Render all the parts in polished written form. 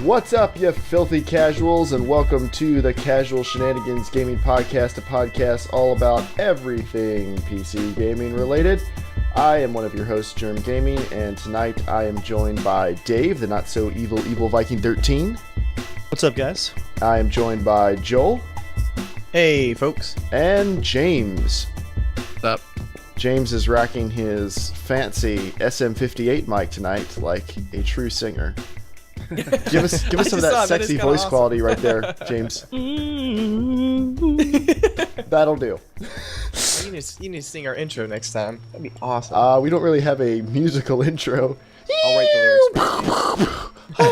What's up, you filthy casuals, and welcome to the Casual Shenanigans Gaming Podcast, a podcast all about everything PC gaming related. I am one of your hosts, JERMgaming, and tonight I am joined by Dave, the not-so-evil Viking 13. What's up, guys? I am joined by Joel. Hey, folks. And James. What's up? James is racking his fancy SM58 mic tonight like a true singer. Give us some of that sexy voice awesome. Quality right there, James. That'll do. You need to sing our intro next time. That'd be awesome. We don't really have a musical intro. I'll write the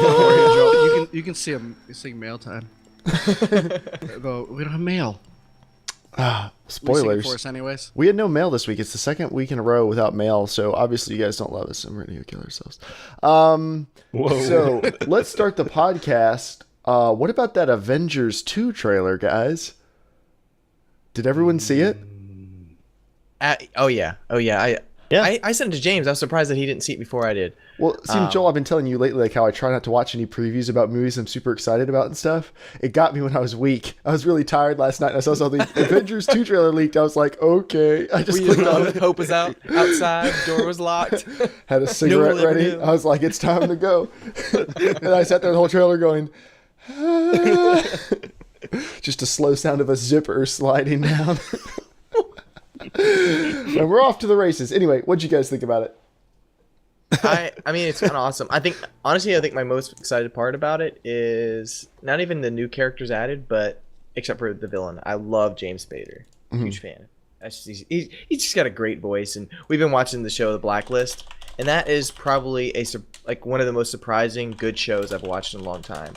lyrics. You can sing mail time. Though we don't have mail. Spoilers. We sing it for us anyways. We had no mail this week. It's the second week in a row without mail, so obviously you guys don't love us, and we're gonna go kill ourselves. So let's start the podcast. What about that Avengers 2 trailer, guys? Did everyone see it? Oh yeah. I sent it to James. I was surprised that he didn't see it before I did. Well, see, Joel, I've been telling you lately like how I try not to watch any previews about movies I'm super excited about and stuff. It got me when I was weak. I was really tired last night, and I saw the Avengers 2 trailer leaked. I was like, okay. I just clicked on it. Hope was outside. Door was locked. Had a cigarette ready. I was like, it's time to go. And I sat there the whole trailer going, just a slow sound of a zipper sliding down. And we're off to the races. Anyway, what'd you guys think about it? I mean, it's kind of awesome. I think my most excited part about it is not even the new characters added, but except for the villain. I love James Spader. Huge fan. He's just got a great voice, and we've been watching the show The Blacklist, and that is probably one of the most surprising good shows I've watched in a long time.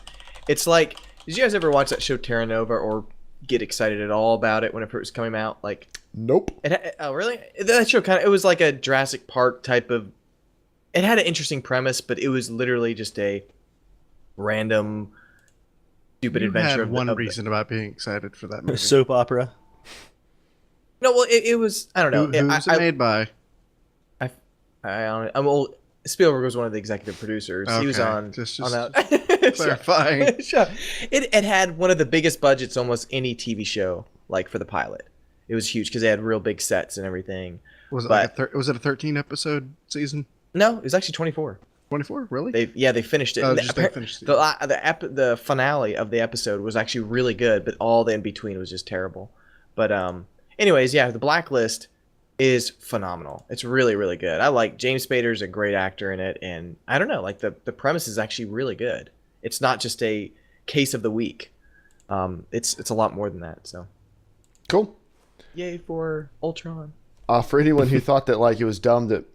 It's like, did you guys ever watch that show Terra Nova or get excited at all about it whenever it was coming out? Like, nope. Oh, really? That show it was like a Jurassic Park type of. It had an interesting premise, but it was literally just a random, stupid adventure. Had one reason about being excited for that movie. A soap opera. No, well, it was. I don't know. Who's it made by? I'm old. Spielberg was one of the executive producers. Okay. He was on that. Clarifying. It had one of the biggest budgets almost any TV show, like for the pilot. It was huge because they had real big sets and everything. Was it was it a 13 episode season? No, it was actually 24. 24, really? They finished it. Oh, they finished it. The finale of the episode was actually really good, but all the in between was just terrible. But anyways, yeah, The Blacklist is phenomenal. It's really, really good. I like James Spader's a great actor in it, and I don't know, like the premise is actually really good. It's not just a case of the week. It's a lot more than that. So cool. Yay for Ultron. For anyone who thought that like it was dumb that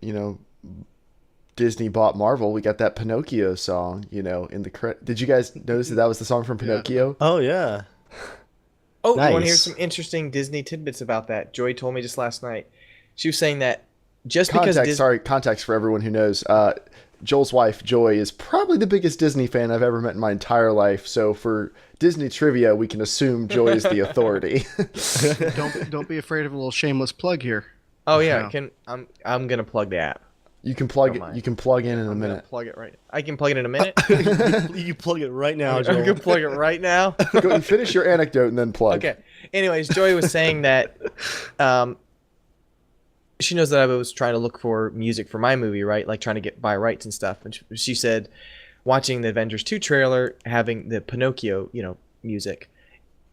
Disney bought Marvel, we got that Pinocchio song, in the Did you guys notice that was the song from Pinocchio? Yeah. Oh, yeah. Oh, nice. You want to hear some interesting Disney tidbits about that? Joy told me just last night. She was saying that context for everyone who knows. Joel's wife, Joy, is probably the biggest Disney fan I've ever met in my entire life. So for Disney trivia, we can assume Joy is the authority. Don't be afraid of a little shameless plug here. Oh yeah, I'm gonna plug the app. You can plug it. You can plug in a minute. Plug it right. I can plug it in a minute. You plug it right now, Joel. I can plug it right now. Go finish your anecdote and then plug. Okay. Anyways, Joy was saying that she knows that I was trying to look for music for my movie, right? Like trying to buy rights and stuff. And she said, watching the Avengers 2 trailer, having the Pinocchio, music,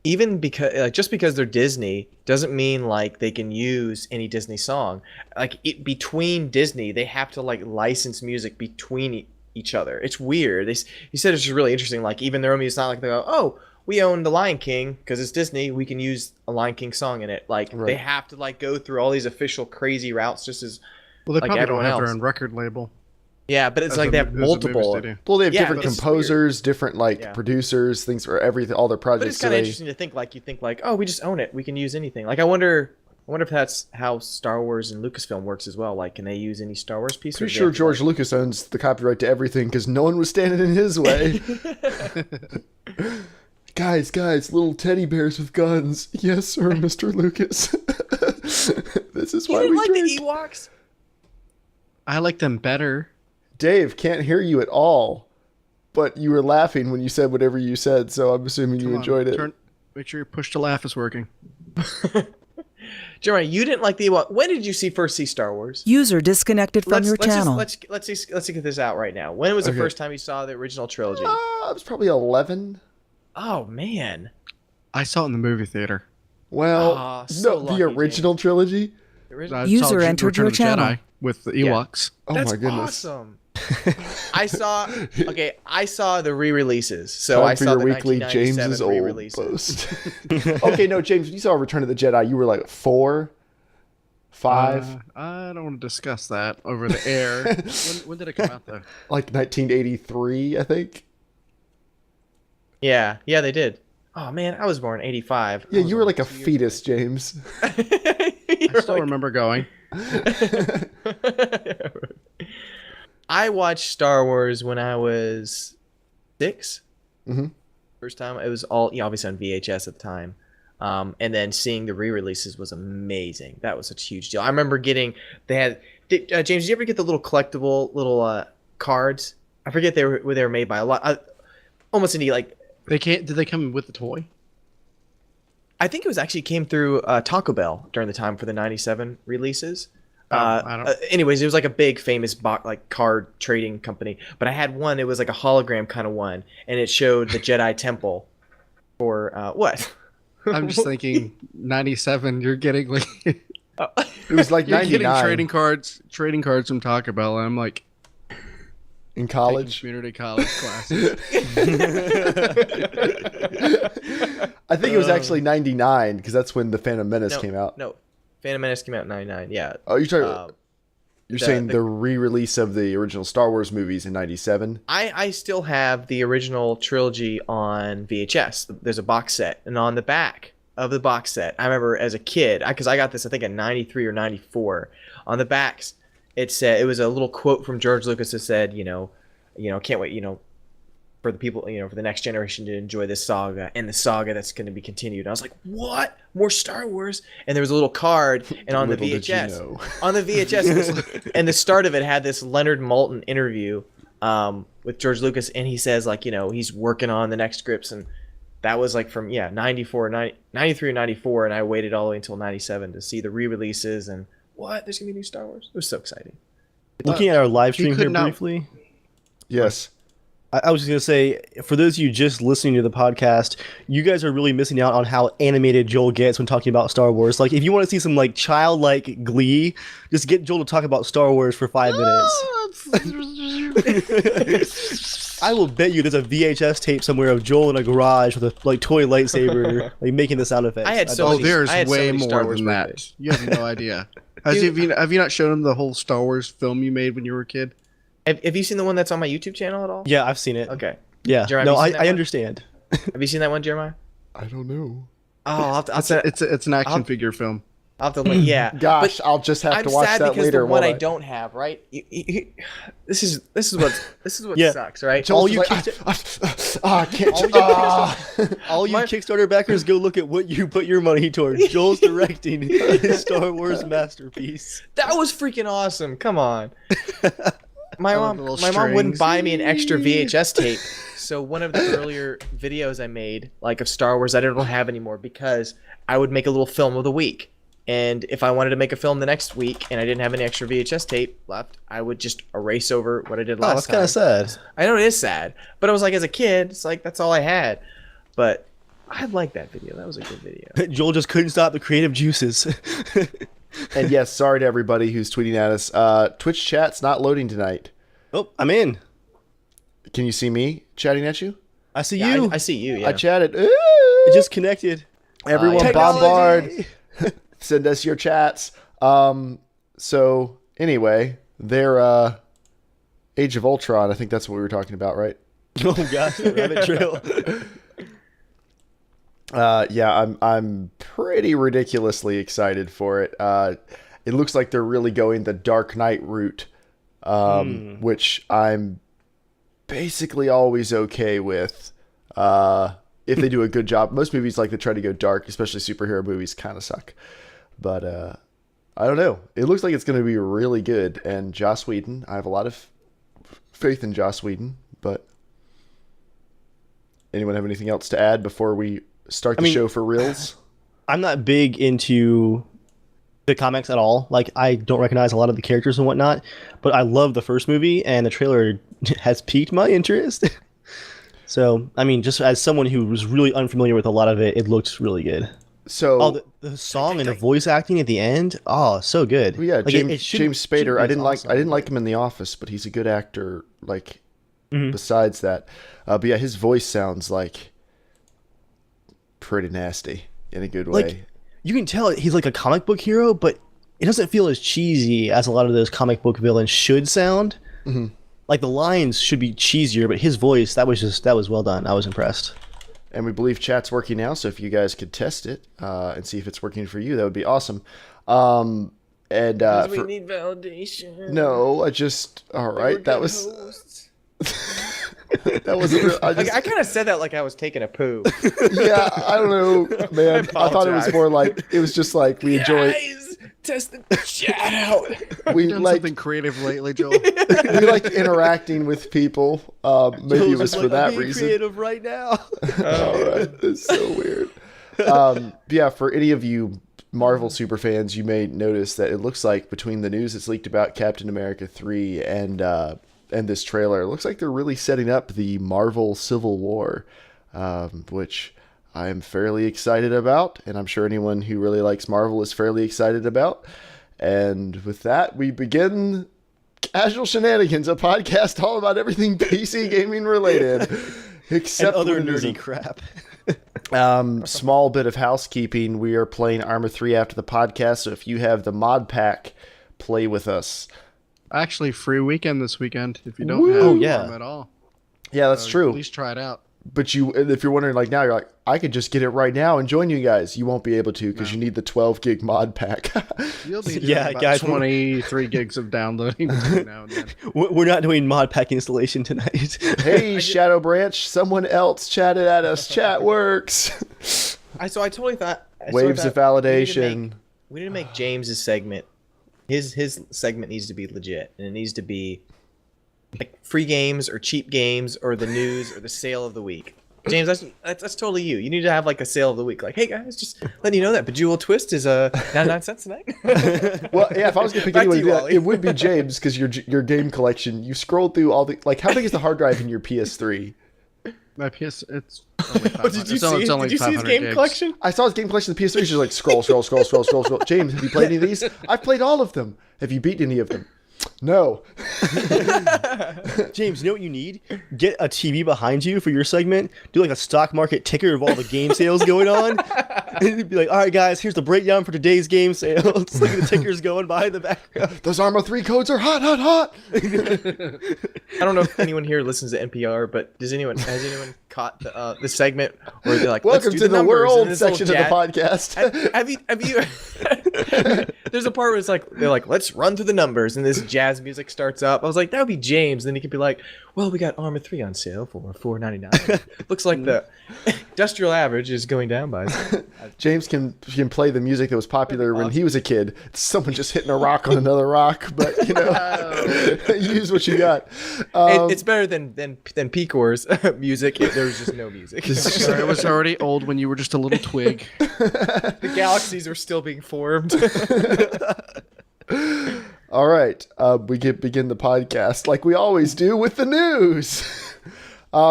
even because just because they're Disney doesn't mean like they can use any Disney song. Like between Disney, they have to like license music between each other. It's weird. He said it's just really interesting. Like even their own music, it's not like they go, oh, we own The Lion King because it's Disney. We can use a Lion King song in it. Like They have to like go through all these official crazy routes just as well. They like probably everyone don't have else. their own record label. Yeah, but it's like they have multiple. Well, they have different composers, different producers, things for everything, all their projects. But it's kind of interesting to think like you think like, oh, we just own it. We can use anything. Like I wonder if that's how Star Wars and Lucasfilm works as well. Like, can they use any Star Wars piece? Pretty sure George Lucas owns the copyright to everything because no one was standing in his way. Guys, little teddy bears with guns. Yes, sir, Mr. Lucas. This is why we like drink. The Ewoks? I like them better. Dave, can't hear you at all. but you were laughing when you said whatever you said, so I'm assuming you enjoyed it. Make sure your push to laugh is working. Jeremiah, you didn't like the Ewok. When did you first see Star Wars? User disconnected from your channel. Let's get this out right now. When was the first time you saw the original trilogy? I was probably 11. Oh man. I saw it in the movie theater. Well, so no, lucky, the original trilogy. The original? I User saw entered Return your of the Jedi channel. with the Ewoks. Oh That's my goodness! awesome. I saw the re-releases. So Time I for saw your the weekly 1997 James's old re-releases. post. Okay, no, James, when you saw Return of the Jedi, you were like 4, 5, I don't want to discuss that over the air. when did it come out, though? like 1983, I think. Yeah, they did. Oh man, I was born in '85. Yeah, you were like a fetus, James. I still remember going. I watched Star Wars when I was 6. Mm-hmm. First time. It was all obviously on VHS at the time. And then seeing the re-releases was amazing. That was such a huge deal. I remember James, did you ever get the little collectible little cards? I forget they were made by a lot. Almost indie like. Did they come with the toy? I think it was actually came through Taco Bell during the time for the '97 releases. I don't. Anyways, it was like a big famous card trading company. But I had one. It was like a hologram kind of one, and it showed the Jedi Temple. For what? I'm just thinking, 97. You're getting like. It was like You're 99 getting trading cards from Taco Bell, and I'm like, in taking college. community college classes. I think it was actually 99 because that's when the Phantom Menace came out. No, Phantom Menace came out in '99. Yeah. Oh, you're saying the re-release of the original Star Wars movies in 97? I still have the original trilogy on VHS. There's a box set, and on the back of the box set, I remember as a kid, because I got this I think in '93 or '94. On the backs, it said, it was a little quote from George Lucas that said, can't wait, for the people, for the next generation to enjoy this saga and the saga that's going to be continued. And I was like, what? More Star Wars? And there was a little card, and on the VHS, and the start of it had this Leonard Maltin interview with George Lucas, and he says he's working on the next scripts, and that was like from 93 or 94, and I waited all the way until 97 to see the re-releases, and there's gonna be new Star Wars. It was so exciting. Looking at our live stream here briefly. Yes. I was just going to say, for those of you just listening to the podcast, you guys are really missing out on how animated Joel gets when talking about Star Wars. Like, if you want to see some, childlike glee, just get Joel to talk about Star Wars for 5 minutes. I will bet you there's a VHS tape somewhere of Joel in a garage with a, toy lightsaber, making the sound effects. I had so many, there's I had way so many more Star Wars than that. movies. You have no idea. Have you not shown him the whole Star Wars film you made when you were a kid? Have you seen the one that's on my YouTube channel at all? Yeah, I've seen it. Okay. Yeah. Jeremiah, No, have you seen that I one? understand. Have you seen that one, Jeremiah? I don't know. Oh, It's an action figure film. I'll have to link. Yeah. Gosh, But I'll just have I'm to watch sad that because later. the one won't I don't have, right? This is what Yeah. sucks, right? Joel's all you just I can't. All you Kickstarter backers, go look at what you put your money towards. Joel's directing his Star Wars masterpiece. That was freaking awesome. Come on. My love mom the little wouldn't strings. buy me an extra VHS tape. So one of the earlier videos I made, of Star Wars, I don't have anymore because I would make a little film of the week. And if I wanted to make a film the next week and I didn't have any extra VHS tape left, I would just erase over what I did last Oh, that's time. kind of sad. I know it is sad, but I was as a kid, it's that's all I had. But I liked that video. That was a good video. Joel just couldn't stop the creative juices. And yes, sorry to everybody who's tweeting at us. Twitch chat's not loading tonight. Oh, I'm in. Can you see me chatting at you? I see Yeah, you. I see you. Yeah. I chatted. It just connected. Everyone Technology. bombard. Send us your chats. So anyway, their Age of Ultron. I think that's what we were talking about, right? Oh gosh, rabbit trail. Yeah, I'm pretty ridiculously excited for it. It looks like they're really going the Dark Knight route, which I'm basically always okay with. If they do a good job. Most movies that try to go dark, especially superhero movies, kind of suck. But I don't know. It looks like it's going to be really good. And Joss Whedon, I have a lot of faith in Joss Whedon, but anyone have anything else to add before we start the show for reals? I'm not big into the comics at all. Like, I don't recognize a lot of the characters and whatnot, but I love the first movie, and the trailer has piqued my interest. So, I mean, just as someone who was really unfamiliar with a lot of it, it looked really good. So, the song and the voice acting at the end, so good. Well, yeah, like, James Spader. I didn't awesome. like him in The Office, but he's a good actor. Like, besides that, but yeah, his voice sounds like pretty nasty in a good way. Like, you can tell he's like a comic book hero, but it doesn't feel as cheesy as a lot of those comic book villains should sound. Mm-hmm. Like, the lines should be cheesier, but his voice, that was well done. I was impressed. And we believe chat's working now, so if you guys could test it and see if it's working for you, that would be awesome. And we need validation. No, all right. That was that wasn't real. I kind of said that like I was taking a poo. Yeah, I don't know, man. I thought it was more like it was just like we enjoy. Test the chat out. We done like something creative lately, Joel. we like interacting with people. Maybe it was for that reason. Creative right now. All right, it's so weird. Yeah, for any of you Marvel super fans, you may notice that it looks like between the news that's leaked about Captain America 3 and this trailer, it looks like they're really setting up the Marvel Civil War, which I am fairly excited about, and I'm sure anyone who really likes Marvel is fairly excited about. And with that, we begin Casual Shenanigans, a podcast all about everything PC gaming related, except and other when there's nerdy crap. Small bit of housekeeping. We are playing ARMA 3 after the podcast, so if you have the mod pack, play with us. Actually, free weekend this weekend if you don't have ARMA at all. Yeah, that's true. At least try it out. But if you're wondering, like now, you're like, I could just get it right now and join you guys. You won't be able to because you need the 12 gig mod pack. You'll need about guys, 23 gigs of downloading between now and then. We're not doing mod pack installation tonight. Hey, Shadow Branch, someone else chatted at us. Chat works. I totally thought Waves of validation. We need to make James's segment. His segment needs to be legit, and it needs to be like free games or cheap games or the news or the sale of the week. James, that's totally you. You need to have like a sale of the week. Like, hey guys, just letting you know that Bejeweled Twist is 99 cents tonight. Well, yeah, if I was going to pick anyone to do that, it would be James because your game collection. You scrolled through all the how big is the hard drive in your PS3? My PS, it's only 500. Did you see his game collection? I saw his game collection. The PS3 is just like scroll. James, have you played any of these? I've played all of them. Have you beaten any of them? No. James, you know what you need? Get a TV behind you for your segment. Do like a stock market ticker of all the game sales going on. And be like, all right, guys, here's the breakdown for today's game sales. Look at the tickers going by in the background. Those ARMA 3 codes are hot, hot, hot. I don't know if anyone here listens to NPR, but has anyone caught the segment where they're like, welcome to the world section of the podcast. Have you there's a part where it's like they're like, let's run through the numbers, and this jazz music starts up. I was like, that would be James. Then he could be like, well, we got ARMA 3 on sale for $4.99. Looks like the industrial average is going down by. James can play the music that was popular when he was a kid. It's someone just hitting a rock on another rock, but you know, use what you got. It's better than Pecor's music. There's just no music. It was already old when you were just a little twig. The galaxies are still being formed. All right, we begin the podcast like we always do with the news.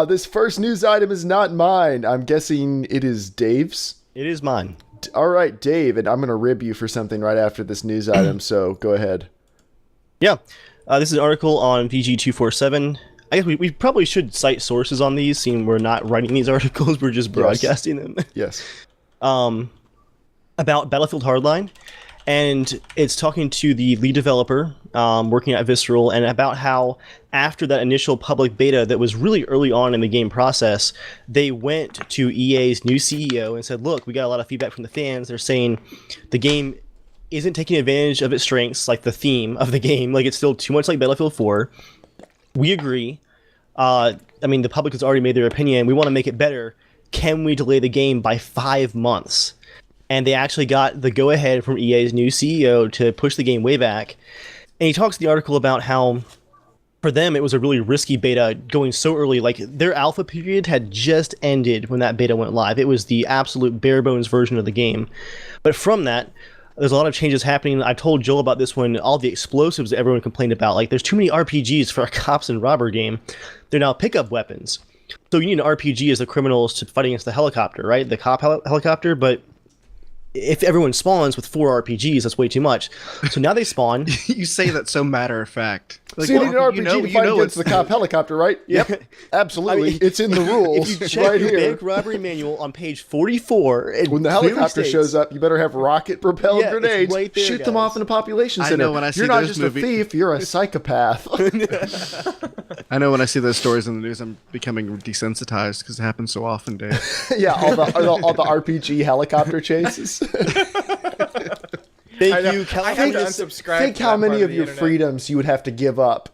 This first news item is not mine. I'm guessing it is Dave's. It is mine. All right, Dave, and I'm going to rib you for something right after this news item, so go ahead. Yeah, this is an article on VG247. I guess we probably should cite sources on these, seeing we're not writing these articles, we're just broadcasting them. Yes. About Battlefield Hardline. And it's talking to the lead developer working at Visceral, and about how after that initial public beta that was really early on in the game process, they went to EA's new CEO and said, look, we got a lot of feedback from the fans. They're saying the game isn't taking advantage of its strengths, like the theme of the game. Like, it's still too much like Battlefield 4. We agree. I mean, the public has already made their opinion. We want to make it better. Can we delay the game by 5 months? And they actually got the go-ahead from EA's new CEO to push the game way back. And he talks in the article about how for them, it was a really risky beta going so early. Like, their alpha period had just ended when that beta went live. It was the absolute bare bones version of the game. But from that, there's a lot of changes happening. I told Joel about this when all the explosives that everyone complained about. Like, there's too many RPGs for a cops and robber game. They're now pickup weapons. So you need an RPG as the criminals to fight against the helicopter, right? The cop helicopter, but if everyone spawns with 4 RPGs, that's way too much. So now they spawn. You say that so matter of fact. So you need an RPG to fight against the cop helicopter, right? Yep, absolutely. I mean, it's in the rules. If you check right your here. bank robbery manual on page 44, When the helicopter shows up, you better have rocket-propelled Yeah, it's grenades. right there, Shoot them guys. off in a population center. I know when I see you're not those just movie- a thief, you're a psychopath. I know when I see those stories in the news, I'm becoming desensitized because it happens so often, Dave. Yeah, all the RPG helicopter chases. Thank I know. you, I had California. to unsubscribe. Think to how that many part of the your internet. freedoms you would have to give up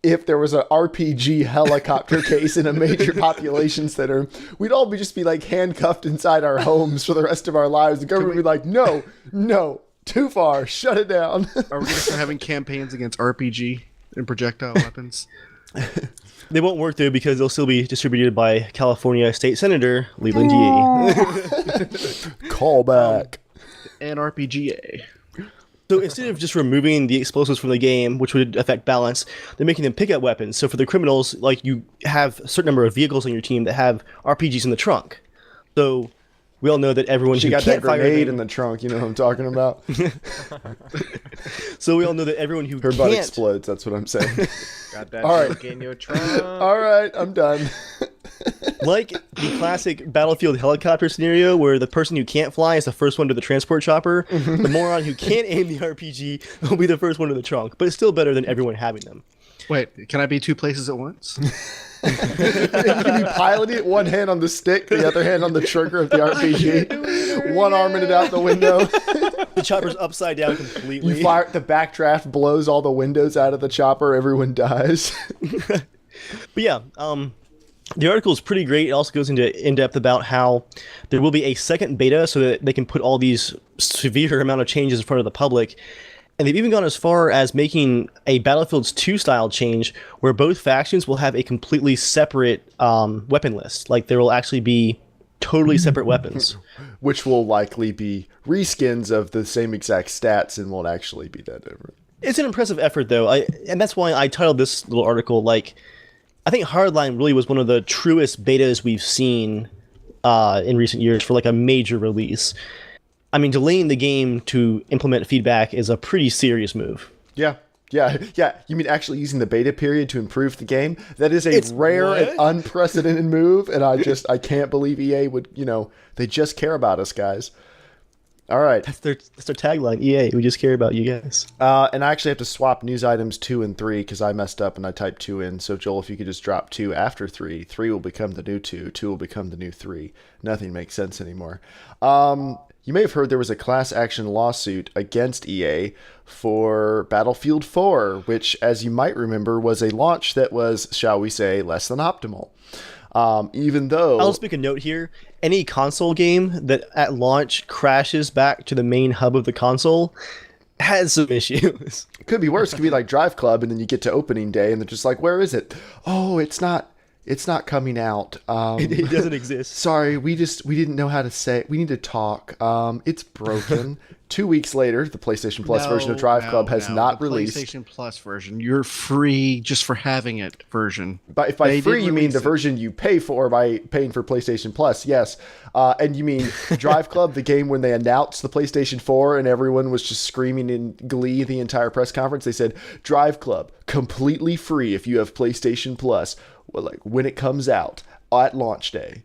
if there was an RPG helicopter case in a major population center. We'd all just be like handcuffed inside our homes for the rest of our lives. The government would be like, no, too far, shut it down. Are we going to start having campaigns against RPG and projectile weapons? They won't work though because they'll still be distributed by California State Senator Leland Yee. Callback. And RPGA. So instead of just removing the explosives from the game, which would affect balance, they're making them pickup weapons. So for the criminals, like, you have a certain number of vehicles on your team that have RPGs in the trunk. So we all know that everyone She who got that can't fire grenade them, in the trunk, you know what I'm talking about? so we all know that everyone who Her butt can't explodes, that's what I'm saying. Got that All right. joke in your trunk. All right, I'm done. like the classic battlefield helicopter scenario where the person who can't fly is the first one to the transport chopper. The moron who can't aim the RPG will be the first one to the trunk, but it's still better than everyone having them. Wait, can I be 2 places at once? You can be piloting it, one hand on the stick, the other hand on the trigger of the RPG. One arming it out the window. The chopper's upside down completely. You fire, the backdraft blows all the windows out of the chopper, everyone dies. But yeah, the article is pretty great. It also goes into in-depth about how there will be a second beta so that they can put all these severe amount of changes in front of the public. And they've even gone as far as making a Battlefields 2 style change where both factions will have a completely separate weapon list. Like, there will actually be totally separate weapons. Which will likely be reskins of the same exact stats and won't actually be that different. It's an impressive effort, though. And that's why I titled this little article, like, I think Hardline really was one of the truest betas we've seen in recent years for, like, a major release. I mean, delaying the game to implement feedback is a pretty serious move. Yeah. You mean actually using the beta period to improve the game? That is a rare and unprecedented move, and I can't believe EA would, they just care about us, guys. All right. That's their tagline, EA, we just care about you guys. And I actually have to swap news items 2 and 3 because I messed up and I typed 2 in. So, Joel, if you could just drop 2 after 3, 3 will become the new 2, 2 will become the new 3. Nothing makes sense anymore. You may have heard there was a class action lawsuit against EA for Battlefield 4, which, as you might remember, was a launch that was, shall we say, less than optimal. Even though... I'll just make a note here. Any console game that at launch crashes back to the main hub of the console has some issues. Could be worse. It could be like Drive Club, and then you get to opening day, and they're just like, where is it? Oh, it's not coming out. It doesn't exist. Sorry, we didn't know how to say. We need to talk. It's broken. 2 weeks later, the PlayStation Plus version of Drive Club has not the released. PlayStation Plus version, you're free just for having it version. But if by They free did you mean release the it. version you pay for by paying for PlayStation Plus, yes. And you mean Drive Club, the game when they announced the PlayStation 4 and everyone was just screaming in glee the entire press conference. They said, Drive Club, completely free if you have PlayStation Plus. Well, like when it comes out at launch day.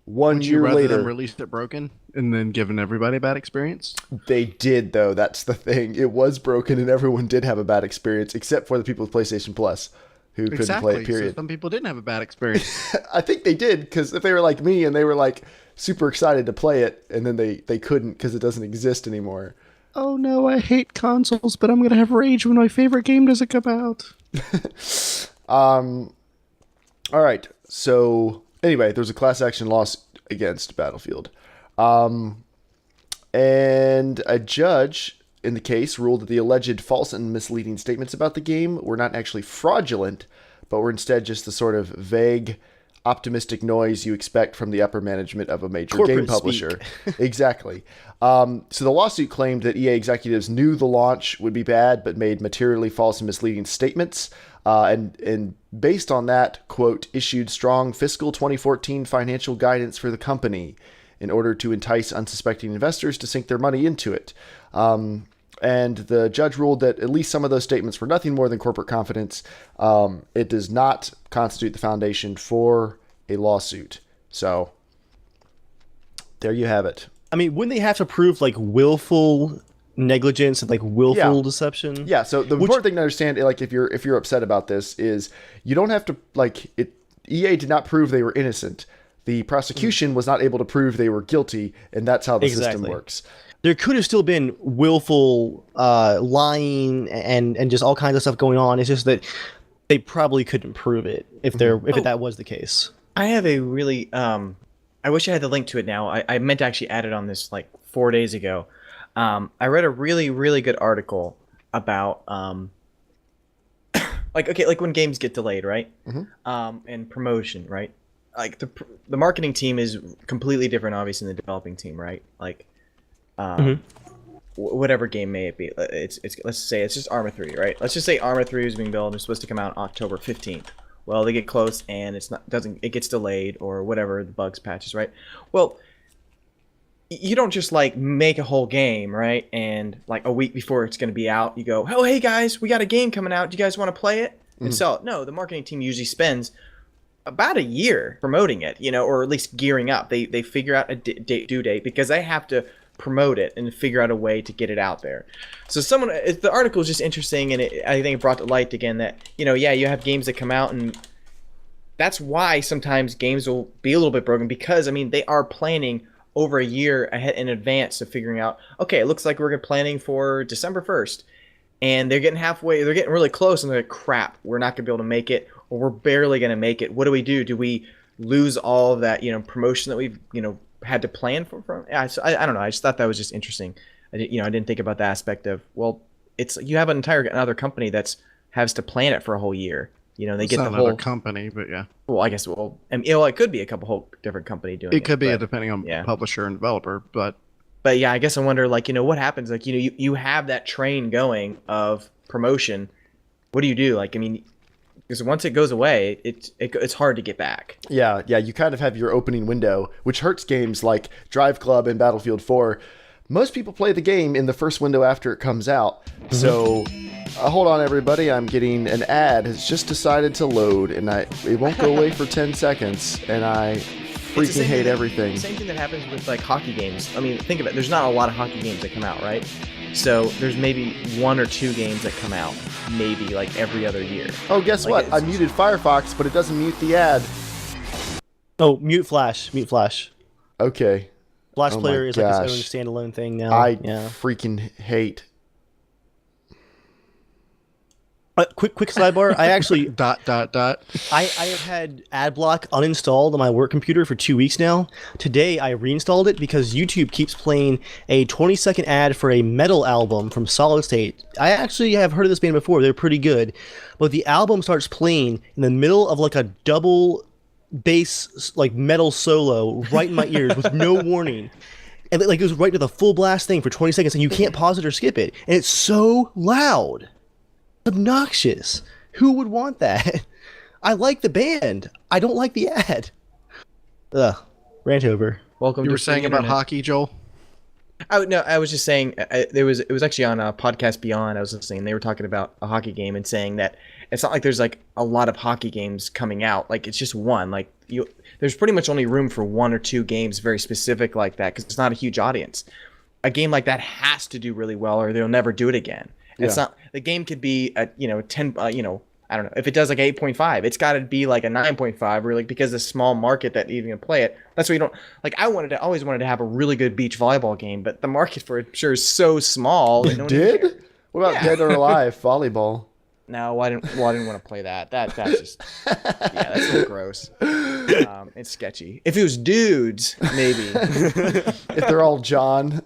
1 Would you year rather later, them release it broken and then giving everybody a bad experience? they did though. That's the thing. It was broken and everyone did have a bad experience, except for the people with PlayStation Plus who couldn't play it. Period. So some people didn't have a bad experience. I think they did, because if they were like me and they were like super excited to play it, and then they couldn't because it doesn't exist anymore. Oh no, I hate consoles, but I'm gonna have rage when my favorite game doesn't come out. All right. So anyway, there's a class action lawsuit against Battlefield, and a judge in the case ruled that the alleged false and misleading statements about the game were not actually fraudulent, but were instead just the sort of vague, optimistic noise you expect from the upper management of a major game publisher. Exactly. So the lawsuit claimed that EA executives knew the launch would be bad, but made materially false and misleading statements. And based on that, quote, issued strong fiscal 2014 financial guidance for the company in order to entice unsuspecting investors to sink their money into it. And the judge ruled that at least some of those statements were nothing more than corporate confidence. It does not constitute the foundation for a lawsuit. So there you have it. I mean, wouldn't they have to prove like willful negligence and like willful deception? Yeah. So the important thing to understand, like if you're upset about this, is you don't have to like it. EA did not prove they were innocent. The prosecution was not able to prove they were guilty, and that's how the system works. There could have still been willful lying and just all kinds of stuff going on. It's just that they probably couldn't prove it if that was the case. I have a really I wish I had the link to it now. I meant to actually add it on this like 4 days ago. I read a really, really good article about like when games get delayed, right? And promotion, right? Like the marketing team is completely different, obviously, than the developing team, right? Like whatever game may it be. It's let's say it's just ARMA 3, right? Let's just say ARMA 3 is being built and it's supposed to come out October 15th. Well, they get close and it gets delayed or whatever, the bugs patches, right? Well, you don't just like make a whole game, right? And like a week before it's going to be out, you go, "Oh, hey guys, we got a game coming out. Do you guys want to play it?" And sell it. No, the marketing team usually spends about a year promoting it, or at least gearing up. They figure out a due date because they have to promote it and figure out a way to get it out there. So the article is just interesting, and I think it brought to light again that you have games that come out, and that's why sometimes games will be a little bit broken because they are planning over a year ahead in advance of figuring out, okay, it looks like we're planning for December 1st, and they're getting really close, and they're like, crap, we're not gonna be able to make it, or we're barely gonna make it. What do we do? Do we lose all of that promotion that we've had to plan for? I don't know. I just thought that was just interesting. I didn't think about the aspect of, well, it's you have another company that's has to plan it for a whole year. They get the whole company, but yeah. Well, I guess it could be a whole different company doing it. It could be depending on publisher and developer, but yeah, I guess I wonder what happens. Like you have that train going of promotion. What do you do? Because once it goes away, it's hard to get back. Yeah, you kind of have your opening window, which hurts games like Drive Club and Battlefield 4. Most people play the game in the first window after it comes out. So, hold on, everybody. I'm getting an ad. Has just decided to load, and it won't go away for 10 seconds, and I freaking hate everything. Same thing that happens with hockey games. Think of it. There's not a lot of hockey games that come out, right? So there's maybe 1 or 2 games that come out, maybe every other year. Oh, guess what? I muted Firefox, but it doesn't mute the ad. Oh, mute Flash. Okay. Flash Player is like its own standalone thing now. I freaking hate. Quick sidebar. I actually dot. I have had AdBlock uninstalled on my work computer for 2 weeks now. Today I reinstalled it because YouTube keeps playing a 20-second ad for a metal album from Solid State. I actually have heard of this band before. They're pretty good. But the album starts playing in the middle of a double bass metal solo right in my ears with no warning. And it goes right to the full blast thing for 20 seconds and you can't pause it or skip it. And it's so loud. Obnoxious. Who would want that? I like the band. I don't like the ad. Ugh. Rant over. Welcome. You were saying about hockey, Joel? No, I was just saying it was actually on a podcast Beyond. I was listening. They were talking about a hockey game and saying that it's not like there's a lot of hockey games coming out. It's just one. There's pretty much only room for 1 or 2 games very specific like that because it's not a huge audience. A game like that has to do really well or they'll never do it again. Yeah. It's not the game could be a 10 I don't know if it does 8.5 it's got to be a 9.5 really because the small market that even can play it. That's why you don't always wanted to have a really good beach volleyball game, but the market for it sure is so small. It did. What about Dead or Alive volleyball? No, I didn't want to play that. That's just yeah, that's a little gross. It's sketchy. If it was dudes, maybe. If they're all John.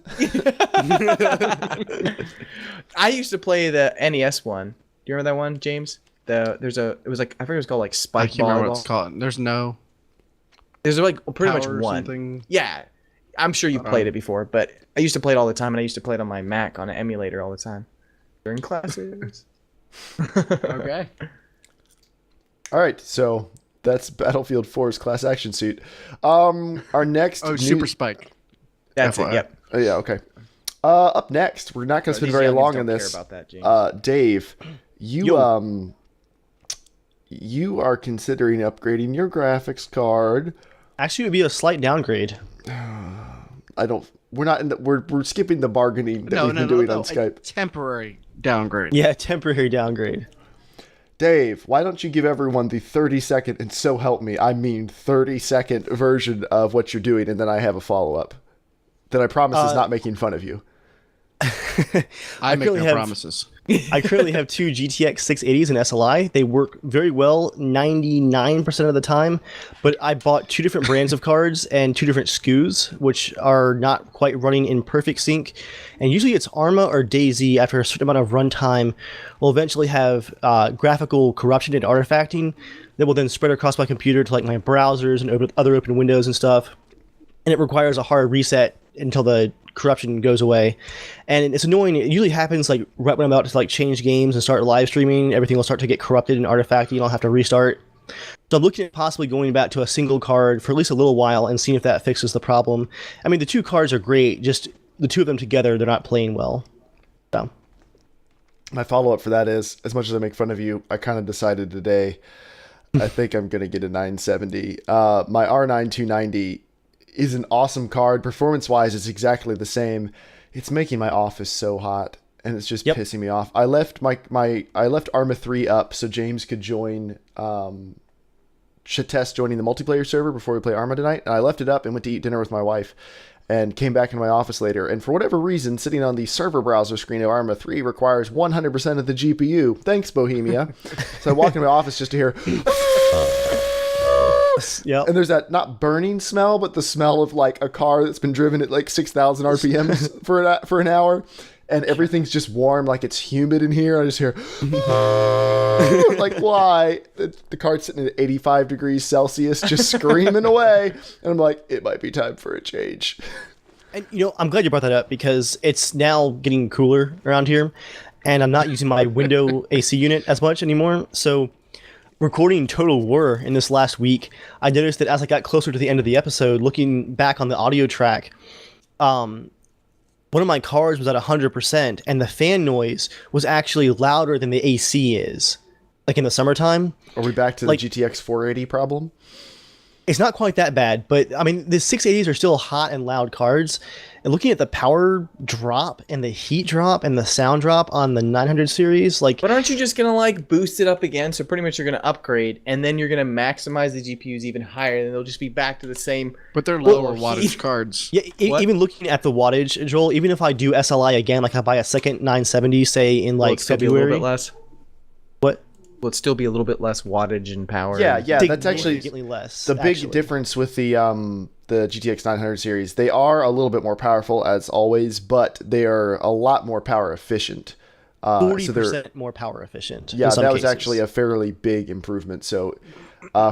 I used to play the NES one. Do you remember that one, James? It was like I forget it was called like I Spike can't remember what it's Volleyball. called. There's no There's like pretty much power or one. something. Yeah, I'm sure you've played it before, but I used to play it all the time, and I used to play it on my Mac on an emulator all the time during classes. Okay. All right, so that's Battlefield 4's class action suit. Our next Super Spike. That's FYI. it. Yep. Oh, yeah, okay. Up next, we're not going to spend These very youngins long don't on this. care about that, James. Dave, you are considering upgrading your graphics card. Actually, it would be a slight downgrade. We're skipping the bargaining that we've been doing on Skype. Temporary downgrade. Yeah, temporary downgrade. Dave, why don't you give everyone the 30-second, and so help me, I mean 30-second version of what you're doing, and then I have a follow-up that I promise is not making fun of you. I make currently no have- promises. I currently have two GTX 680s and SLI. They work very well 99% of the time, but I bought two different brands of cards and two different SKUs, which are not quite running in perfect sync. And usually it's ARMA or DayZ after a certain amount of runtime will eventually have graphical corruption and artifacting that will then spread across my computer to like my browsers and other open windows and stuff. And it requires a hard reset until the corruption goes away, and it's annoying. It usually happens like right when I'm about to like change games and start live streaming. Everything will start to get corrupted and artifacty, and I'll have to restart. So I'm looking at possibly going back to a single card for at least a little while and seeing if that fixes the problem. I mean, the two cards are great, just the two of them together, they're not playing well. So My follow-up for that is, as much as I make fun of you, I kind of decided today, I think I'm going to get a 970. My R9 290 is an awesome card. Performance-wise, it's exactly the same. It's making my office so hot, and it's just pissing me off. I left I left ARMA 3 up so James could join, should test joining the multiplayer server before we play ARMA tonight. And I left it up and went to eat dinner with my wife, and came back in my office later. And for whatever reason, sitting on the server browser screen of ARMA 3 requires 100% of the GPU. Thanks, Bohemia. So I walk in my office just to hear. yeah, And there's that not burning smell, but the smell of like a car that's been driven at like 6,000 RPMs for an hour, and everything's just warm, like it's humid in here. I just hear, like, why? The car's sitting at 85 degrees Celsius, just screaming away, and I'm like, it might be time for a change. and I'm glad you brought that up because it's now getting cooler around here, and I'm not using my window AC unit as much anymore. So recording Total War in this last week, I noticed that as I got closer to the end of the episode, looking back on the audio track, one of my cars was at 100%, and the fan noise was actually louder than the AC is, like in the summertime. Are we back to the GTX 480 problem? It's not quite that bad, but I mean, the 680s are still hot and loud cards. And looking at the power drop and the heat drop and the sound drop on the 900 series, like, But aren't you just gonna like boost it up again? So pretty much you're gonna upgrade, and then you're gonna maximize the GPUs even higher, and they'll just be back to the same. But they're lower Well, wattage cards. yeah, What? even looking at the wattage, Joel, even if I do SLI again, like I buy a second 970, say in Will like it still be a February. little bit less? What? Will it still be a little bit less wattage and power? Yeah, that's actually Significantly less. the big actually. difference with the GTX 900 series. They are a little bit more powerful as always, but they are a lot more power efficient. 40% more power efficient. Yeah, in some that was cases. actually a fairly big improvement. So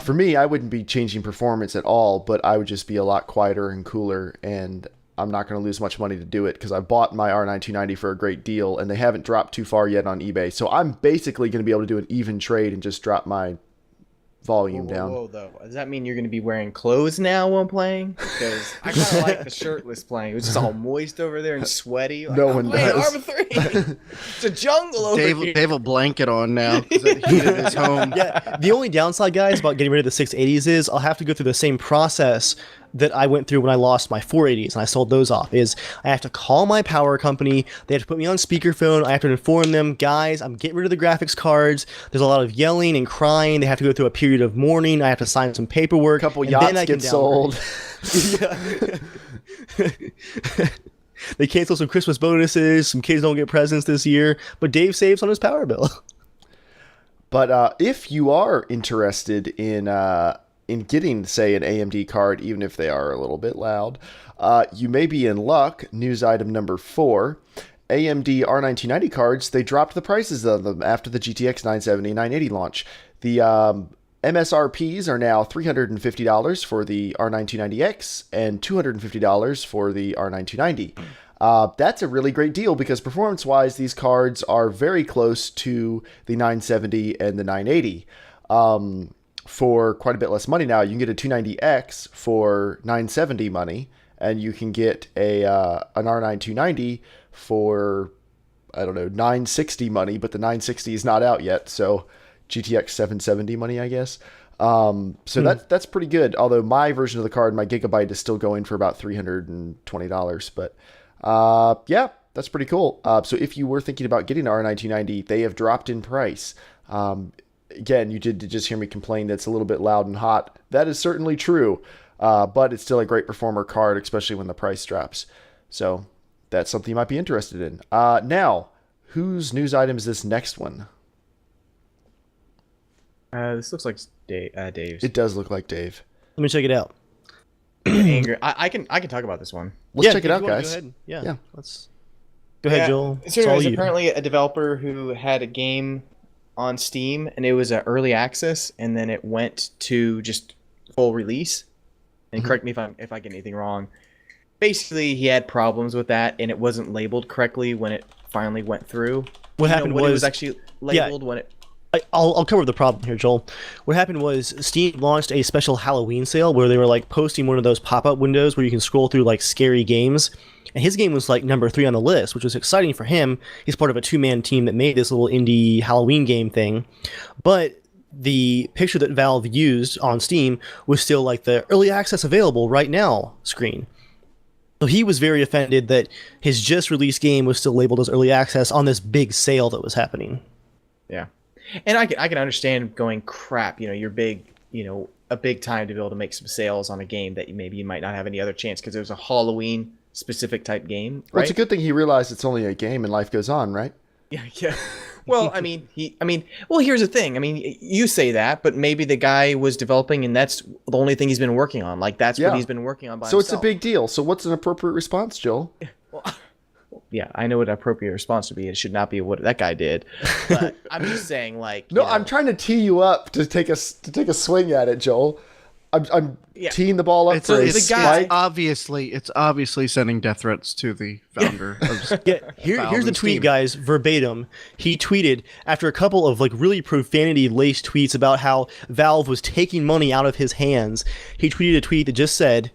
for me, I wouldn't be changing performance at all, but I would just be a lot quieter and cooler, and I'm not going to lose much money to do it because I bought my R9 290 for a great deal, and they haven't dropped too far yet on eBay. So I'm basically going to be able to do an even trade and just drop my volume down. Whoa, though. Does that mean you're going to be wearing clothes now while playing? Because I kind of like the shirtless playing. It was just all moist over there and sweaty. Like, No I'm one playing does. ARMA 3. It's a jungle over here. Dave will blanket on now because it heated his home. Yeah, the only downside, guys, about getting rid of the 680s is I'll have to go through the same process that I went through when I lost my 480s and I sold those off. Is I have to call my power company, they have to put me on speakerphone, I have to inform them, guys, I'm getting rid of the graphics cards, there's a lot of yelling and crying, they have to go through a period of mourning, I have to sign some paperwork. A couple and then yachts I can get sold. They cancel some Christmas bonuses, some kids don't get presents this year, but Dave saves on his power bill. But if you are interested in getting, say, an AMD card, even if they are a little bit loud, you may be in luck. News item number 4. AMD R9 290 cards, they dropped the prices of them after the GTX 970 980 launch. The MSRPs are now $350 for the R9 290X and $250 for the R9 290. That's a really great deal because performance-wise, these cards are very close to the 970 and the 980. For quite a bit less money now, you can get a 290X for 970 money, and you can get an R9 290 for, I don't know, 960 money, but the 960 is not out yet, so GTX 770 money, I guess. So that's pretty good, although my version of the card, my Gigabyte, is still going for about $320, but yeah, that's pretty cool. So if you were thinking about getting an R9 290, they have dropped in price. Again, you did just hear me complain that it's a little bit loud and hot. That is certainly true, but it's still a great performer card, especially when the price drops. So that's something you might be interested in. Now, whose news item is this next one? This looks like Dave's. It does look like Dave. Let me check it out. Anger. I can talk about this one. Let's check it if out, you wanna guys. Go ahead. Yeah. Yeah. Let's go ahead, Joel. So It's all there's you. apparently a developer who had a game on Steam, and it was an early access, and then it went to just full release. And correct me if I get anything wrong. Basically, he had problems with that, and it wasn't labeled correctly when it finally went through. What happened it was was actually labeled when it. I'll cover the problem here, Joel. What happened was Steam launched a special Halloween sale where they were like posting one of those pop-up windows where you can scroll through like scary games. And his game was like number 3 on the list, which was exciting for him. He's part of a 2-man team that made this little indie Halloween game thing. But the picture that Valve used on Steam was still like the early access available right now screen. So he was very offended that his just released game was still labeled as early access on this big sale that was happening. Yeah. And I can understand going, crap, you're big, a big time to be able to make some sales on a game that maybe you might not have any other chance because it was a Halloween specific type game, right? Well, it's a good thing he realized it's only a game and life goes on, right? Yeah. Well, well, here's the thing. You say that, but maybe the guy was developing and that's the only thing he's been working on. Like that's what he's been working on by himself. So it's a big deal. So what's an appropriate response, Joel? Well, yeah, I know what an appropriate response would be. It should not be what that guy did. But I'm just saying, like, No, I'm trying to tee you up to take a swing at it, Joel. I'm teeing the ball up for a spike. It's obviously sending death threats to the founder. Of Yeah, here's the tweet, Steam. guys, verbatim. He tweeted after a couple of like really profanity-laced tweets about how Valve was taking money out of his hands. He tweeted a tweet that just said,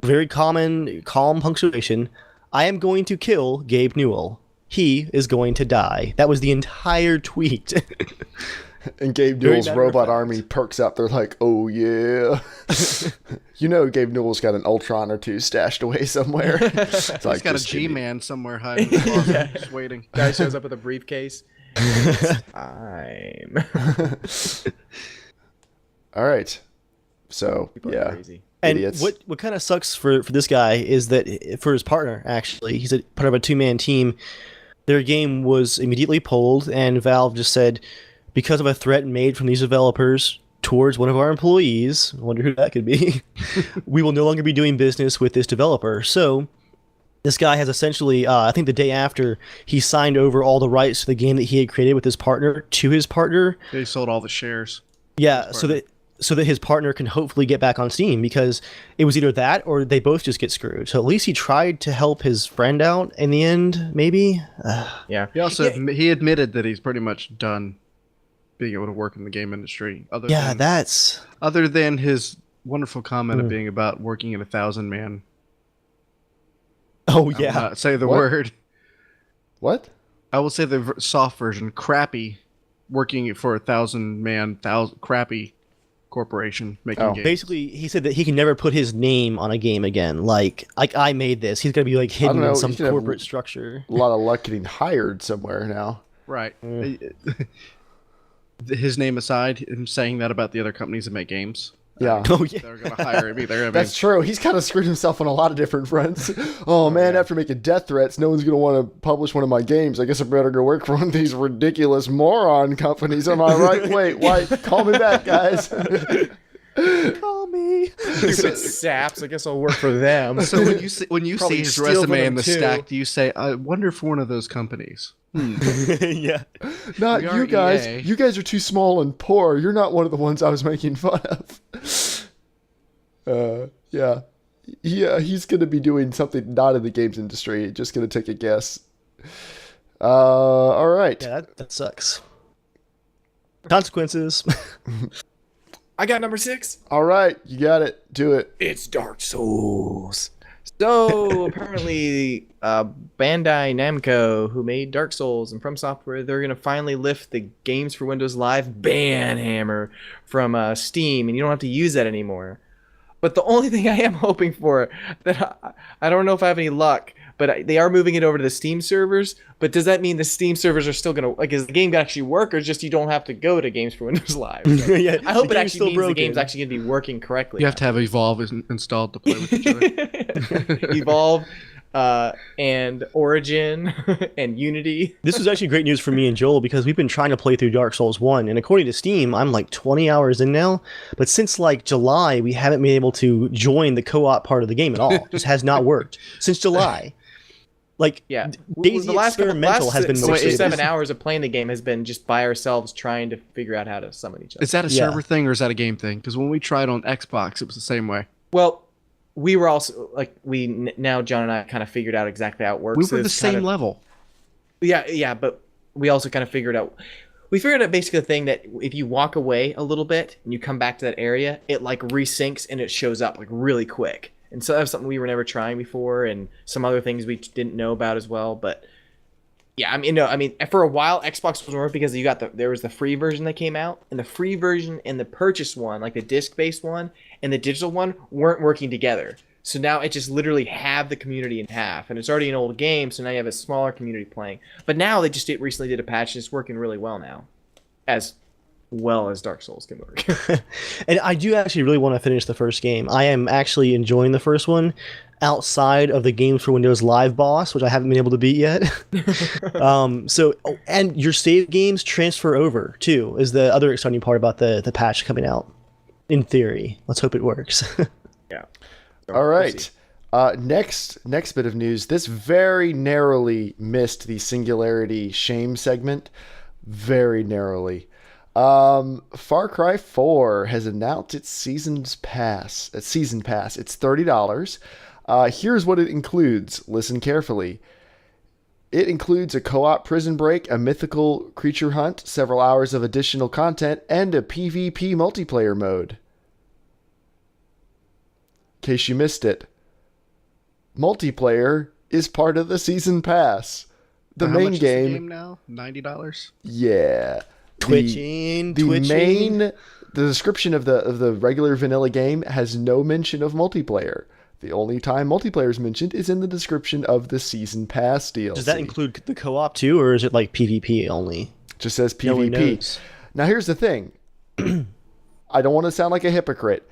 very calm punctuation, "I am going to kill Gabe Newel. He is going to die." That was the entire tweet. And Gabe Newell's robot army perks up. They're like, "Oh yeah." Gabe Newell's got an Ultron or two stashed away somewhere. It's He's like, got a just give me- G-Man somewhere hiding in the closet, just waiting. Guy shows up with a briefcase. It's time. All right. So People are crazy. And idiots. what kind of sucks for this guy is that for his partner, actually, he's a part of a 2-man team. Their game was immediately pulled, and Valve just said, because of a threat made from these developers towards one of our employees, I wonder who that could be, we will no longer be doing business with this developer. So this guy has essentially, I think the day after, he signed over all the rights to the game that he had created with his partner to his partner. They sold all the shares. Yeah, so that his partner can hopefully get back on Steam, because it was either that or they both just get screwed. So at least he tried to help his friend out in the end, maybe? Yeah. He also he admitted that he's pretty much done being able to work in the game industry. Other than his wonderful comment of being about working in a 1,000-man. Oh, I will yeah. not say the What? word. What? I will say the soft version. Crappy. Working for a 1,000-man, crappy corporation making games. Basically, he said that he can never put his name on a game again. Like I made this. He's gonna be like hidden know, in some he's gonna have corporate structure. A lot of luck getting hired somewhere now. Right. His name aside, him saying that about the other companies that make games, Yeah. Oh, yeah. They're going to hire him either. I mean, That's true. He's kind of screwed himself on a lot of different fronts. Oh, man, after making death threats, no one's going to want to publish one of my games. I guess I better go work for one of these ridiculous moron companies. Am I right? Wait, why? Call me back, guys. Call me. Stupid saps. I guess I'll work for them. so when you see Probably his steal from resume in them, the too. stack, do you say, I wonder if one of those companies? Yeah. Not We are you guys. EA. You guys are too small and poor. You're not one of the ones I was making fun of. Yeah. He's going to be doing something not in the games industry. Just going to take a guess. All right. Yeah, that sucks. Consequences. I got number 6. All right. You got it. Do it. It's Dark Souls. So apparently, Bandai Namco, who made Dark Souls, and From Software, they're gonna finally lift the Games for Windows Live ban hammer from Steam, and you don't have to use that anymore. But the only thing I am hoping for, that I don't know if I have any luck, but they are moving it over to the Steam servers. But does that mean the Steam servers are still gonna, like, is the game gonna actually work, or just you don't have to go to Games for Windows Live? Yeah, I hope the it game's actually still means broken. the game's actually gonna be working correctly. You have to have Evolve installed to play with each other. Evolve, and Origin, and Unity. This was actually great news for me and Joel because we've been trying to play through Dark Souls 1, and according to Steam, I'm like 20 hours in now. But since like July, we haven't been able to join the co-op part of the game at all. It just has not worked since July. Like, Yeah, DayZ Experimental has been 6 or mostly 7 hours of playing the game has been just by ourselves trying to figure out how to summon each other. Is that a Yeah. server thing or is that a game thing? Because when we tried on Xbox, it was the same way. Well, we were also like now John and I kind of figured out exactly how it works. We So were the it's kind same of- level. Yeah, but we also kind of figured out. We figured out basically the thing that if you walk away a little bit and you come back to that area, it like resyncs and it shows up like really quick. And so that was something we were never trying before, and some other things we didn't know about as well. But yeah, I mean, for a while Xbox wasn't working because there was the free version that came out, and the free version and the purchase one, like the disc-based one and the digital one, weren't working together. So now it just literally halved the community in half, and it's already an old game, so now you have a smaller community playing. But now they just recently did a patch, and it's working really well now, as well as Dark Souls can work. and I do actually really want to finish the first game. I am actually enjoying the first one outside of the Games for Windows Live boss, which I haven't been able to beat yet. And your save games transfer over too, is the other exciting part about the patch coming out. In theory, let's hope it works. Yeah. All right. Next bit of news. This very narrowly missed the Singularity Shame segment. Very narrowly. Far Cry 4 has announced its season pass. It's $30. Here's what it includes. Listen carefully. It includes a co-op prison break, a mythical creature hunt, several hours of additional content, and a PvP multiplayer mode. In case you missed it, multiplayer is part of the season pass. The How main much is the game, game now? $90? yeah. Twitching. The description of the regular vanilla game has no mention of multiplayer. The only time multiplayer is mentioned is in the description of the season pass DLC. Does that include the co-op too, or is it like PvP only? Just says No one PvP. knows. Now here's the thing. I don't want to sound like a hypocrite.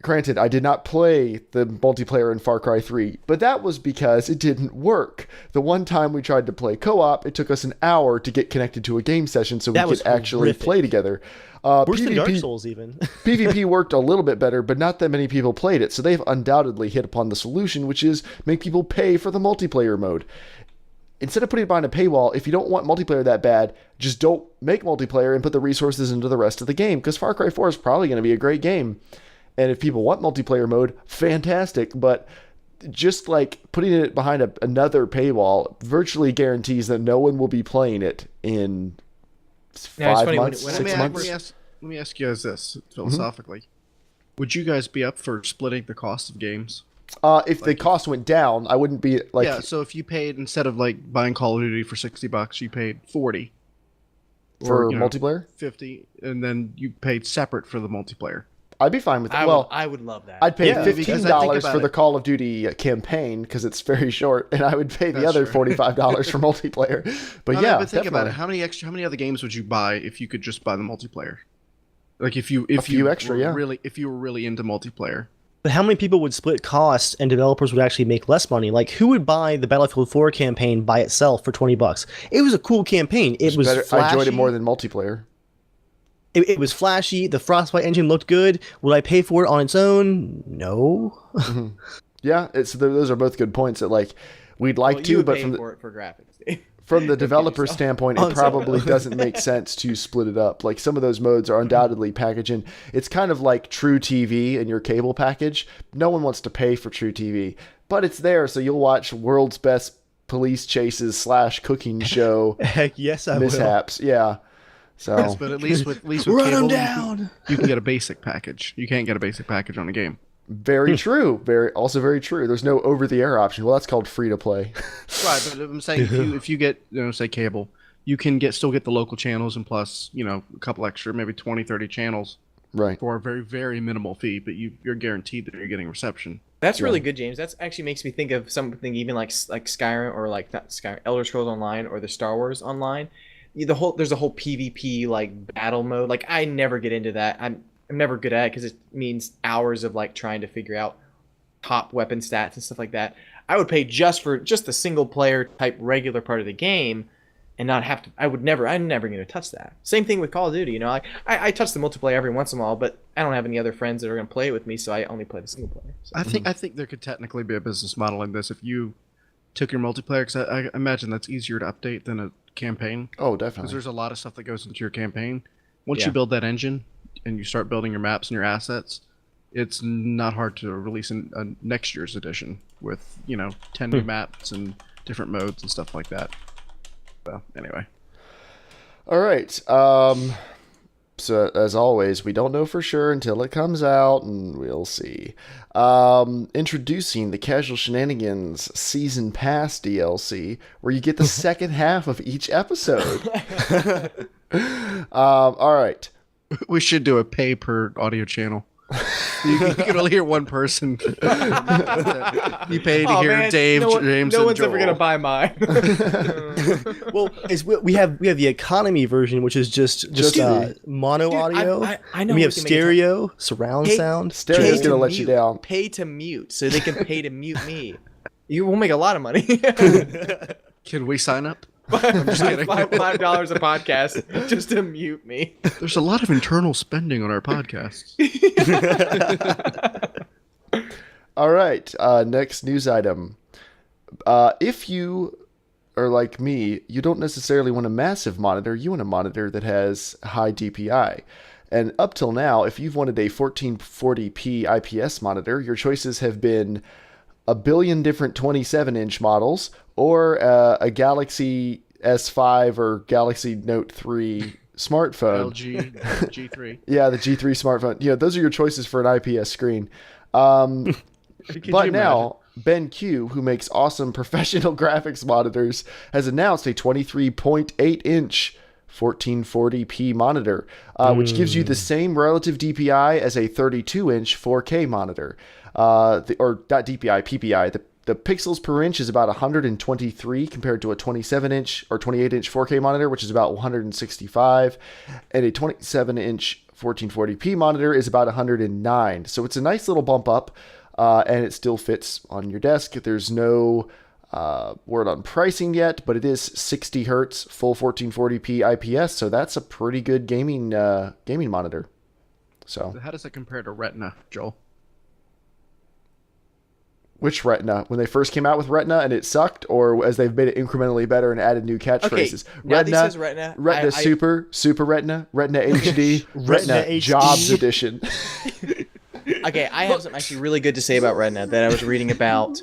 Granted, I did not play the multiplayer in Far Cry 3, but that was because it didn't work. The one time we tried to play co-op, it took us an hour to get connected to a game session so That we was could actually horrific. play together. Worse than Dark Souls even. PvP worked a little bit better, but not that many people played it, so they've undoubtedly hit upon the solution, which is make people pay for the multiplayer mode. Instead of putting it behind a paywall, if you don't want multiplayer that bad, just don't make multiplayer and put the resources into the rest of the game, because Far Cry 4 is probably going to be a great game. And if people want multiplayer mode, fantastic, but just like putting it behind another paywall virtually guarantees that no one will be playing it in Yeah, it's 5 funny when- months, when I- 6 let me months. Let me ask you guys this, philosophically. Would you guys be up for splitting the cost of games? If the cost went down, I wouldn't be like... Yeah, so if you paid, instead of like buying Call of Duty for $60, you paid 40 for or, you know, multiplayer, 50, and then you paid separate for the multiplayer. I'd be fine with it. I would love that. I'd pay Yeah, because I think $15 about for the it. Call of Duty campaign because it's very short, and I would pay the That's other true. $45 for multiplayer. But No, yeah, but think about it. definitely. How many other games would you buy if you could just buy the multiplayer? Like if you if you were really into multiplayer. But how many people would split costs and developers would actually make less money? Like, who would buy the Battlefield 4 campaign by itself for $20? It was a cool campaign. It was flashy. I enjoyed it more than multiplayer. It was flashy. The Frostbite engine looked good. Would I pay for it on its own? No. Mm-hmm. Yeah, those are both good points. That like we'd like to, but for graphics. From the developer standpoint, it probably doesn't make sense to split it up. Like some of those modes are undoubtedly packaged in. It's kind of like True TV in your cable package. No one wants to pay for True TV, but it's there, so you'll watch World's Best Police Chases / cooking show. Heck yes, I mishaps. will. Yeah. So, yes, but at least with run cable, them down. You can get a basic package. You can't get a basic package on a game. Very true. Very true. There's no over-the-air option. Well, that's called free-to-play. Right, but I'm saying if you get, say cable, you can still get the local channels and plus, a couple extra, maybe 20, 30 channels. Right. For a very, very minimal fee, but you're guaranteed that you're getting reception. That's really good, James. That actually makes me think of something even like Skyrim or like not Skyrim, Elder Scrolls Online or the Star Wars Online. There's a whole PvP like battle mode. Like I never get into that. I'm never good at it because it means hours of like trying to figure out top weapon stats and stuff like that. I would pay just the single player type regular part of the game and not have to. I'm never going to touch that. Same thing with Call of Duty. I touch the multiplayer every once in a while, but I don't have any other friends that are going to play it with me, so I only play the single player. So. I think there could technically be a business model in this if you took your multiplayer, because I imagine that's easier to update than a campaign. Oh, definitely. Because there's a lot of stuff that goes into your campaign. Once you build that engine and you start building your maps and your assets, it's not hard to release a next year's edition with 10 new maps and different modes and stuff like that. So anyway, all right. So as always, we don't know for sure until it comes out, and we'll see. Introducing the Casual Shenanigans Season Pass DLC, where you get the second half of each episode. All right. We should do a pay per audio channel. You can only hear one person. You pay to hear Dave, James, no and one's Joel. ever gonna buy mine. Well, we have the economy version, which is just mono audio. I know. We have stereo, surround sound. Stereo's gonna let you down. Pay to mute, so they can pay to mute me. You will make a lot of money. Can we sign up? I'm just kidding. $5 a podcast just to mute me. There's a lot of internal spending on our podcast. All right. Next news item. If you are like me, you don't necessarily want a massive monitor. You want a monitor that has high DPI. And up till now, if you've wanted a 1440p IPS monitor, your choices have been a billion different 27-inch models, or a Galaxy S5 or Galaxy Note 3 smartphone. LG G3. Yeah, the G3 smartphone. Those are your choices for an IPS screen. But now, BenQ, who makes awesome professional graphics monitors, has announced a 23.8-inch 1440p monitor, which gives you the same relative DPI as a 32-inch 4K monitor. Or not DPI, PPI. The pixels per inch is about 123 compared to a 27-inch or 28-inch 4K monitor, which is about 165, and a 27-inch 1440p monitor is about 109. So it's a nice little bump up, and it still fits on your desk. There's no word on pricing yet, but it is 60 hertz full 1440p IPS, so that's a pretty good gaming monitor. So how does that compare to Retina, Joel? Which Retina? When they first came out with Retina and it sucked, or as they've made it incrementally better and added new catchphrases? Retina, Retina Super Retina, Retina HD, Retina HD. Jobs Edition. Okay, I have something actually really good to say about Retina that I was reading about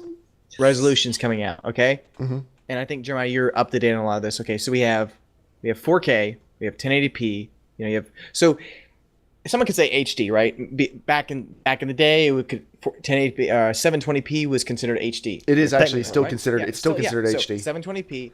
resolutions coming out, okay? Mm-hmm. And I think, Jeremiah, you're up to date on a lot of this. Okay, so we have 4K, we have 1080p, so someone could say HD, right? Back in the day, it could 1080p, 720p was considered HD. It is actually still right? considered. Yeah. It's still considered HD. So 720p,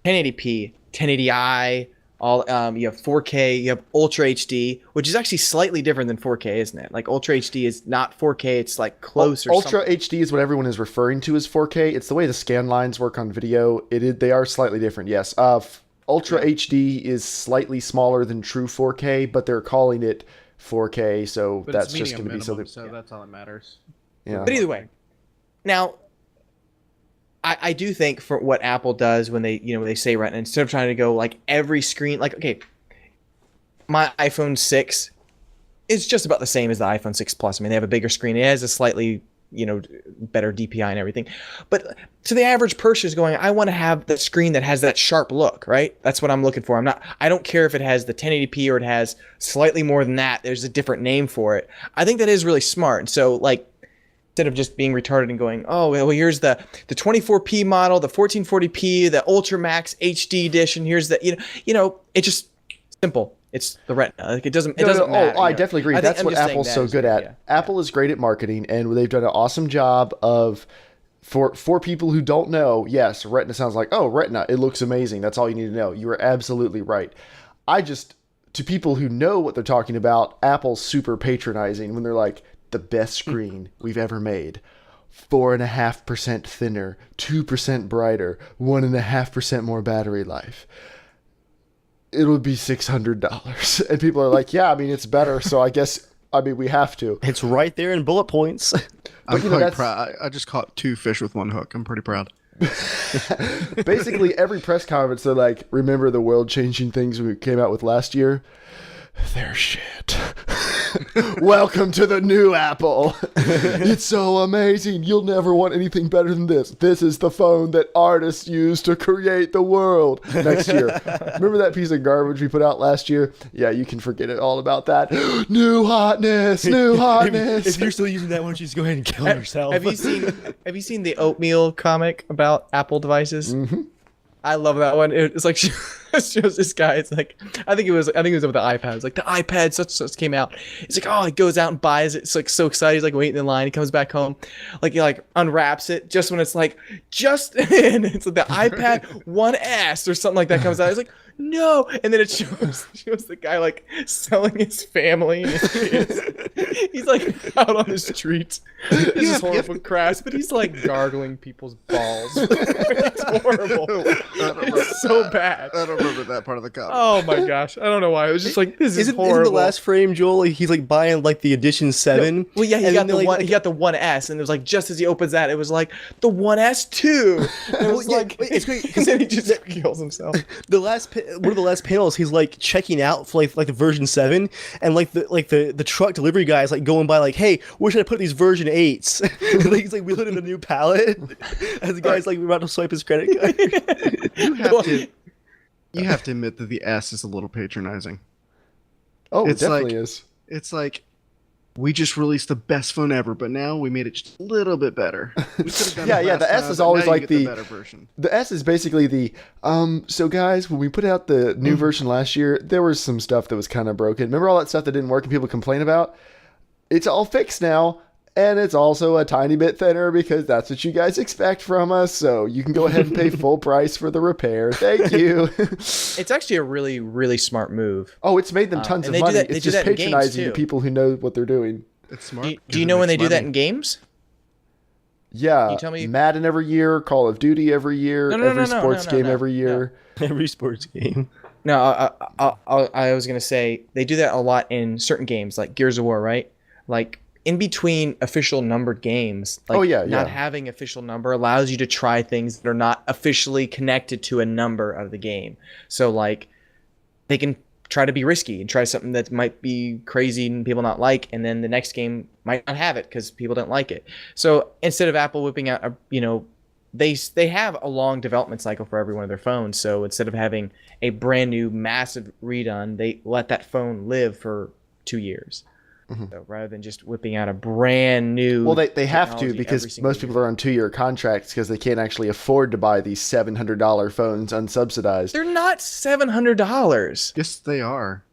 1080p, 1080i. All you have 4K, you have Ultra HD, which is actually slightly different than 4K, isn't it? Like Ultra HD is not 4K; it's like close or Ultra something. HD is what everyone is referring to as 4K. It's the way the scan lines work on video. They are slightly different. Yes. Ultra HD is slightly smaller than true 4K, but they're calling it 4K, so But that's it's just medium going to be minimum, something. so that's all that matters. Yeah. But either way, now I do think for what Apple does when they say Retina, instead of trying to go like every screen, like okay, my iPhone 6 is just about the same as the iPhone 6 Plus. I mean, they have a bigger screen. It has a slightly better DPI and everything. But to the average person is going, I want to have the screen that has that sharp look, right? That's what I'm looking for. I don't care if it has the 1080p or it has slightly more than that. There's a different name for it. I think that is really smart. And so like, instead of just being retarded and going, oh, well, here's the 24p model, the 1440p, the Ultra Max HD edition. Here's the, it's just simple. It's the Retina. Like it doesn't matter. Oh, I definitely agree. That's what Apple's so good at. Yeah. Apple is great at marketing, and they've done an awesome job of, for people who don't know, yes, Retina sounds like, oh, Retina, it looks amazing. That's all you need to know. You are absolutely right. To people who know what they're talking about, Apple's super patronizing when they're like, the best screen we've ever made. 4.5% thinner, 2% brighter, 1.5% more battery life. It'll be $600. And people are like, yeah, I mean, it's better. So we have to. It's right there in bullet points. I'm quite proud. I just caught 2 fish with 1 hook. I'm pretty proud. Basically, every press conference, they're like, remember the world-changing things we came out with last year? They're shit. Welcome to the new Apple. It's so amazing. You'll never want anything better than this. This is the phone that artists use to create the world. Next year. Remember that piece of garbage we put out last year? Yeah, you can forget it all about that. New hotness. If you're still using that, why don't you just go ahead and kill yourself? Have you seen the Oatmeal comic about Apple devices? Mm-hmm. I love that one. It's like it shows this guy. It's like I think it was with the iPad. It's like the iPad such came out. It's like, oh, he goes out and buys it. It's like so excited. He's like waiting in line. He comes back home, like he like unwraps it just when it's like just in. It's like the iPad 1S or something like that comes out. He's like, no, and then it shows the guy like selling his family and his kids. He's like out on the streets. This is horrible crash, but he's like gargling people's balls. It's horrible. It's so bad. I don't remember that part of the comic. Oh my gosh, I don't know why. It was just like this is horrible. Isn't the last frame, Joel? Like, he's like buying like the edition 7. No, well, yeah, he got the 1S, and it was like just as he opens that, it was like the 1S too. And it was like it's great because then he just kills himself. One of the last panels, he's like checking out for like the version 7, and like the truck delivery guy is like going by like, hey, where should I put these version 8s? And he's like wheeling in a new pallet as the guy's like about to swipe his credit card. You have to admit that the S is a little patronizing. Oh, it It's definitely like- is. It's like, we just released the best phone ever, but now we made it just a little bit better. We could have done Yeah, it yeah, last the S time, is but always now you like get the- better version. The S is basically the, so guys, when we put out the new version last year, there was some stuff that was kind of broken. Remember all that stuff that didn't work and people complain about? It's all fixed now, and it's also a tiny bit thinner because that's what you guys expect from us, so you can go ahead and pay full price for the repair. Thank you. It's actually a really, really smart move. Oh, it's made them tons and of they do money. that- they It's do just that in games, patronizing to too. people who know what they're doing. It's smart. Do you know when they do that in games? Yeah, you tell me- Madden every year, Call of Duty every year, every sports game no, every year. Every sports game. No, I was gonna say they do that a lot in certain games like Gears of War, right? Like in between official numbered games, like not having official number allows you to try things that are not officially connected to a number of the game. So like they can try to be risky and try something that might be crazy and people not like, and then the next game might not have it because people don't like it. So instead of Apple whipping out they have a long development cycle for every one of their phones. So instead of having a brand new massive redone, they let that phone live for 2 years. So rather than just whipping out a brand new, Well, they have to technology because every single most people are on 2-year contracts because they can't actually afford to buy these $700 phones unsubsidized. they're not $700. Yes, they are.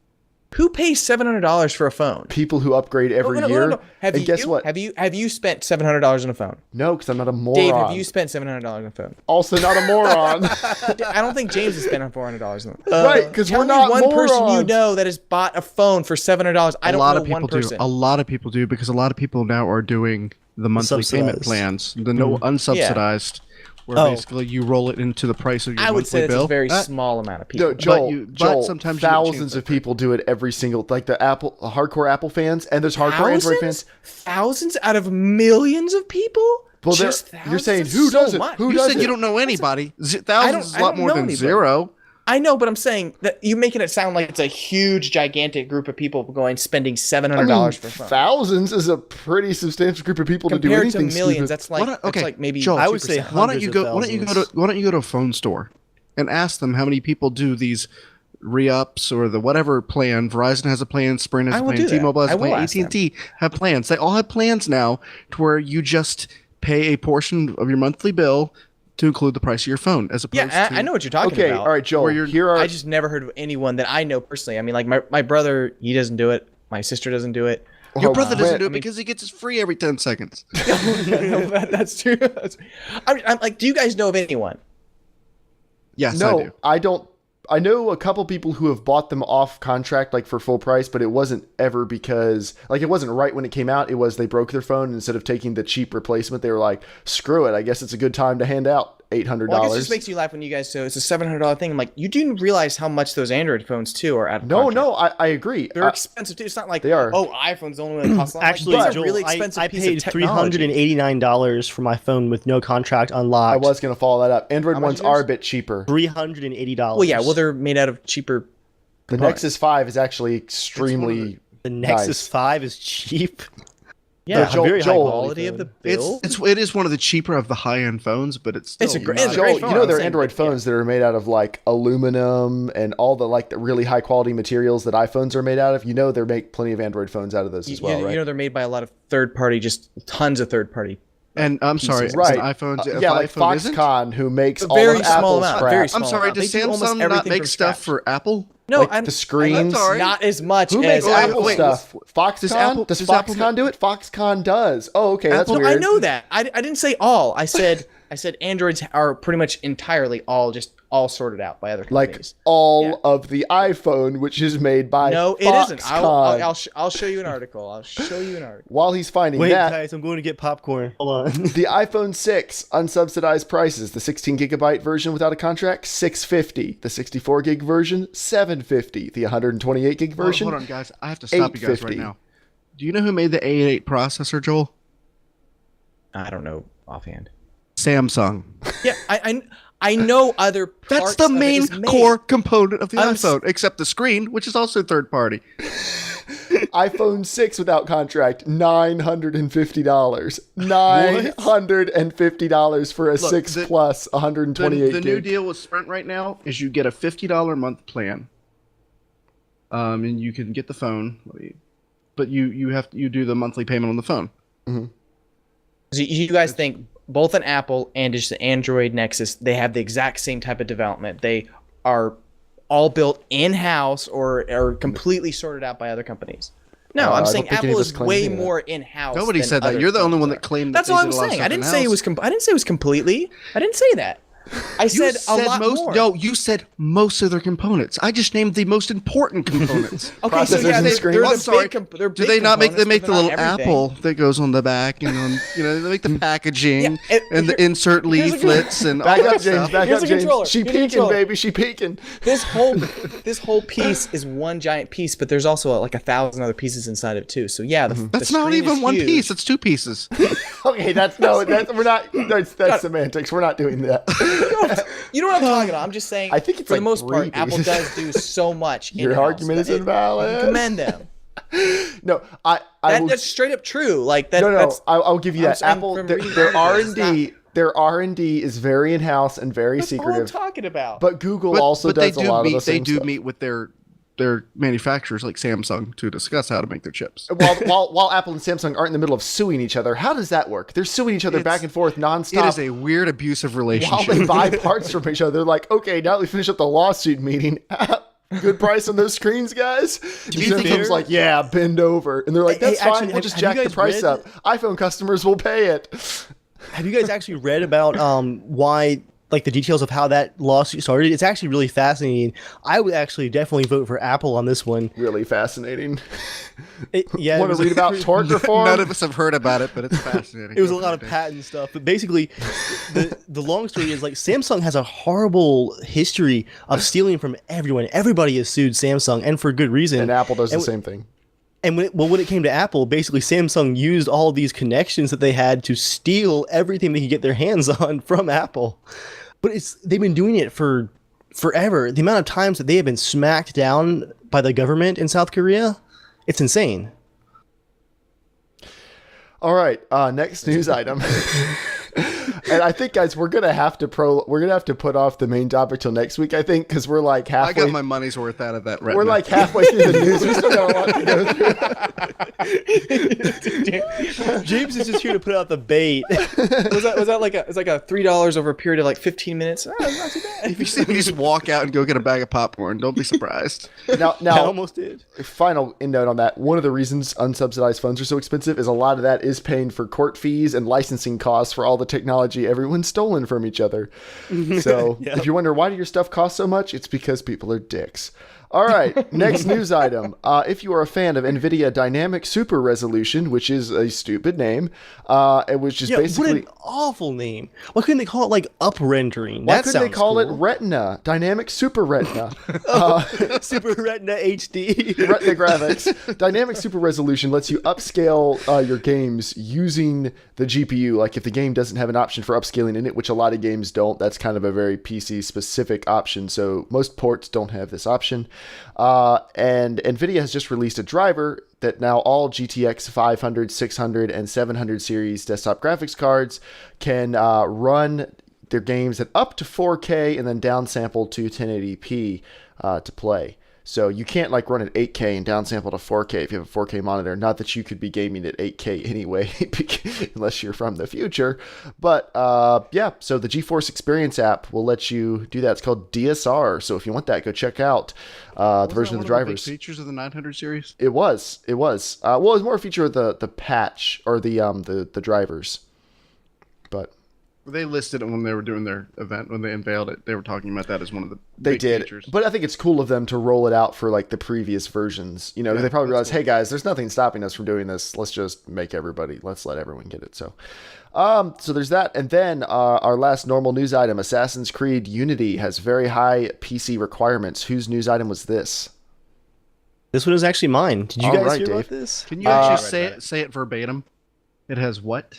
Who pays $700 for a phone? People who upgrade every year. Have and you, guess what? Have you spent $700 on a phone? No, because I'm not a moron. Dave, have you spent $700 on a phone? Also not a moron. I don't think James has spent $400 on it. Right, because Tell we're me not one morons. person you know that has bought a phone for $700. I don't know one person. A lot of people do because a lot of people now are doing the monthly payment Subsidized. plans, the no unsubsidized, where basically you roll it into the price of your I would monthly say it's bill. a very small amount of people. No, Joel, but sometimes you get thousands chance of for it. people do it every single, like the hardcore Apple fans, and there's hardcore Android fans. Thousands out of millions of people? Well, Just you're saying thousands? who That's so does it? much. Who You does said it? you don't know anybody. Thousands is a lot don't more know than anybody. 0. I know, but I'm saying that you're making it sound like it's a huge, gigantic group of people spending $700 for a phone. Thousands is a pretty substantial group of people to do Compared to anything millions, stupid. that's like, okay, that's like maybe Joel, I would say 2%. Why don't you go? Hundreds of Why don't you go to a phone store and ask them how many people do these re-ups or the whatever plan? Verizon has a plan, Sprint has I a will plan, do that. T-Mobile has I a will plan, ask them. AT&T have plans. They all have plans now to where you just pay a portion of your monthly bill to include the price of your phone, as opposed Yeah, to I know what you're talking Okay, about. all right, Joel. Here are I just never heard of anyone that I know personally. I mean, like my brother, he doesn't do it. My sister doesn't do it. Your brother doesn't do it I mean- because he gets it free every 10 seconds. That's true. I'm like, do you guys know of anyone? Yes, I no, do. I don't. I know a couple people who have bought them off contract, like for full price, but it wasn't ever because, like, it wasn't right when it came out. It was they broke their phone, and instead of taking the cheap replacement, they were like, "Screw it! I guess it's a good time to hand out $800." Well, I guess it just makes you laugh when you guys so it's a $700 thing. I'm like, you do realize how much those Android phones too are out of contract. No, I agree. They're expensive too. It's not like They are. Oh, iPhone's the only one that costs a lot. Actually, like, these are Joel, really expensive I piece paid of technology. $389 for my phone with no contract unlocked. I was going to follow that up. Android much ones is are yours? a bit cheaper. $380. Well, yeah. Well, they're made out of cheaper. The Nexus 5 is actually extremely the Nexus nice. 5 is cheap. Yeah, Joel- very high Joel- quality of the build. It is one of the cheaper of the high-end phones, but it's still It's a great- not- it's a Joel, great phone. you know I'm there are saying, Android but, yeah. phones that are made out of like aluminum and all the like the really high quality materials that iPhones are made out of. You know they make plenty of Android phones out of those as well, right? You know they're made by a lot of third party, just tons of third party. And I'm sorry, pieces. Right. iPhones. if yeah, like iPhone isn't? Foxconn, who makes A all very of small Apple's amount, crap. very I'm sorry, does They do almost Samsung not everything make from stuff scratch. for Apple? No, Like I'm the screens. I'm sorry. not as much Who as makes Apple wait, stuff? Foxconn? Does does Apple Foxconn do it? Foxconn does. Oh, okay, that's Apple- weird. I know that. I didn't say all. I said Androids are pretty much entirely all sorted out by other Like companies. all of the iPhone, which is made by No, it Foxconn. isn't. I'll show you an article. I'll show you an article. While he's finding Wait, that, guys, I'm going to get popcorn. Hold on. the iPhone 6 unsubsidized prices: the 16 gigabyte version without a contract, $650; the 64 gig version, $750; the 128 gig version. Hold on, guys. I have to stop you guys right $850. now. Do you know who made the A8 processor, Joel? I don't know offhand. Samsung. Yeah, I know other parts. That's the of it main is made. core component of the I'm s- iPhone, except the screen, which is also third party. iPhone 6 without contract, $950. $950 for a Look, 6 the- plus 128 The gig. new deal with Sprint right now is you get a $50 a month plan, and you can get the phone, but you do the monthly payment on the phone. So you guys think both an Apple and just the Android Nexus, they have the exact same type of development. They are all built in-house or are completely sorted out by other companies. No, I I'm don't saying think any Apple of us is claimed way any of that. more in-house. Nobody than said that. other You're the only phones one are. that claimed That's that all they I'm did a lot of saying. stuff I didn't say it in-house. was. I didn't say it was completely. I didn't say that. I said a lot more. No, you said most of their components. I just named the most important components. Okay, so Processors yeah, and they're screens. the I'm sorry. big they're Do big they not make? They make components, the but little they're not everything. apple that goes on the back, and they make the packaging Yeah, and the insert here's a good- leaflets and all Back that up, James. stuff. Back Here's up, a James. controller. She Here's a peeking, controller. baby. She peeking. This whole piece is one giant piece, but there's also like 1,000 other pieces inside of it too. So yeah, That's the not screen even is one huge. piece. It's two pieces. Okay, that's we're not. That's semantics. We're not doing that. You know what I'm talking about? I'm just saying. I think it's for like the most part, 3 Apple pieces. does do so much. Your in-house argument is that invalid. I commend them. No, I will. That's straight up true. Like that. No, That's, I'll give you I'm that. saying Apple, from their reading R&D, articles, their R&D is very in-house and very that's all I'm secretive. talking about. But Google also does a lot of the They same do stuff. meet with their manufacturers like Samsung to discuss how to make their chips. While Apple and Samsung aren't in the middle of suing each other, how does that work? They're suing each other back and forth nonstop. It is a weird abusive while relationship. they buy parts from each other. They're like, okay, now that we finish up the lawsuit meeting, good price on those screens, guys. be Samsung's fair- like, yeah, bend over. And they're like, Hey, that's fine, actually, we'll have- just have you jack the guys price read- up. iPhone customers will pay it. Have you guys actually read about why like the details of how that lawsuit started. It's actually really fascinating. I would actually definitely vote for Apple on this one. Really fascinating. Yeah, Want to read about tort reform? None of us have heard about it, but it's fascinating. It was a lot of patent stuff, but basically, the long story is like Samsung has a horrible history of stealing from everyone. Everybody has sued Samsung, and for good reason. And Apple does the same thing. And when it came to Apple, basically Samsung used all these connections that they had to steal everything they could get their hands on from Apple. But they've been doing it for forever. The amount of times that they have been smacked down by the government in South Korea, it's insane. All right, next news item. And I think, guys, we're gonna have to put off the main topic till next week. I think because we're like halfway. I got my money's worth out of that. We're like halfway through the news. We still got a lot to go through. James is just here to put out the bait. Was that like it's like a $3 over a period of like 15 minutes? Oh, not too bad. If you see me just walk out and go get a bag of popcorn, don't be surprised. Now, I almost did. Final note on that. One of the reasons unsubsidized phones are so expensive is a lot of that is paying for court fees and licensing costs for all the technology everyone's stolen from each other. So if you wonder why do your stuff cost so much, it's because people are dicks. All right, next news item. If you are a fan of Nvidia Dynamic Super Resolution, which is a stupid name, it was just basically... What an awful name. Why couldn't they call it, like, up-rendering? Why couldn't they call it Retina? Dynamic Super Retina. Super Retina HD. Retina graphics. Dynamic Super Resolution lets you upscale your games using the GPU. Like, if the game doesn't have an option for upscaling in it, which a lot of games don't, that's kind of a very PC-specific option, so most ports don't have this option. And Nvidia has just released a driver that now all GTX 500, 600, and 700 series desktop graphics cards can run their games at up to 4K and then downsample to 1080p to play. So you can't like run at 8K and downsample to 4K if you have a 4K monitor. Not that you could be gaming at 8K anyway, unless you're from the future. But yeah, so the GeForce Experience app will let you do that. It's called DSR. So if you want that, go check out the version of the drivers. Features of the 900 series. It was. Well, it was more a feature of the patch or the drivers. But they listed it when they were doing their event, when they unveiled it. They were talking about that as one of the big features. But I think it's cool of them to roll it out for like the previous versions. You know, they probably realized, hey guys, there's nothing stopping us from doing this. Let's just let's let everyone get it. So there's that. And then our last normal news item, Assassin's Creed Unity has very high PC requirements. Whose news item was this? This one is actually mine. Did you guys hear Dave. about this? Can you actually say it verbatim? It has what?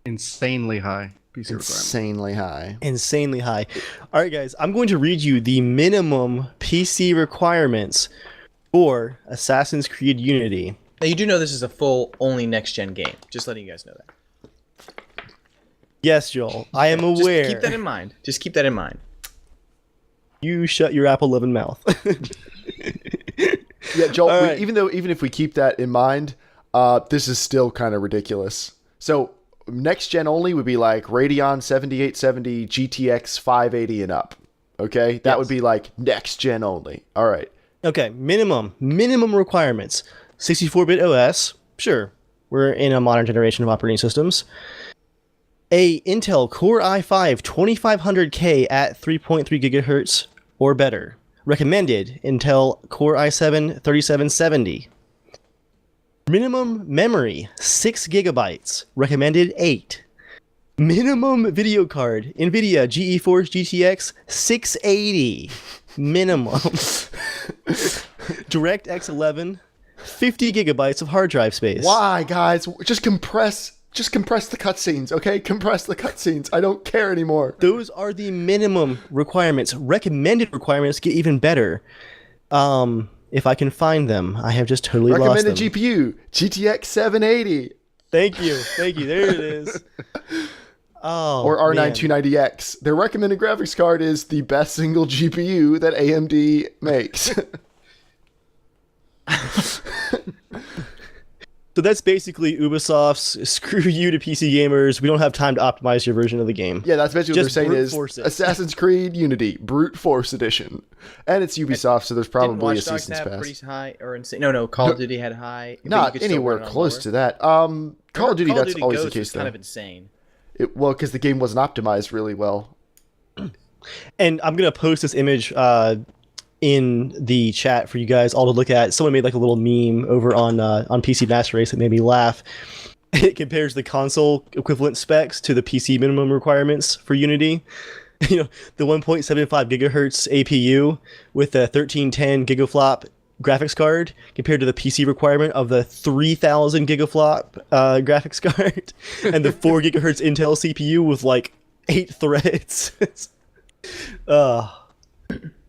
Insanely high PC requirement. Insanely high. All right, guys, I'm going to read you the minimum PC requirements for Assassin's Creed Unity. Now, you do know this is a full only next-gen game. Just letting you guys know that. Yes, Joel, I am aware. Just keep that in mind. Just keep that in mind. You shut your apple-loving mouth. Yeah, Joel, right. even if we keep that in mind, this is still kind of ridiculous. So next gen only would be like Radeon 7870, GTX 580 and up. Okay, that would be like next gen only. All right. Okay, minimum requirements. 64-bit OS, sure. We're in a modern generation of operating systems. A Intel Core i5 2500K at 3.3 gigahertz or better. Recommended Intel Core i7 3770. Minimum memory, 6 gigabytes. Recommended 8. Minimum video card, Nvidia GeForce GTX 680. Minimum. DirectX 11, 50 gigabytes of hard drive space. Why, guys? Just compress the cutscenes, okay? Compress the cutscenes. I don't care anymore. Those are the minimum requirements. Recommended requirements get even better. If I can find them, I have just totally lost them. Recommended GPU, GTX 780. Thank you. There it is. Oh, or R9 290X. Their recommended graphics card is the best single GPU that AMD makes. So that's basically Ubisoft's screw you to PC gamers. We don't have time to optimize your version of the game. Yeah, that's basically what they're saying is force it. Assassin's Creed Unity, Brute Force Edition. And it's Ubisoft, so there's probably a season's pass. Pretty high or insane? No, Call of Duty had high. Not anywhere close to that. Call of Duty, that's always the case, though. Kind of insane. Well, because the game wasn't optimized really well. And I'm gonna post this image in the chat for you guys all to look at. Someone made like a little meme over on PC Master Race that made me laugh. It compares the console equivalent specs to the PC minimum requirements for Unity. You know, the 1.75 gigahertz APU with the 1310 gigaflop graphics card compared to the PC requirement of the 3000 gigaflop graphics card, and the 4 gigahertz Intel CPU with like 8 threads.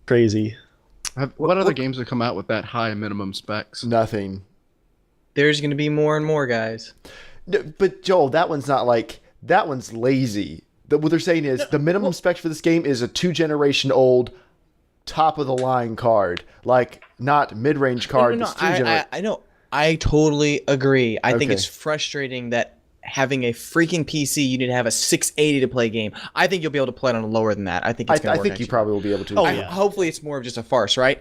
Crazy. What other games have come out with that high minimum specs? Nothing. There's going to be more and more, guys. No, but Joel, that one's lazy. What they're saying is the minimum specs for this game is a 2-generation old, top of the line card, like not mid-range card. No, I know. I totally agree. I think Okay. it's frustrating that having a freaking PC, you need to have a 680 to play a game. I think you'll be able to play it on lower than that. I think it's going to work. I think you probably will be able to. Oh, yeah. Hopefully it's more of just a farce, right?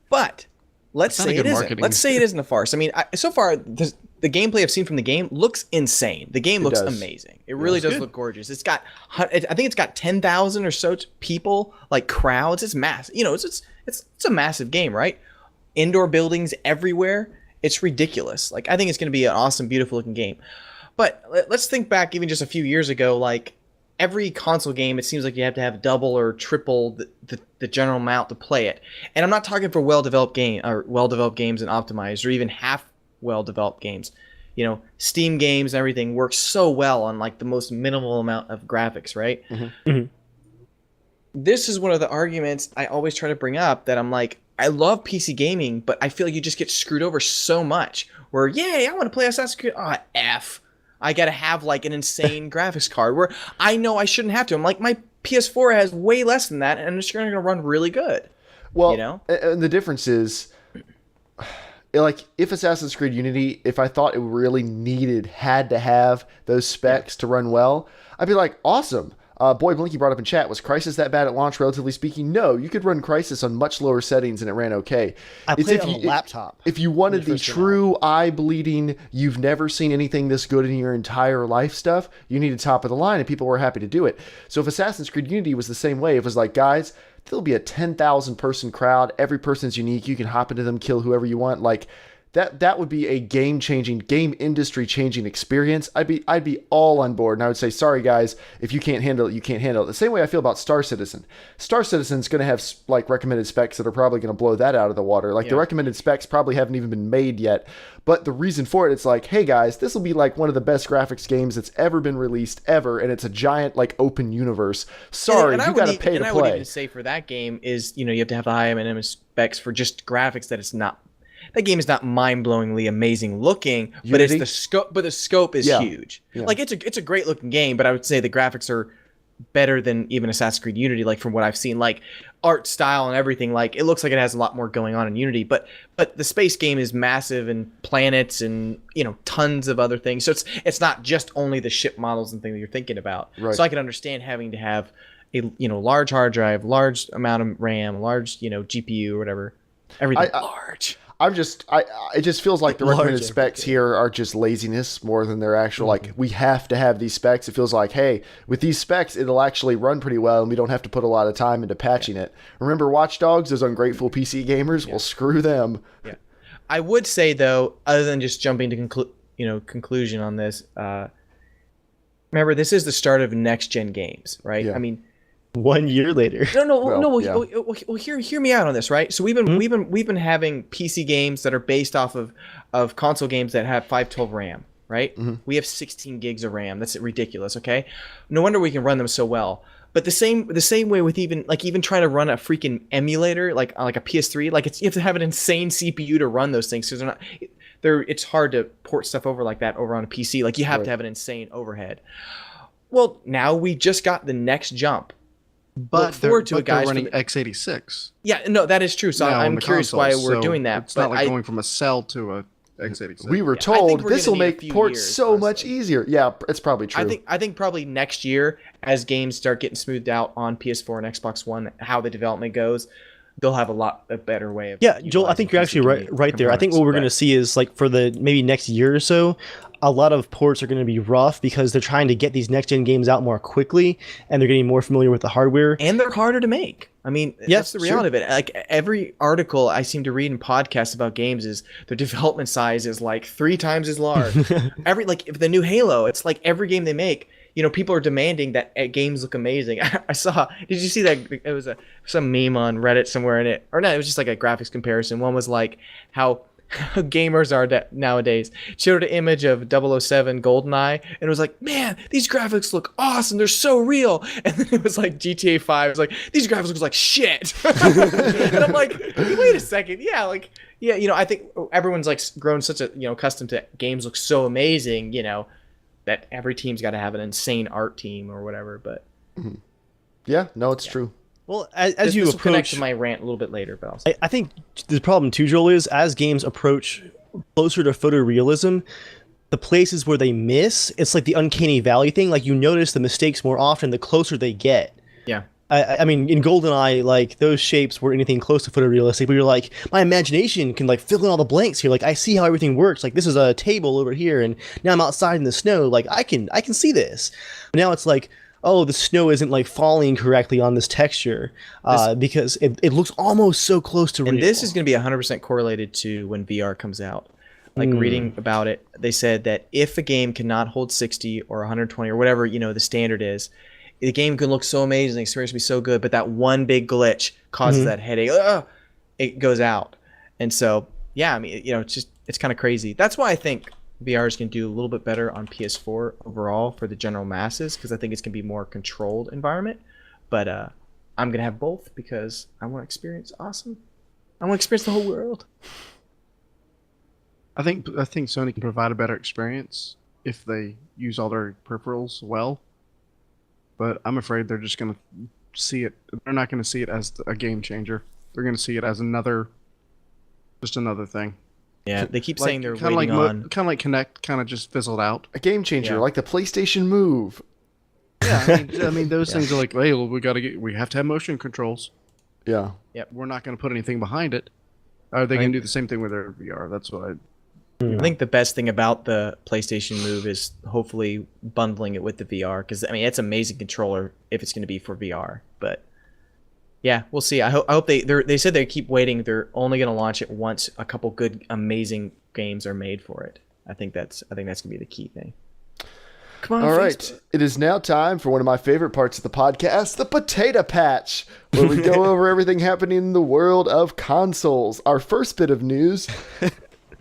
But let's That's not say a it good isn't. marketing. Let's say it isn't a farce. I mean, so far the gameplay I've seen from the game looks insane. The game looks does. amazing. It really does look gorgeous. It's got, I think it's got 10,000 or so people, like crowds. It's massive. You know, it's a massive game, right? Indoor buildings everywhere. It's ridiculous. Like, I think it's going to be an awesome, beautiful looking game. But let's think back even just a few years ago. Like, every console game, it seems like you have to have double or triple the general amount to play it. And I'm not talking for well-developed games and optimized, or even half well-developed games. You know, Steam games and everything work so well on like the most minimal amount of graphics, right? Mm-hmm. Mm-hmm. This is one of the arguments I always try to bring up, that I'm like, I love PC gaming, but I feel like you just get screwed over so much. Where, yay, I want to play Assassin's Creed. F. I got to have like an insane graphics card where I know I shouldn't have to. I'm like, my PS4 has way less than that, and it's going to run really good. Well, you know? And the difference is, like, if Assassin's Creed Unity, if I thought it really had to have those specs to run well, I'd be like, awesome. Boy Blinky brought up in chat, was Crysis that bad at launch, relatively speaking? No, you could run Crysis on much lower settings and it ran okay. I played it on a laptop. If you wanted the true eye-bleeding, you've never seen anything this good in your entire life stuff, you needed top of the line, and people were happy to do it. So if Assassin's Creed Unity was the same way, it was like, guys, there'll be a 10,000 person crowd, every person's unique, you can hop into them, kill whoever you want, like, that would be a game-changing, game industry-changing experience. I'd be all on board, and I would say, sorry guys, if you can't handle it, you can't handle it. The same way I feel about Star Citizen. Star Citizen's going to have like recommended specs that are probably going to blow that out of the water. Like the recommended specs probably haven't even been made yet. But the reason for it, it's like, hey guys, this will be like one of the best graphics games that's ever been released ever, and it's a giant like open universe. Sorry, you got to pay to play. And I would even say for that game is, you know, you have to have the high minimum specs for just graphics that it's not. That game is not mind-blowingly amazing looking, but it's the scope. But the scope is huge. Yeah. Like it's a great looking game, but I would say the graphics are better than even Assassin's Creed Unity. Like from what I've seen, like art style and everything, like it looks like it has a lot more going on in Unity. But the space game is massive, and planets and, you know, tons of other things. So it's not just only the ship models and things that you're thinking about. Right. So I can understand having to have a, you know, large hard drive, large amount of RAM, large, you know, GPU or whatever. Everything large. It just feels like the recommended specs here are just laziness more than they're actual, like, we have to have these specs. It feels like, hey, with these specs, it'll actually run pretty well, and we don't have to put a lot of time into patching it. Remember Watch Dogs, those ungrateful PC gamers? Well, screw them. Yeah. I would say, though, other than just jumping to conclusion on this, remember, this is the start of next-gen games, right? Yeah. I mean, 1 year later. Well, hear me out on this, right? So we've been having PC games that are based off of console games that have 512 RAM, right? Mm-hmm. We have 16 gigs of RAM. That's ridiculous. Okay, no wonder we can run them so well. But the same way with even trying to run a freaking emulator like a PS3, like you have to have an insane CPU to run those things because it's hard to port stuff over like that over on a PC. Like you have to have an insane overhead. Well, now we just got the next jump. But they're running x86. Yeah, no, that is true. So I'm curious why we're doing that. It's not like going from a cell to a x86. We were told this will make ports so much easier. Yeah, it's probably true. I think probably next year, as games start getting smoothed out on PS4 and Xbox One, how the development goes, they'll have a better way of. Yeah, Joel, I think you're actually right there. I think what we're going to see is like for the maybe next year or so, a lot of ports are going to be rough because they're trying to get these next gen games out more quickly, and they're getting more familiar with the hardware. And they're harder to make. I mean, that's the reality of it. Like every article I seem to read in podcasts about games is their development size is like 3 times as large. If the new Halo, it's like every game they make, you know, people are demanding that games look amazing. I saw, did you see that? It was some meme on Reddit somewhere it was just like a graphics comparison. One was like how gamers are nowadays. Showed an image of 007 GoldenEye, and it was like, man, these graphics look awesome. They're so real. And then it was like GTA 5. It was like, these graphics look like shit. And I'm like, wait a second. Yeah, you know, I think everyone's like grown such a, you know, accustomed to games look so amazing, you know, that every team's got to have an insane art team or whatever. But yeah, no, it's true. Well, as this you will connect approach to my rant a little bit later, but I think the problem too, Joel, is as games approach closer to photorealism, the places where they miss, it's like the uncanny valley thing. Like you notice the mistakes more often the closer they get. yeah. I mean, in GoldenEye, like those shapes were anything close to photorealistic, but you're like, my imagination can like fill in all the blanks here. Like I see how everything works. Like this is a table over here, and now I'm outside in the snow. Like I can see this. But now it's like, oh, the snow isn't like falling correctly on this texture because it looks almost so close to real. And this is going to be 100% correlated to when VR comes out. Like reading about it, they said that if a game cannot hold 60 or 120 or whatever, you know, the standard is, the game can look so amazing, the experience will be so good, but that one big glitch causes that headache. It goes out. And so, yeah, I mean, you know, it's kind of crazy. That's why I think VR is going to do a little bit better on PS4 overall for the general masses, because I think it's going to be more controlled environment. But I'm going to have both because I want to experience awesome. I want to experience the whole world. I think Sony can provide a better experience if they use all their peripherals well. But I'm afraid they're just going to see it. They're not going to see it as a game changer. They're going to see it as just another thing. Yeah, they keep Like, saying they're kinda waiting on. kind of like Kinect, kind of just fizzled out. A game changer, Yeah. like the PlayStation Move. Yeah, I mean those things are like, hey, well, we have to have motion controls. Yeah. We're not going to put anything behind it. Are they going to do the same thing with their VR? That's what I think the best thing about the PlayStation Move is hopefully bundling it with the VR, because I mean it's an amazing controller if it's going to be for VR. But yeah, we'll see. I hope they said they keep waiting. They're only going to launch it once a couple good, amazing games are made for it. I think that's going to be the key thing. Come on, All Facebook. right. It is now time for one of my favorite parts of the podcast, the Potato Patch, where we go over everything happening in the world of consoles. Our first bit of news,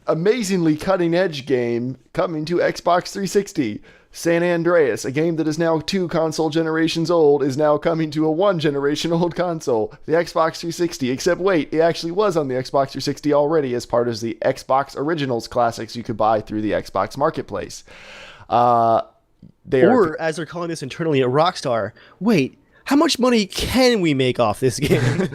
amazingly cutting-edge game coming to Xbox 360. San Andreas, a game that is now 2 console generations old, is now coming to a 1 generation old console, the Xbox 360. Except wait, it actually was on the Xbox 360 already as part of the Xbox Originals Classics you could buy through the Xbox Marketplace. As they're calling this internally at Rockstar, wait, how much money can we make off this game?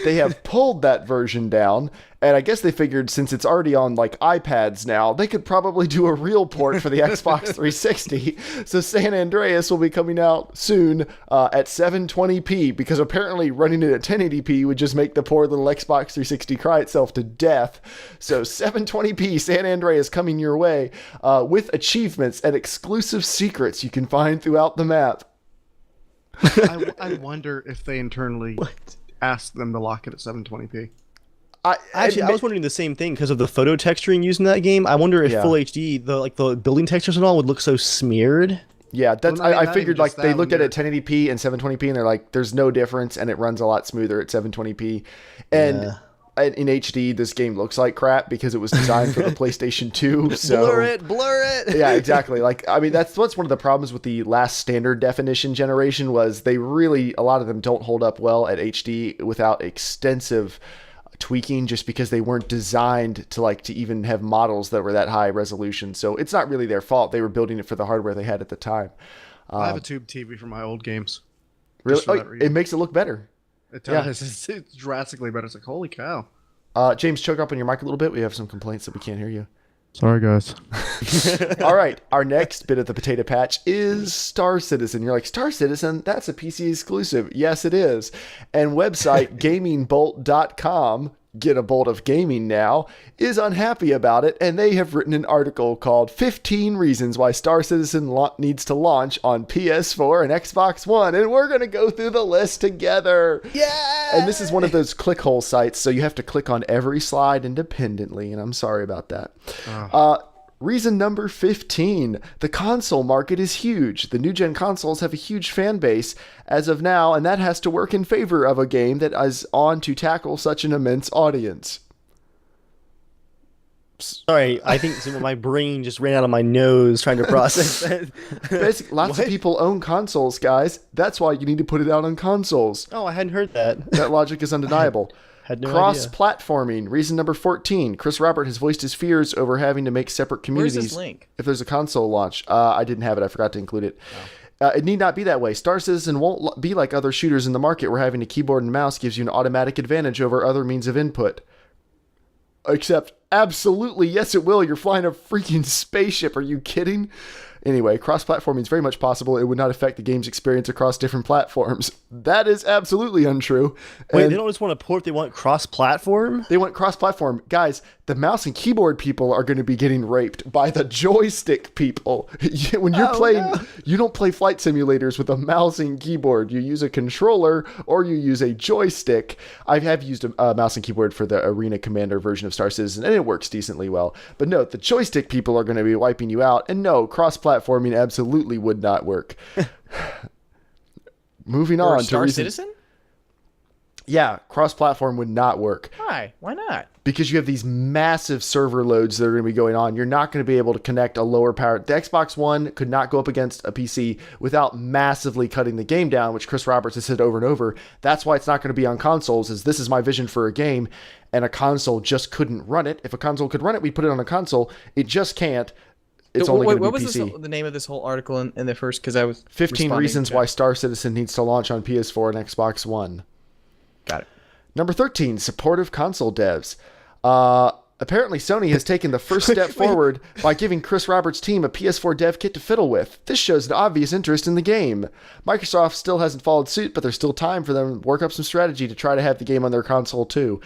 They have pulled that version down, and I guess they figured since it's already on like iPads now, they could probably do a real port for the Xbox 360. So San Andreas will be coming out soon at 720p, because apparently running it at 1080p would just make the poor little Xbox 360 cry itself to death. So 720p San Andreas coming your way with achievements and exclusive secrets you can find throughout the map. I wonder if they internally asked them to lock it at 720p. I was wondering the same thing because of the photo texturing used in that game. I wonder if full HD, the building textures and all would look so smeared. Yeah, that's Well, I figured like they looked at it 1080p and 720p and they're like, there's no difference, and it runs a lot smoother at 720p. And in HD, this game looks like crap because it was designed for the PlayStation 2. So Blur it. yeah, exactly. Like, I mean, that's one of the problems with the last standard definition generation was a lot of them don't hold up well at HD without extensive tweaking, just because they weren't designed to even have models that were that high resolution. So it's not really their fault. They were building it for the hardware they had at the time. I have a tube TV for my old games. Really? for that reason. It makes it look better. It does. It's drastically better. It's like, holy cow. James, choke up on your mic a little bit. We have some complaints that we can't hear you. Sorry, guys. All right, our next bit of the potato patch is Star Citizen. You're like, Star Citizen? That's a PC exclusive. Yes, it is. And website gamingbolt.com, get a bolt of gaming now, is unhappy about it, and they have written an article called 15 Reasons Why Star Citizen Needs to Launch on PS4 and Xbox One, and we're going to go through the list together. Yeah! And this is one of those clickhole sites, so you have to click on every slide independently, and I'm sorry about that. Reason number 15, the console market is huge. The new-gen consoles have a huge fan base as of now, and that has to work in favor of a game that is on to tackle such an immense audience. Sorry, I think some of my brain just ran out of my nose trying to process that. Basically, lots of people own consoles, guys. That's why you need to put it out on consoles. Oh, I hadn't heard that. That logic is undeniable. Had no idea. Cross-platforming. Reason number 14. Chris Robert has voiced his fears over having to make separate communities. Where's this link? If there's a console launch. I didn't have it. I forgot to include it. It need not be that way. Star Citizen won't be like other shooters in the market where having a keyboard and mouse gives you an automatic advantage over other means of input. Except, absolutely, yes it will. You're flying a freaking spaceship. Are you kidding? Anyway, cross-platforming is very much possible. It would not affect the game's experience across different platforms. That is absolutely untrue. Wait, And they don't just want to port, they want cross-platform? they want cross-platform. Guys, the mouse and keyboard people are going to be getting raped by the joystick people. When you're playing, you don't play flight simulators with a mouse and keyboard. You use a controller or you use a joystick. I have used a mouse and keyboard for the Arena Commander version of Star Citizen, and it works decently well. But no, the joystick people are going to be wiping you out. And no, cross-platforming absolutely would not work. Moving Or on to Star reason. Citizen? Yeah, cross-platform would not work. Why? Why not? Because you have these massive server loads that are going to be going on. You're not going to be able to connect a lower power. The Xbox One could not go up against a PC without massively cutting the game down, which Chris Roberts has said over and over. That's why it's not going to be on consoles, is this is my vision for a game, and a console just couldn't run it. If a console could run it, we'd put it on a console. It just can't. It's only going to be what was PC. the name of this whole article in the first? Because I was 15 responding reasons to- why Star Citizen needs to launch on PS4 and Xbox One. Got it. Number 13, supportive console devs. Apparently, Sony has taken the first step forward by giving Chris Roberts' team a PS4 dev kit to fiddle with. This shows an obvious interest in the game. Microsoft still hasn't followed suit, but there's still time for them to work up some strategy to try to have the game on their console too.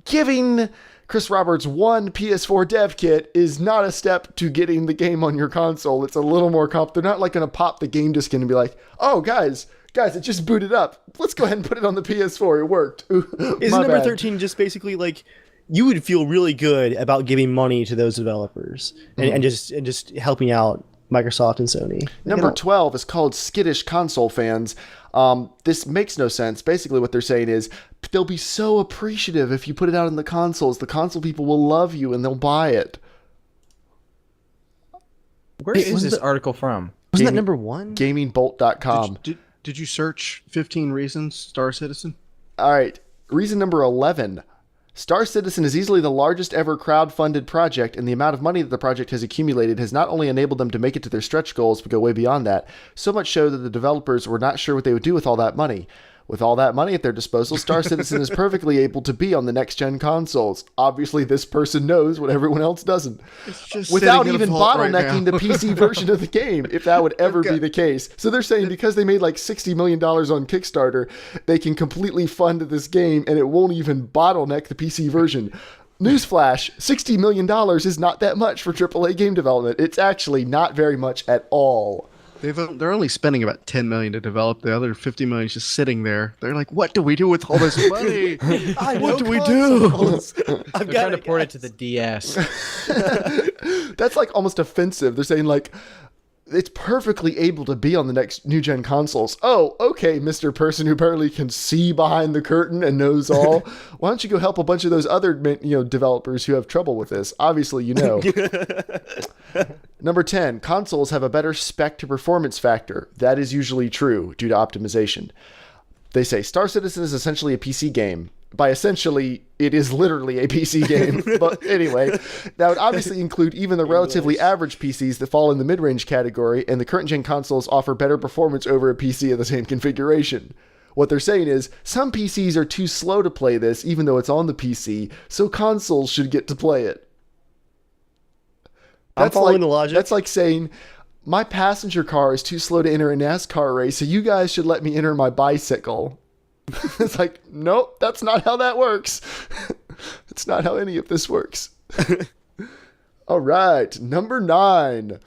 Giving Chris Roberts one PS4 dev kit is not a step to getting the game on your console. It's a little more They're not like going to pop the game disc in and be like, oh, guys, it just booted up. Let's go ahead and put it on the PS4. It worked. Isn't number 13 just basically like, you would feel really good about giving money to those developers and just helping out Microsoft and Sony? Number 12 is called Skittish Console Fans. This makes no sense. Basically what they're saying is they'll be so appreciative if you put it out in the consoles. The console people will love you and they'll buy it. Where is this article from? Wasn't that number 1? Gamingbolt.com. Did you search 15 reasons Star Citizen? All right. Reason number 11. Star Citizen is easily the largest ever crowd-funded project, and the amount of money that the project has accumulated has not only enabled them to make it to their stretch goals, but go way beyond that. So much so that the developers were not sure what they would do with all that money. With all that money at their disposal, Star Citizen is perfectly able to be on the next-gen consoles. Obviously, this person knows what everyone else doesn't. Without even bottlenecking the PC version of the game, if that would ever be the case. So they're saying because they made like $60 million on Kickstarter, they can completely fund this game and it won't even bottleneck the PC version. Newsflash, $60 million is not that much for AAA game development. It's actually not very much at all. They're only spending about $10 million to develop. The other $50 million is just sitting there. They're like, what do we do with all this money? What do we do? They're trying to port it to the DS. That's like almost offensive. They're saying like, it's perfectly able to be on the next new gen consoles. Oh, okay, Mr. Person who apparently can see behind the curtain and knows all. Why don't you go help a bunch of those other developers who have trouble with this? Obviously, you know. Number 10, consoles have a better spec to performance factor. That is usually true due to optimization. They say Star Citizen is essentially a PC game. By essentially, it is literally a PC game. But anyway, that would obviously include even the relatively average PCs that fall in the mid-range category, and the current gen consoles offer better performance over a PC of the same configuration. What they're saying is, some PCs are too slow to play this, even though it's on the PC, so consoles should get to play it. I'm following the logic. That's like saying, my passenger car is too slow to enter a NASCAR race, so you guys should let me enter my bicycle. It's like, nope, that's not how that works. It's not how any of this works. All right, number 9.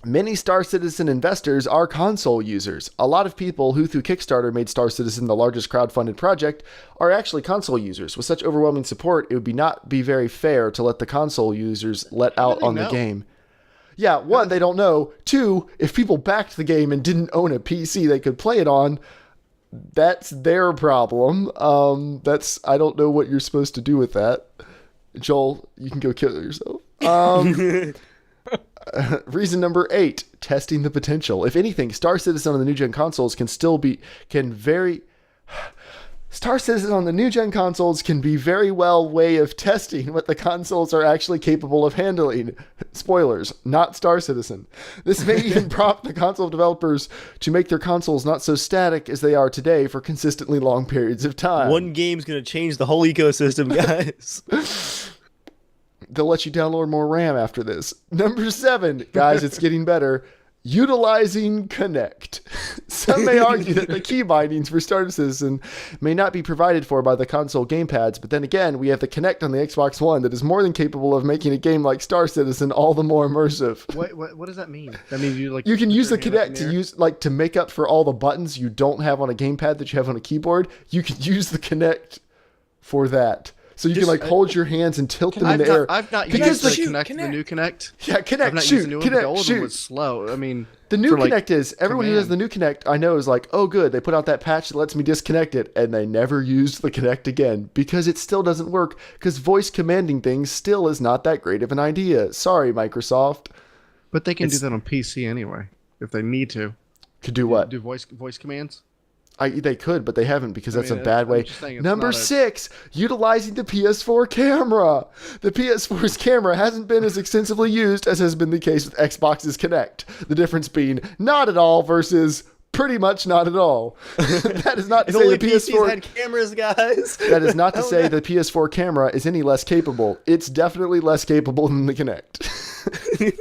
Many Star Citizen investors are console users. A lot of people who through Kickstarter made Star Citizen the largest crowdfunded project are actually console users. With such overwhelming support, it would not be very fair to let the console users let out on the game. Yeah, 1, they don't know. 2, if people backed the game and didn't own a PC they could play it on, that's their problem. I don't know what you're supposed to do with that. Joel, you can go kill yourself. Reason number 8, testing the potential. If anything, Star Citizen on the new gen consoles Star Citizen on the new gen consoles can be very well way of testing what the consoles are actually capable of handling. Spoilers, not Star Citizen. This may even prompt the console developers to make their consoles not so static as they are today for consistently long periods of time. One game's going to change the whole ecosystem, guys. They'll let you download more RAM after this. Number 7, guys, it's getting better. Utilizing Kinect. Some may argue that the key bindings for Star Citizen may not be provided for by the console gamepads, but then again, we have the Kinect on the Xbox One that is more than capable of making a game like Star Citizen all the more immersive. What does that mean? That means you can use the Kinect to make up for all the buttons you don't have on a gamepad that you have on a keyboard. You can use the Kinect for that. So you can hold your hands and tilt them in the air. I've not used the Kinect, the new Kinect. Yeah, Kinect, I've not used the new one, but the old one was slow. I mean, the new Kinect is, everyone who has the new Kinect I know is like, oh good, they put out that patch that lets me disconnect it, and they never used the Kinect again because it still doesn't work, because voice commanding things still is not that great of an idea. Sorry, Microsoft. But they can do that on PC anyway, if they need to. Could do what? Do voice commands? They could, but they haven't because that's a bad way. Saying, Number 6, utilizing the PS4 camera. The PS4's camera hasn't been as extensively used as has been the case with Xbox's Kinect. The difference being not at all versus pretty much not at all. That is not to say the PS4 had cameras, guys. That is not to say the PS4 camera is any less capable. It's definitely less capable than the Kinect.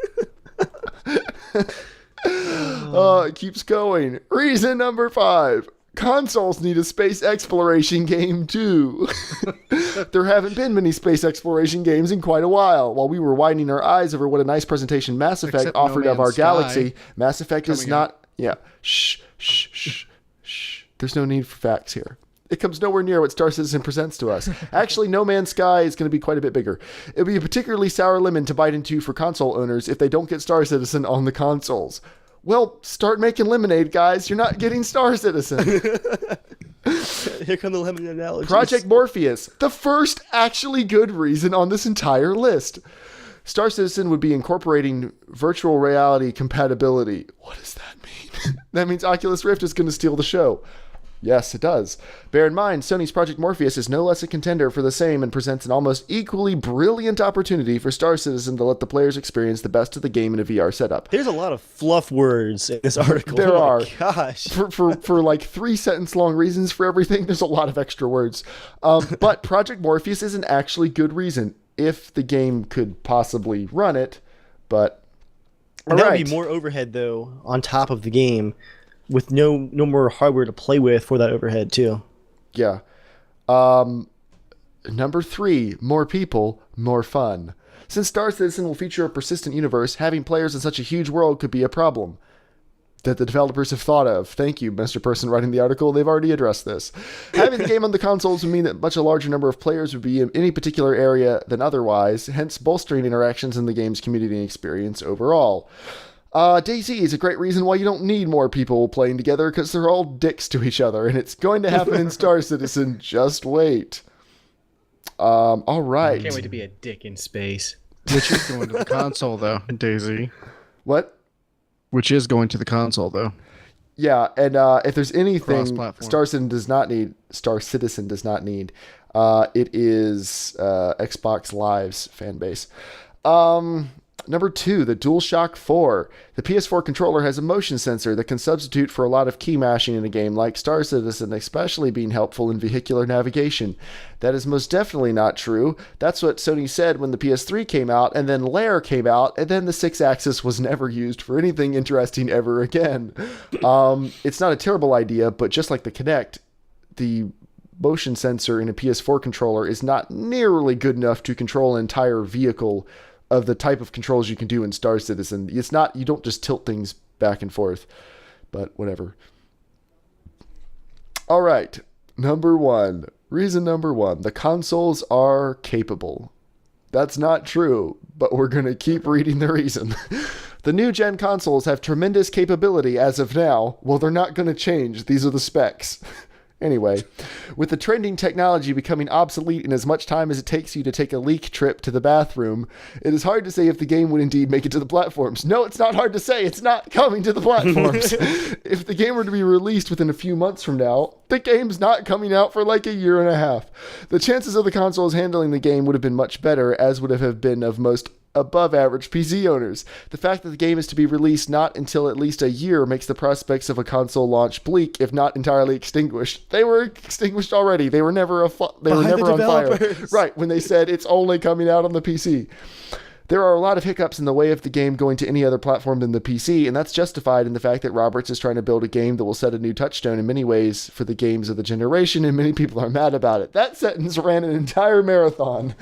It keeps going. Reason number 5. Consoles need a space exploration game too. There haven't been many space exploration games in quite a while. While we were widening our eyes over what a nice presentation Mass Effect offered of our galaxy, Mass Effect is not... Yeah. Shh. There's no need for facts here. It comes nowhere near what Star Citizen presents to us. Actually, No Man's Sky is going to be quite a bit bigger. It would be a particularly sour lemon to bite into for console owners if they don't get Star Citizen on the consoles. Well, start making lemonade, guys. You're not getting Star Citizen. Here come the lemon analogies. Project Morpheus, the first actually good reason on this entire list. Star Citizen would be incorporating virtual reality compatibility. What does that mean? That means Oculus Rift is going to steal the show. Yes, it does. Bear in mind, Sony's Project Morpheus is no less a contender for the same and presents an almost equally brilliant opportunity for Star Citizen to let the players experience the best of the game in a VR setup. There's a lot of fluff words in this article. There are. Gosh. For like 3-sentence long reasons for everything, there's a lot of extra words. But Project Morpheus is an actually good reason if the game could possibly run it. But that would be more overhead, though, on top of the game, with no more hardware to play with for that overhead too. Yeah. Number 3, more people, more fun. Since Star Citizen will feature a persistent universe, having players in such a huge world could be a problem that the developers have thought of. Thank you, Mr. Person writing the article. They've already addressed this. Having the game on the consoles would mean that much a larger number of players would be in any particular area than otherwise, hence bolstering interactions in the game's community experience overall. DayZ is a great reason why you don't need more people playing together, because they're all dicks to each other, and it's going to happen in Star Citizen. Just wait. All right. I can't wait to be a dick in space. Which is going to the console, though, DayZ. What? Which is going to the console, though. Yeah, and if there's anything Cross-platform. Star Citizen does not need, it is Xbox Live's fan base. Number 2, the DualShock 4. The PS4 controller has a motion sensor that can substitute for a lot of key mashing in a game like Star Citizen, especially being helpful in vehicular navigation. That is most definitely not true. That's what Sony said when the PS3 came out, and then Lair came out, and then the 6-axis was never used for anything interesting ever again. It's not a terrible idea, but just like the Kinect, the motion sensor in a PS4 controller is not nearly good enough to control an entire vehicle of the type of controls you can do in Star Citizen. It's not, you don't just tilt things back and forth, but whatever. All right, reason number one, the consoles are capable. That's not true, but we're going to keep reading the reason. The new gen consoles have tremendous capability as of now. Well, they're not going to change. These are the specs. Anyway, with the trending technology becoming obsolete in as much time as it takes you to take a leak trip to the bathroom, it is hard to say if the game would indeed make it to the platforms. No, it's not hard to say. It's not coming to the platforms. If the game were to be released within a few months from now, the game's not coming out for like a year and a half. The chances of the consoles handling the game would have been much better, as would have been of most above average PC owners. The fact that the game is to be released not until at least a year makes the prospects of a console launch bleak, if not entirely extinguished. They were extinguished already. They were never on fire. Right, when they said it's only coming out on the PC. There are a lot of hiccups in the way of the game going to any other platform than the PC, and that's justified in the fact that Roberts is trying to build a game that will set a new touchstone in many ways for the games of the generation, and many people are mad about it. That sentence ran an entire marathon.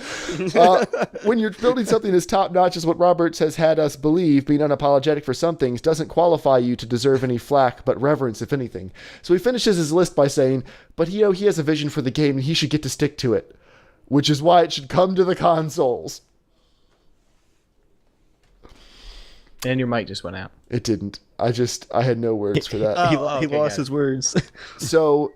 When you're building something as top-notch as what Roberts has had us believe, being unapologetic for some things doesn't qualify you to deserve any flack, but reverence, if anything. So he finishes his list by saying, but he has a vision for the game, and he should get to stick to it, which is why it should come to the consoles. And your mic just went out. It didn't. I had no words for that. He lost his words. So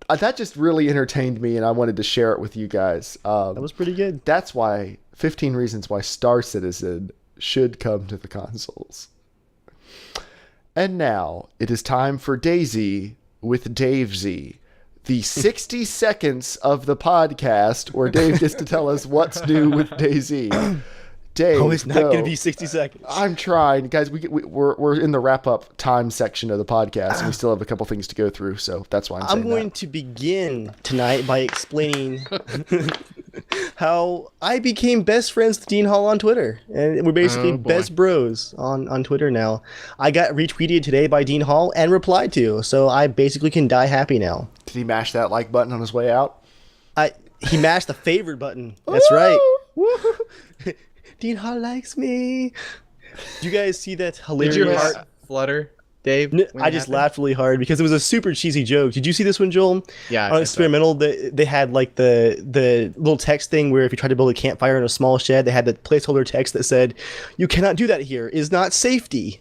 that just really entertained me, and I wanted to share it with you guys. That was pretty good. That's why 15 reasons why Star Citizen should come to the consoles. And now it is time for DayZ with DayZ. The 60 seconds of the podcast where Dave gets to tell us what's new with DayZ. Dave, it's not going to be 60 seconds. I'm trying. Guys, we're in the wrap-up time section of the podcast, and we still have a couple things to go through, so that's why I'm going to begin tonight by explaining how I became best friends with Dean Hall on Twitter. And we're basically best bros on Twitter now. I got retweeted today by Dean Hall and replied to, so I basically can die happy now. Did he mash that like button on his way out? He mashed the favorite button. That's right. Dean Hall likes me. Do you guys see that hilarious? Did your heart flutter, Dave? I just laughed really hard because it was a super cheesy joke. Did you see this one, Joel? Yeah. On Experimental, they had like the little text thing where if you tried to build a campfire in a small shed, they had the placeholder text that said, "You cannot do that here. Is not safety."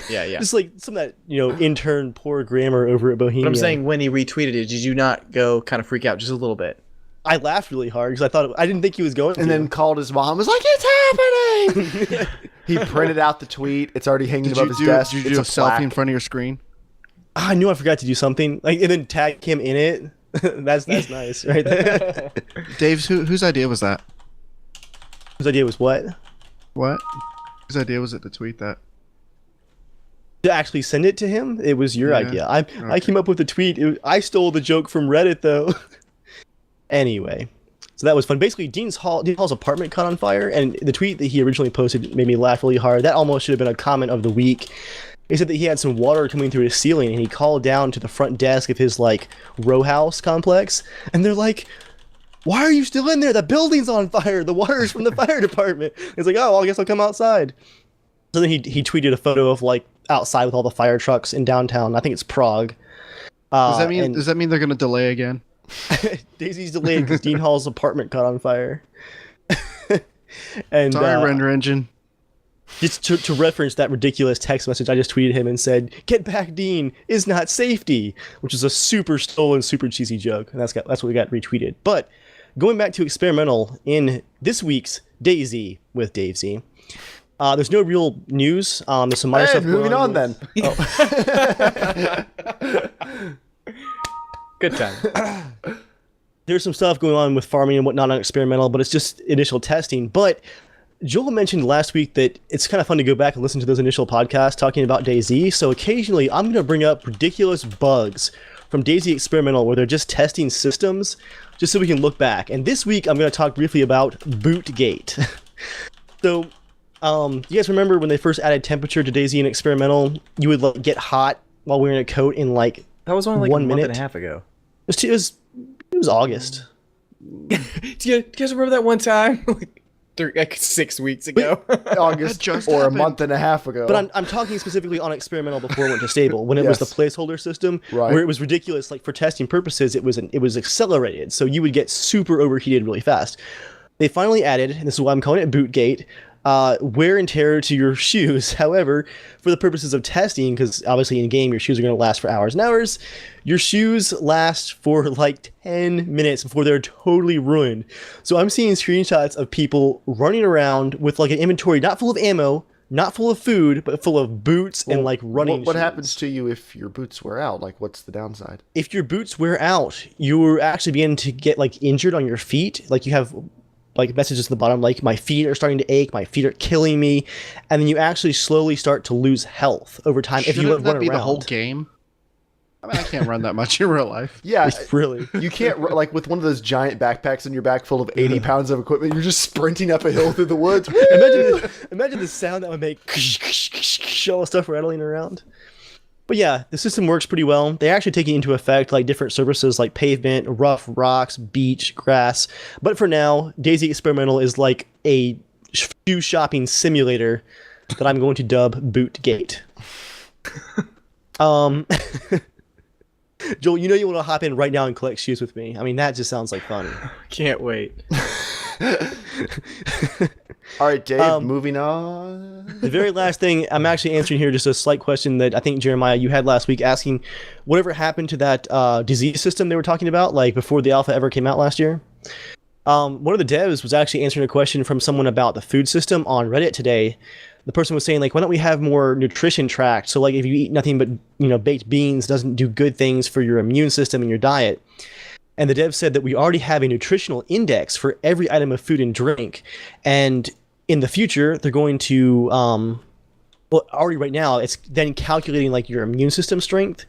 Yeah. Just like some of that, intern poor grammar over at Bohemia. But I'm saying when he retweeted it, did you not go kind of freak out just a little bit? I laughed really hard because I didn't think he was going to. And then called his mom, was like, "It's happening!" He printed out the tweet. It's already hanging above his desk. Did you do a selfie in front of your screen? I knew I forgot to do something. And then tag him in it. That's nice, right there. Dave's, whose idea was that? Whose idea was what? What? Whose idea was it to tweet that? To actually send it to him? It was your idea. I came up with the tweet. I stole the joke from Reddit, though. Anyway, so that was fun. Basically, Dean Hall's apartment caught on fire, and the tweet that he originally posted made me laugh really hard. That almost should have been a comment of the week. He said that he had some water coming through his ceiling, and he called down to the front desk of his row house complex, and they're like, "Why are you still in there? The building's on fire. The water's from the fire department." He's like, "Oh, well, I guess I'll come outside." So then he tweeted a photo of outside with all the fire trucks in downtown. I think it's Prague. Does that mean they're going to delay again? DayZ's delayed because Dean Hall's apartment caught on fire. And sorry, render engine. Just to reference that ridiculous text message, I just tweeted him and said, "Get back, Dean, is not safety," which is a super stolen, super cheesy joke, and that's what we got retweeted. But going back to Experimental in this week's DayZ with DayZ, there's no real news. There's some minor stuff. Moving on then. Good time. There's some stuff going on with farming and whatnot on Experimental, but it's just initial testing. But Joel mentioned last week that it's kind of fun to go back and listen to those initial podcasts talking about DayZ. So occasionally I'm going to bring up ridiculous bugs from DayZ Experimental where they're just testing systems just so we can look back. And this week I'm going to talk briefly about BootGate. So you guys remember when they first added temperature to DayZ and Experimental, you would like, get hot while wearing a coat in like That was only like 1 a minute month and a half ago. It was August. Do you guys remember that one time? Like 6 weeks ago. August just or happened. a month and a half ago. But I'm talking specifically on Experimental before it went to stable, when it was the Yes. placeholder system, Right. where it was ridiculous. Like for testing purposes, it was accelerated, so you would get super overheated really fast. They finally added, and this is why I'm calling it BootGate, wear and tear to your shoes. However, for the purposes of testing, because obviously in game your shoes are going to last for hours and hours, your shoes last for like 10 minutes before they're totally ruined. So I'm seeing screenshots of people running around with like an inventory not full of ammo, not full of food, but full of boots and like running What shoes. happens to you if your boots wear out? Like, what's the downside? If your boots wear out, you're actually beginning to get like injured on your feet. Like you have like messages at the bottom like my feet are starting to ache, my feet are killing me, and then you actually slowly start to lose health over time if you Shouldn't run that be around. the whole game? I mean, I can't run that much in real life. Yeah, Really. you can't like with one of those giant backpacks on your back full of 80 pounds of equipment. You're just sprinting up a hill through the woods. Imagine the sound that would make all the stuff rattling around. But yeah, the system works pretty well. They're actually taking into effect like different surfaces like pavement, rough rocks, beach, grass. But for now, DayZ Experimental is like a shoe shopping simulator that I'm going to dub BootGate. Joel, you know you want to hop in right now and collect shoes with me. I mean, that just sounds like fun. Can't wait. All right, Dave, moving on. The very last thing, I'm actually answering here just a slight question that I think, Jeremiah, you had last week, asking whatever happened to that disease system they were talking about, like before the alpha ever came out last year. One of the devs was actually answering a question from someone about the food system on Reddit today. The person was saying, like, why don't we have more nutrition tracked? So, like, if you eat nothing but, baked beans, doesn't do good things for your immune system and your diet. And the dev said that we already have a nutritional index for every item of food and drink. And in the future, they're going to, well, already right now, it's then calculating, like, your immune system strength.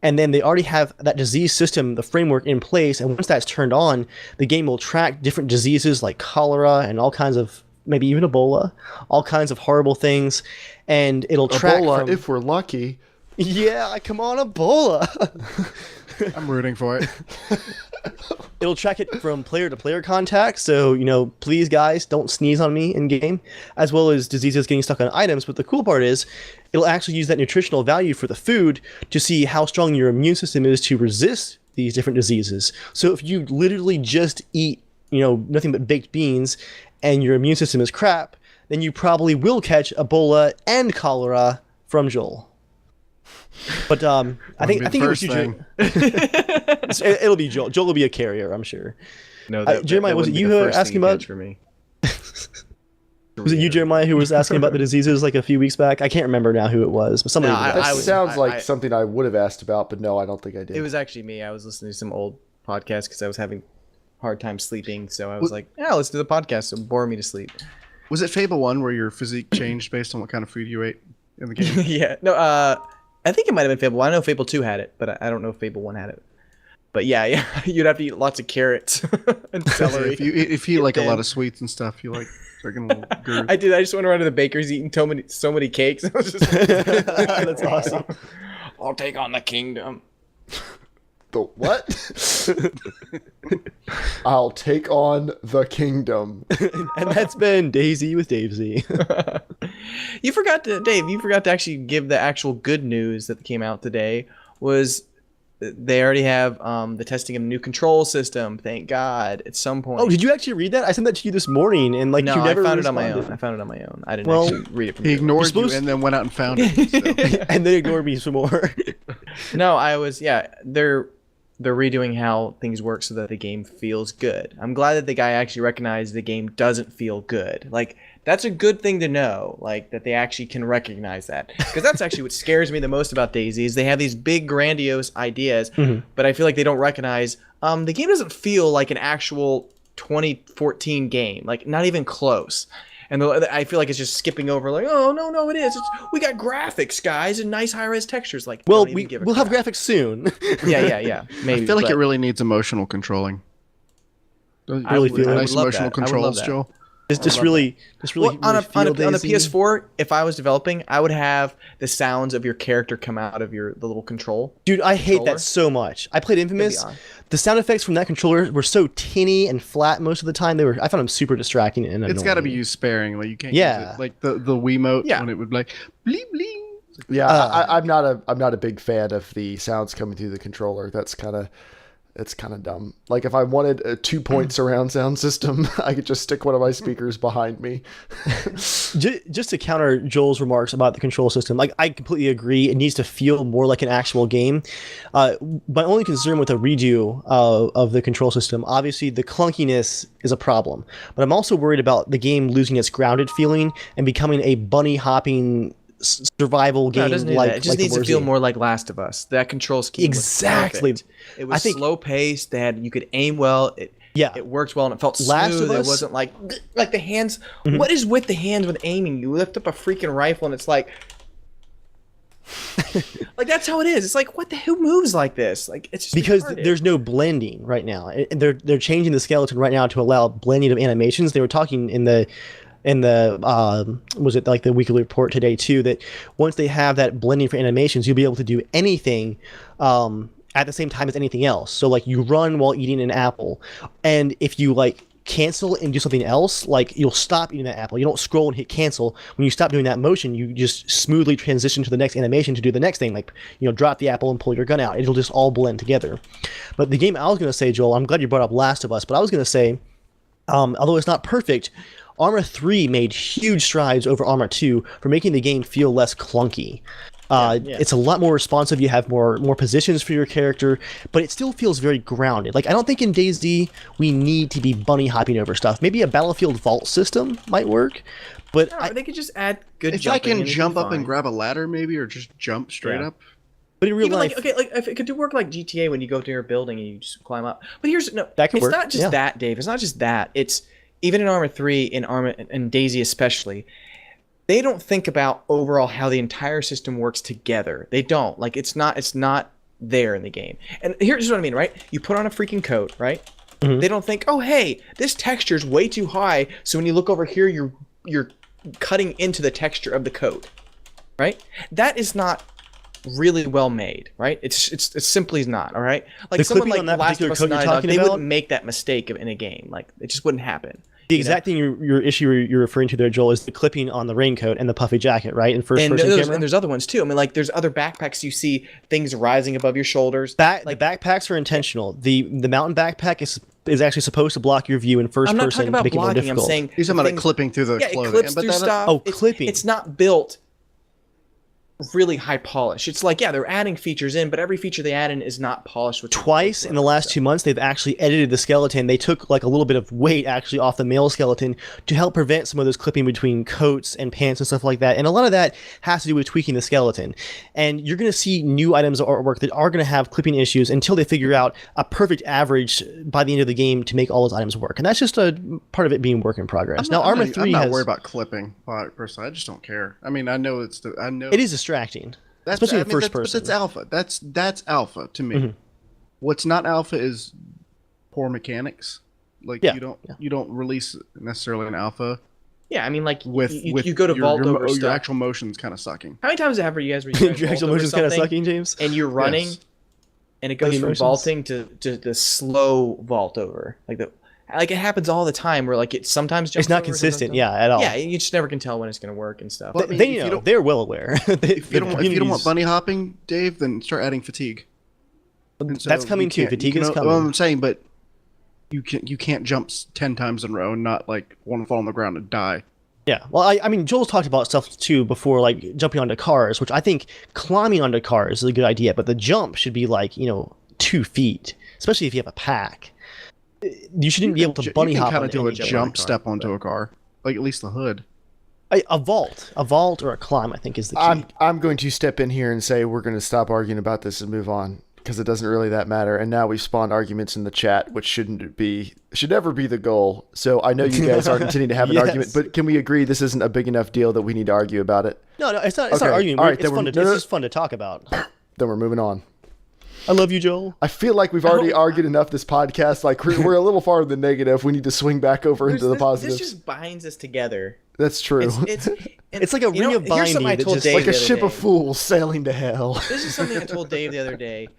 And then they already have that disease system, the framework in place. And once that's turned on, the game will track different diseases like cholera and all kinds of, maybe even Ebola, all kinds of horrible things. And it'll track Ebola, from, if we're lucky. Yeah, come on, Ebola. I'm rooting for it. It'll track it from player to player contact. So, please, guys, don't sneeze on me in game, as well as diseases getting stuck on items. But the cool part is it'll actually use that nutritional value for the food to see how strong your immune system is to resist these different diseases. So if you literally just eat, nothing but baked beans and your immune system is crap, then you probably will catch Ebola and cholera from Joel. But I think it was you, thing. It'll be Joel. Joel will be a carrier, I'm sure. No, Jeremiah, was it you who were asking about? For me. Was it you, Jeremiah, who was asking about the diseases like a few weeks back? I can't remember now who it was, but somebody. No, That I was- sounds like I- something I would have asked about, but no, I don't think I did. It was actually me. I was listening to some old podcast because I was having a hard time sleeping. So I was like, yeah, let's do the podcast. It'll bore me to sleep. Was it Fable 1 where your physique changed based on what kind of food you ate in the game? Yeah. No, I think it might have been Fable 1. I know Fable 2 had it, but I don't know if Fable 1 had it. But yeah, you'd have to eat lots of carrots and celery. If you eat like a Then- lot of sweets and stuff, you like freaking little groove. I did. I just went around to the baker's eating so many cakes. I was just That's awesome. I'll take on the kingdom. The what? I'll take on the kingdom. And that's been DayZ with DayZ. You forgot to actually give the actual good news that came out today. Was they already have the testing of the new control system? Thank God. At some point. Oh, did you actually read that? I sent that to you this morning, and like No, you never I found it on my responded. own. I found it on my own. I didn't Well, actually read it from He you. ignored you supposed- and then went out and found it. So. And then ignored me some more. No, they're redoing how things work so that the game feels good. I'm glad that the guy actually recognized the game doesn't feel good. Like, that's a good thing to know, like, that they actually can recognize that. Because that's actually what scares me the most about DayZ is they have these big, grandiose ideas, but I feel like they don't recognize the game doesn't feel like an actual 2014 game, like, not even close. And I feel like it's just skipping over, like, oh no, it is. We got graphics, guys, and nice high-res textures. Like, Well, we'll have graphics soon. yeah. Maybe. I feel like it really needs emotional controlling. I really feel nice love emotional that. I would love controls, that. Joel. Just really Well, on a feel DayZ. PS4, if I was developing, I would have the sounds of your character come out of the little control. Dude, I hate controller. that so much. I played Infamous. That'd be The sound effects from that controller were so tinny and flat most of the time. I found them super distracting and annoying. It's got to be used sparingly. You can't Yeah. use it like the Wiimote Yeah. when it would be like bling bling. Yeah, I'm not a big fan of the sounds coming through the controller. It's kind of dumb. Like if I wanted a 2-point surround sound system, I could just stick one of my speakers behind me. Just to counter Joel's remarks about the control system, like I completely agree. It needs to feel more like an actual game. My only concern with a redo of the control system, obviously the clunkiness is a problem, but I'm also worried about the game losing its grounded feeling and becoming a bunny hopping survival game. No, it doesn't need that. It just needs to Warzy. feel more like Last of Us. That control scheme Exactly. was perfect. It was I think- slow paced. You could aim well. It worked well and it felt smooth. Last of It Us- wasn't like the hands. What is with the hands with aiming? You lift up a freaking rifle and it's like that's how it is. It's like who moves like this? Like it's just Because retarded. there's no blending right now. They're changing the skeleton right now to allow blending of animations. They were talking in the was it like the weekly report today too, that once they have that blending for animations, you'll be able to do anything at the same time as anything else. So like you run while eating an apple, and if you like cancel and do something else, like you'll stop eating that apple. You don't scroll and hit cancel. When you stop doing that motion, you just smoothly transition to the next animation to do the next thing, like drop the apple and pull your gun out. It'll just all blend together. But the game I was going to say, Joel, I'm glad you brought up Last of Us, but I was going to say, although it's not perfect, ARMA 3 made huge strides over ARMA 2 for making the game feel less clunky. It's a lot more responsive. You have more positions for your character, but it still feels very grounded. Like I don't think in DayZ we need to be bunny hopping over stuff. Maybe a Battlefield vault system might work, but they could just add good. If I jumping can and it'd jump be up and fine. grab a ladder, maybe, or just jump straight Yeah. up. but in real Even life, like if it could work like GTA when you go to your building and you just climb up. But That could it's work, not just yeah. that, Dave. It's not just that. It's even in Arma 3, in Arma and DayZ especially, they don't think about overall how the entire system works together. They don't. Like it's not there in the game. And here's what I mean, right? You put on a freaking coat, right? Mm-hmm. They don't think, oh hey, this texture's way too high, so when you look over here, you're cutting into the texture of the coat, right? That is not really well made, right? It's simply not, all right? Like The someone clipping like on that Last of particular Us coat you're Naughty Dog, talking they about- wouldn't make that mistake in a game. Like it just wouldn't happen. the exact thing your issue you're referring to there, Joel, is the clipping on the raincoat and the puffy jacket, right? In first person camera. And there's other ones too. I mean, like there's other backpacks you see things rising above your shoulders. The backpacks are intentional. The mountain backpack is actually supposed to block your view in first I'm not person talking about to make it more blocking. I'm difficult. saying He's talking about it things- clipping through the Yeah, it clothing. clips But through that- stuff. Oh, It's- clipping. It's not built really high polish. It's like, yeah, they're adding features in, but every feature they add in is not polished with Twice in the last 2 months, they've actually edited the skeleton. They took like a little bit of weight actually off the male skeleton to help prevent some of those clipping between coats and pants and stuff like that. And a lot of that has to do with tweaking the skeleton. And you're going to see new items of artwork that are going to have clipping issues until they figure out a perfect average by the end of the game to make all those items work. And that's just a part of it being work in progress. Now, Arma 3 I'm not has... worried about clipping, personally. I just don't care. I mean, I know It is distracting. That's, especially I in mean, first person. That's alpha. That's alpha to me. What's not alpha is poor mechanics. Like Yeah, you don't release necessarily an alpha Yeah, I mean, like with you go to your, vault your, over your stuff. actual motion's kind of sucking. How many times have you guys Your actual motion's kind of sucking, James. and you're running, Yes. and it goes Like from emotions? vaulting to the slow vault over, like it happens all the time. Where like it sometimes jumps It's not over, consistent, sometimes yeah, at all. Yeah, you just never can tell when it's going to work and stuff. Well, I mean, They if you know. don't- They're well aware. If you don't want bunny hopping, Dave, then start adding fatigue. And so That's coming you too. can't- Fatigue you is can- coming. Well, I'm saying, but you can't jump 10 times in a row and not like want to fall on the ground and die. Yeah, well, I mean, Joel's talked about stuff too before, like jumping onto cars, which I think climbing onto cars is a good idea, but the jump should be like 2 feet, especially if you have a pack. You shouldn't be able to bunny hop kind on of do any a jump car, step onto a car, like at least the hood. A vault or a climb, I think, is the key. I'm going to step in here and say we're going to stop arguing about this and move on. because it doesn't really that matter. And now we've spawned arguments in the chat, which should never be the goal. So I know you guys aren't intending to have an argument, but can we agree this isn't a big enough deal that we need to argue about it? No, it's not. It's not arguing. All right, it's fun. It's just fun to talk about. Then we're moving on. I love you, Joel. I feel like we've already argued enough this podcast. Like we're a little far in the negative. We need to swing back over into the positives. This just binds us together. That's true. It's like a ring of binding. Like a ship of fools sailing to hell. This is something I told Dave the other day.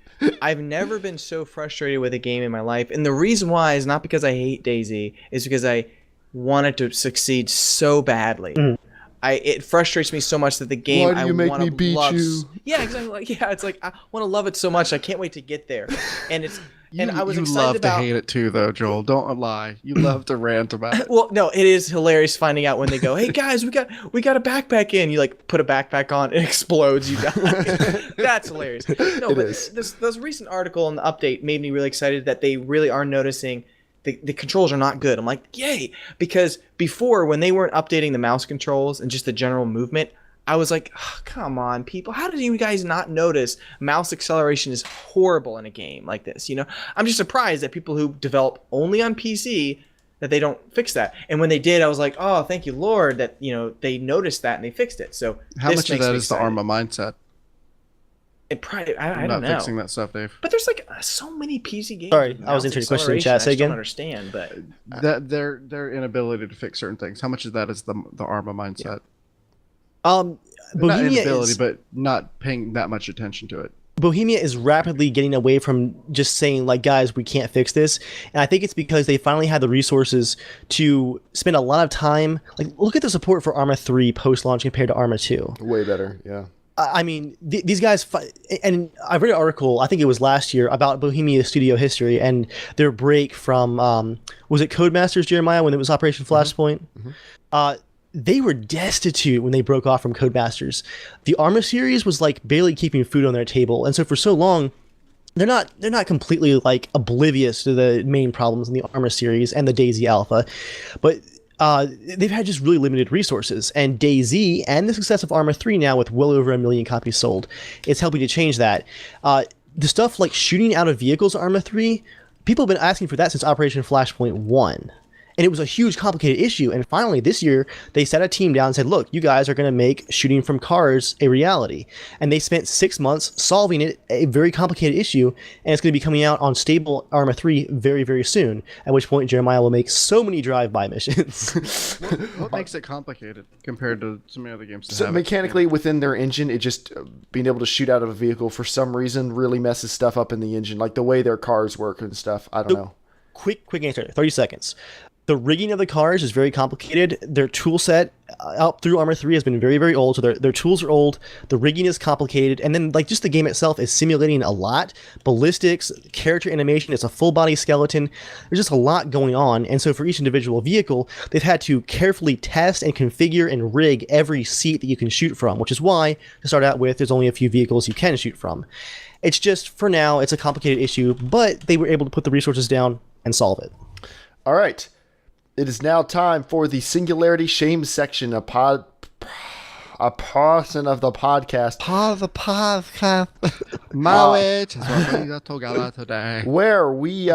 I've never been so frustrated with a game in my life, and the reason why is not because I hate DayZ, it's because I wanted to succeed so badly. It frustrates me so much that the game Why do you make me beat you? Yeah, exactly. It's like I want to love it so much I can't wait to get there. And it's I was you excited love about. to hate it too, though, Joel. Don't lie. You love to rant about it. Well, no, it is hilarious finding out when they go, "Hey guys, we got a backpack in." You like put a backpack on, it explodes. You die. That's hilarious. No, but this recent article and the update made me really excited that they really are noticing the controls are not good. I'm like, yay, because before when they weren't updating the mouse controls and just the general movement, I was like, oh, come on, people. How did you guys not notice mouse acceleration is horrible in a game like this? I'm just surprised that people who develop only on PC that they don't fix that. And when they did, I was like, oh, thank you, Lord, that they noticed that and they fixed it. So how much of that is the ARMA mindset? It probably, I don't not know. Fixing that stuff, Dave. But there's like so many PC games. Sorry, I was answering the question in the chat. Say again. I don't understand, but that their inability to fix certain things. How much of that is the ARMA mindset? Bohemia not inability, is, but not paying that much attention to it. Bohemia is rapidly getting away from just saying like, guys, we can't fix this. And I think it's because they finally had the resources to spend a lot of time. Like, look at the support for ARMA 3 post-launch compared to ARMA 2. Way better, yeah. I mean, these guys, and I read an article, I think it was last year, about Bohemia studio history and their break from, was it Codemasters, Jeremiah, when it was Operation Flashpoint? They were destitute when they broke off from Codemasters. The ARMA series was like barely keeping food on their table, and so for so long, they're not completely like oblivious to the main problems in the ARMA series and the DayZ Alpha, but they've had just really limited resources, and DayZ and the success of ARMA 3 now with well over 1 million copies sold, it's helping to change that. The stuff like shooting out of vehicles in ARMA 3, people have been asking for that since Operation Flashpoint 1. And it was a huge, complicated issue. And finally, this year, they sat a team down and said, look, you guys are going to make shooting from cars a reality. And they spent 6 months solving it, a very complicated issue. And it's going to be coming out on stable ARMA 3 very, very soon. At which point, Jeremiah will make so many drive-by missions. What makes it complicated compared to so many other games? So mechanically, within their engine, it just being able to shoot out of a vehicle for some reason really messes stuff up in the engine. Like the way their cars work and stuff. I don't know. Quick answer, 30 seconds. The rigging of the cars is very complicated. Their tool set up through ARMA 3 has been very, very old, so their tools are old. The rigging is complicated, and then like just the game itself is simulating a lot. Ballistics, character animation, it's a full body skeleton. There's just a lot going on, and so for each individual vehicle, they've had to carefully test and configure and rig every seat that you can shoot from, which is why, to start out with, there's only a few vehicles you can shoot from. It's just, for now, it's a complicated issue, but they were able to put the resources down and solve it. All right. It is now time for the Singularity Shame section, a portion of the podcast. Part of the podcast. Today. Where we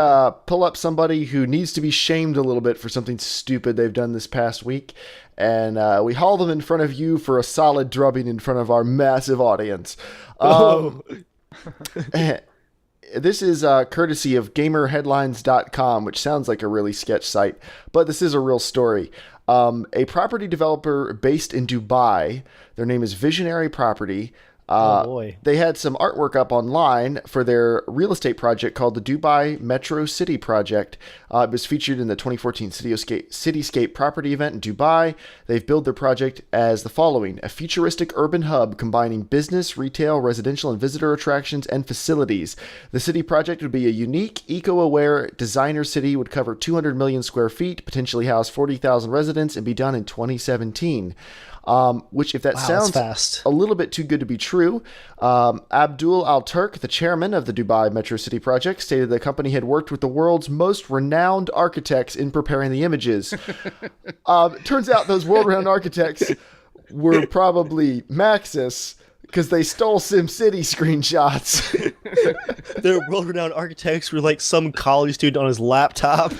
pull up somebody who needs to be shamed a little bit for something stupid they've done this past week, and we haul them in front of you for a solid drubbing in front of our massive audience. This is courtesy of GamerHeadlines.com, which sounds like a really sketch site, but this is a real story. A property developer based in Dubai, their name is Visionary Property. Oh boy. They had some artwork up online for their real estate project called the Dubai Metro City Project. It was featured in the 2014 Cityscape property event in Dubai. They've billed their project as the following: a futuristic urban hub combining business, retail, residential, and visitor attractions and facilities. The city project would be a unique, eco-aware designer city, would cover 200 million square feet, potentially house 40,000 residents, and be done in 2017. Which, if that sounds fast, a little bit too good to be true, Abdul Al-Turk, the chairman of the Dubai Metro City Project, stated the company had worked with the world's most renowned architects in preparing the images. Turns out those world-renowned architects were probably Maxis, because they stole SimCity screenshots. They're world-renowned architects were like some college student on his laptop.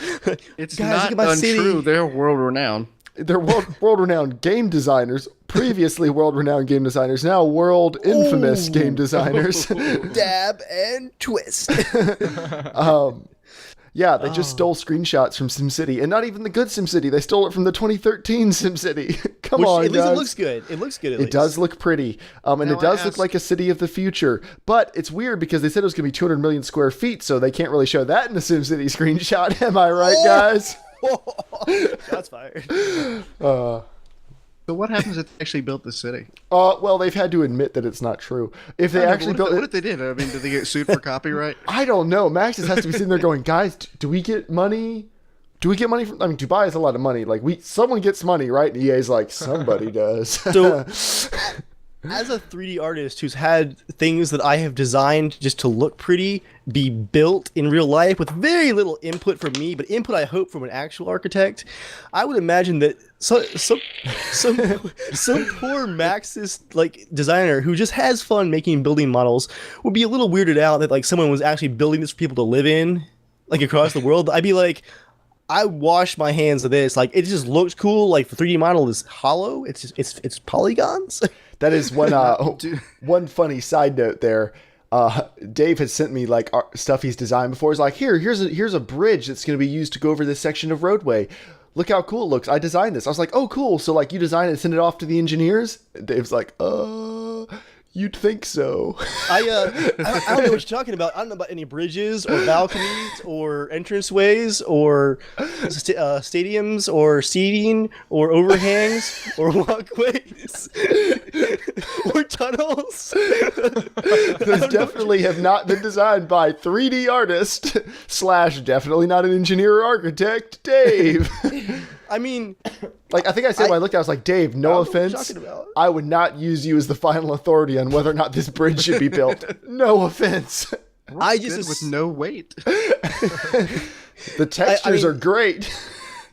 It's Guys, not look at my untrue. city. They're world-renowned. They're world-renowned game designers, previously world-renowned game designers, now world-infamous game designers. Dab and twist. Yeah, they just stole screenshots from SimCity, and not even the good SimCity. They stole it from the 2013 SimCity. Come on, at least guys. it looks good. It looks good. At It least. does look pretty, and Now it does I look ask- like a city of the future. But it's weird because they said it was going to be 200 million square feet, so they can't really show that in the SimCity screenshot. Am I right, guys? That's fired. So what happens if they actually built the city? Well, they've had to admit that it's not true. If they actually built What it, if they did? I mean, did they get sued for copyright? I don't know. Max just has to be sitting there going, guys, do we get money? Do we get money from? I mean, Dubai is a lot of money. Like someone gets money, right? And EA's like, somebody does. So, as a 3D artist who's had things that I have designed just to look pretty be built in real life with very little input from me, but input I hope from an actual architect, I would imagine that some poor Maxis like designer who just has fun making building models would be a little weirded out that like someone was actually building this for people to live in, like across the world. I'd be like, I wash my hands of this. Like it just looks cool. Like the 3D model is hollow. It's just it's polygons. That is one funny side note there. Dave had sent me like stuff he's designed before. He's like, here's a bridge that's going to be used to go over this section of roadway. Look how cool it looks. I designed this. I was like, oh, cool. So like you design it and send it off to the engineers? And Dave's like, you'd think so. I don't know what you're talking about. I don't know about any bridges or balconies or entranceways or stadiums or seating or overhangs or walkways or tunnels. Those definitely have not been designed by 3D artist / definitely not an engineer or architect, Dave. I mean, Like, I think I said when I looked at it, I was like, Dave, no I don't know what you're offense. talking about. I would not use you as the final authority on whether or not this bridge should be built. No offense. I Good just with no weight. The textures mean- are great.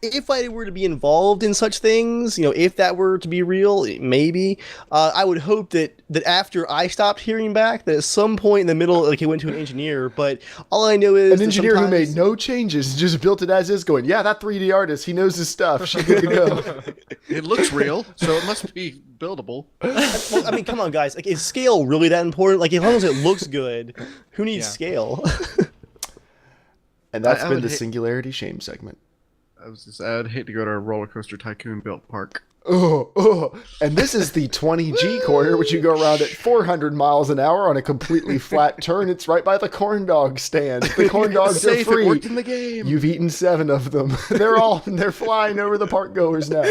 if I were to be involved in such things, you know, if that were to be real, maybe, I would hope that after I stopped hearing back, that at some point in the middle, like it went to an engineer. But all I know is An that engineer who made sometimes- no changes, just built it as is, going, yeah, that 3D artist, he knows his stuff. She's good to go. It looks real, so it must be buildable. Well, I mean, come on, guys. Like, is scale really that important? Like, as long as it looks good, who needs Yeah. scale? And that's I been would the hate- Singularity Shame segment. I'd hate to go to a roller coaster tycoon built park. And this is the 20G corner, which you go around at 400 miles an hour on a completely flat turn. It's right by the corn dog stand. The corn dogs are Safe, free. it worked in the game. You've eaten 7 of them. They're flying over the park goers now.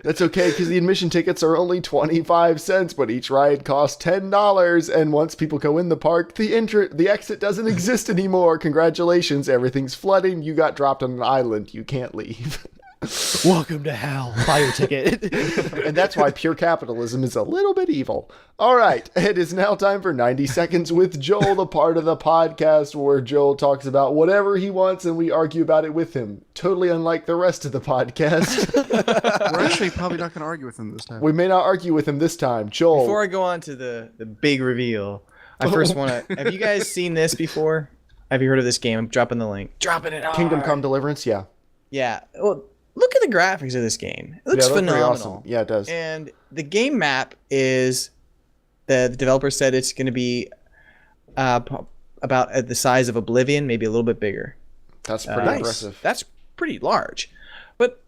That's okay, because the admission tickets are only 25 cents, but each ride costs $10. And once people go in the park, the exit doesn't exist anymore. Congratulations, everything's flooding. You got dropped on an island. You can't leave. Welcome to hell. Buy your ticket. And that's why pure capitalism is a little bit evil. All right, it is now time for 90 Seconds with Joel, the part of the podcast where Joel talks about whatever he wants and we argue about it with him. Totally unlike the rest of the podcast. We're actually probably not going to argue with him this time. We may not argue with him this time. Joel. Before I go on to the big reveal, I first want to. Have you guys seen this before? Have you heard of this game? I'm dropping the link. Dropping it. Kingdom Come Deliverance, yeah. Yeah. Well, look at the graphics of this game. It looks Yeah, pretty phenomenal. awesome. Yeah, it does. And the game map is the developer said it's going to be about at the size of Oblivion, maybe a little bit bigger. That's pretty Nice. impressive. That's pretty large. But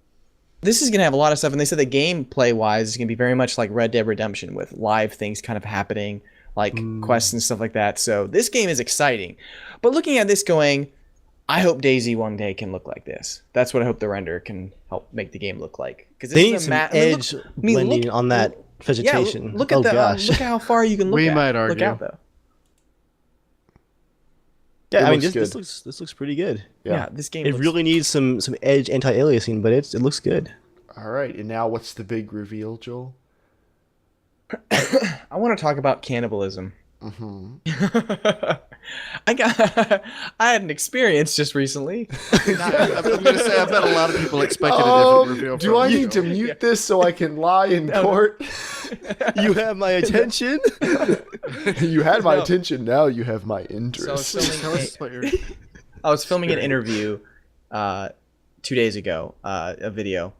this is going to have a lot of stuff, and they said the gameplay wise is going to be very much like Red Dead Redemption with live things kind of happening, like quests and stuff like that. So this game is exciting. But looking at this going, I hope DayZ one day can look like this. That's what I hope the render can help make the game look like. Because They need some edge blending on that vegetation. Look at gosh. look at how far you can look. We at. might Look argue. out though. Yeah, It I mean, looks this looks pretty good. Yeah, this game. It looks, really needs some edge anti-aliasing, but it looks good. All right, and now what's the big reveal, Joel? I want to talk about cannibalism. I had an experience just recently. I'm going to say I bet a lot of people expected a different reveal. Do from I you. need to mute this so I can lie in court? You have my attention. You had my attention. Now you have my interest. So I was filming an interview 2 days ago, a video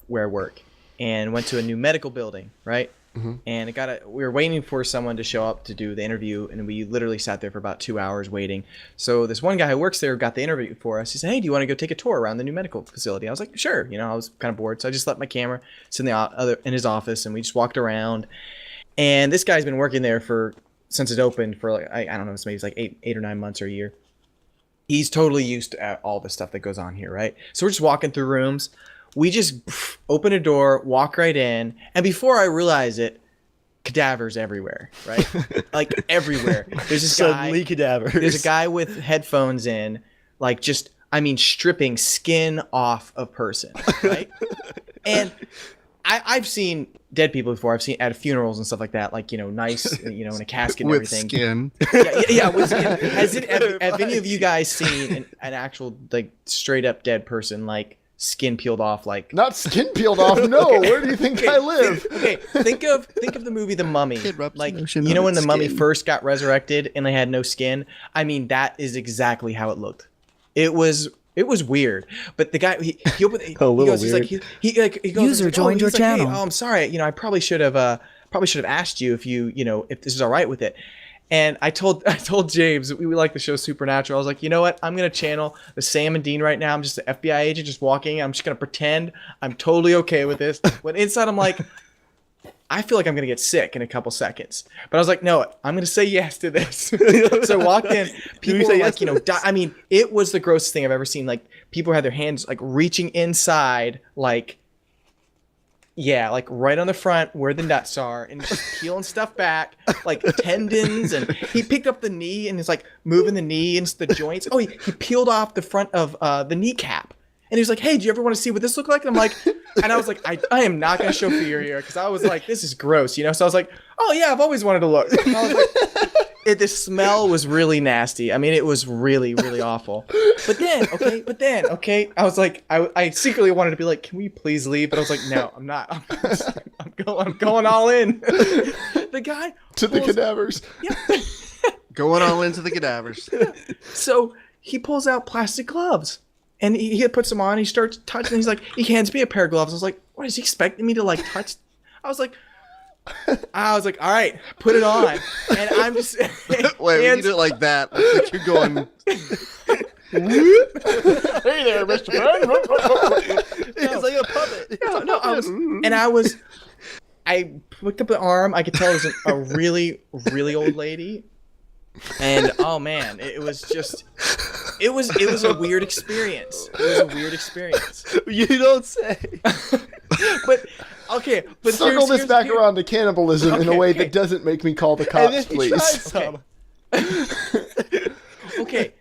where I work, and went to a new medical building, right? Mm-hmm. And we were waiting for someone to show up to do the interview, and we literally sat there for about 2 hours waiting. So this one guy who works there got the interview for us. He said, "Hey, do you want to go take a tour around the new medical facility?" I was like, "Sure." I was kind of bored, so I just left my camera sit in his office, and we just walked around. And this guy's been working there since it opened for like I don't know, maybe it's like eight or 9 months or a year. He's totally used to all the stuff that goes on here, right? So we're just walking through rooms. We just open a door, walk right in, and before I realize it, cadavers everywhere, right? Like everywhere. There's this Suddenly guy. cadavers. There's a guy with headphones in, like stripping skin off a person, right? And I've seen dead people before. I've seen at funerals and stuff like that, like nice, in a casket and with everything. Skin. Yeah, with skin. Have any of you guys seen an actual like straight up dead person, like skin peeled off, like Not skin peeled off. No, where do you think I live? Think of the movie The Mummy. Like when the mummy first got resurrected and they had no skin. I mean, that is exactly how it looked. It was weird, but the guy he opened. He goes, weird. He goes, User joined your channel. Hey, I'm sorry. I probably should have asked you if this is all right with it. And I told James we like the show Supernatural. I was like, you know what? I'm gonna channel the Sam and Dean right now. I'm just an FBI agent, just walking. I'm just gonna pretend I'm totally okay with this. When inside, I'm like, I feel like I'm gonna get sick in a couple seconds. But I was like, no, I'm gonna say yes to this. So I walked in. People were like, I mean, it was the grossest thing I've ever seen. Like people had their hands like reaching inside, like. Yeah, like right on the front where the nuts are, and just peeling stuff back, like tendons. And he picked up the knee and is like moving the knee into the joints. Oh, he peeled off the front of the kneecap. And he was like, "Hey, do you ever want to see what this looked like?" And I was like, I am not going to show fear here, because I was like, this is gross, So I was like, "Oh yeah, I've always wanted to look." And I was like, the smell was really nasty. I mean, it was really, really awful. But then, I was like, I secretly wanted to be like, "Can we please leave?" But I was like, "No, I'm not. I'm going all in." The guy To the cadavers. Yeah. Going all into the cadavers. So he pulls out plastic gloves. And he puts them on. He starts touching. He's like, he hands me a pair of gloves. I was like, what is he expecting me to like touch? I was like, all right, put it on. And I'm just wait, when you do it like that, like you're going. Hey there, Mr. Ben. It's like a puppet. I picked up the arm. I could tell it was a really, really old lady. And oh man, it was a weird experience. You don't say. But okay, but circle this back around to cannibalism in a way that doesn't make me call the cops, please. Okay,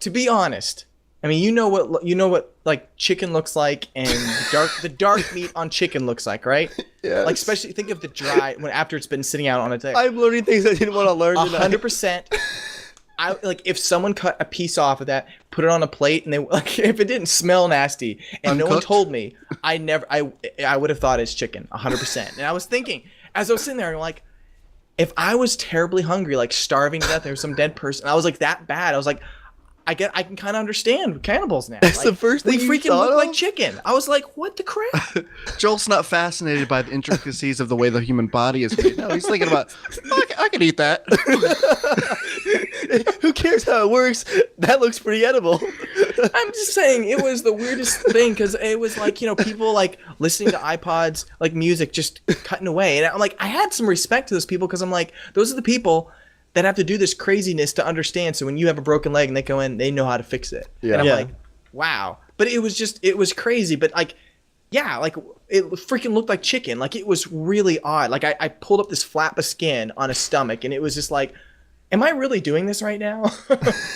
to be honest, I mean, you know what like chicken looks like, and the dark meat on chicken looks like, right? Yes. Like especially think of the dry after it's been sitting out on a day. I'm learning things I didn't want to learn. 100%. I like if someone cut a piece off of that, put it on a plate, and they like if it didn't smell nasty and no one told me, I would have thought it's chicken 100%. And I was thinking as I was sitting there, I'm like, if I was terribly hungry, like starving to death, there was some dead person, I was like that bad. I was like, I can kind of understand cannibals now. That's like, the first thing they you freaking thought look of? like chicken. I was like, what the crap? Joel's not fascinated by the intricacies of the way the human body is made. No, he's thinking about, I could eat that. Who cares how it works? That looks pretty edible. I'm just saying, it was the weirdest thing, because it was like, people like listening to iPods, like music, just cutting away. And I'm like, I had some respect to those people, because I'm like, those are the people that have to do this craziness to understand. So when you have a broken leg and they go in, they know how to fix it. Yeah. And I'm like, wow. But it was crazy. But like, yeah, like it freaking looked like chicken. Like it was really odd. Like I pulled up this flap of skin on a stomach, and it was just like, am I really doing this right now?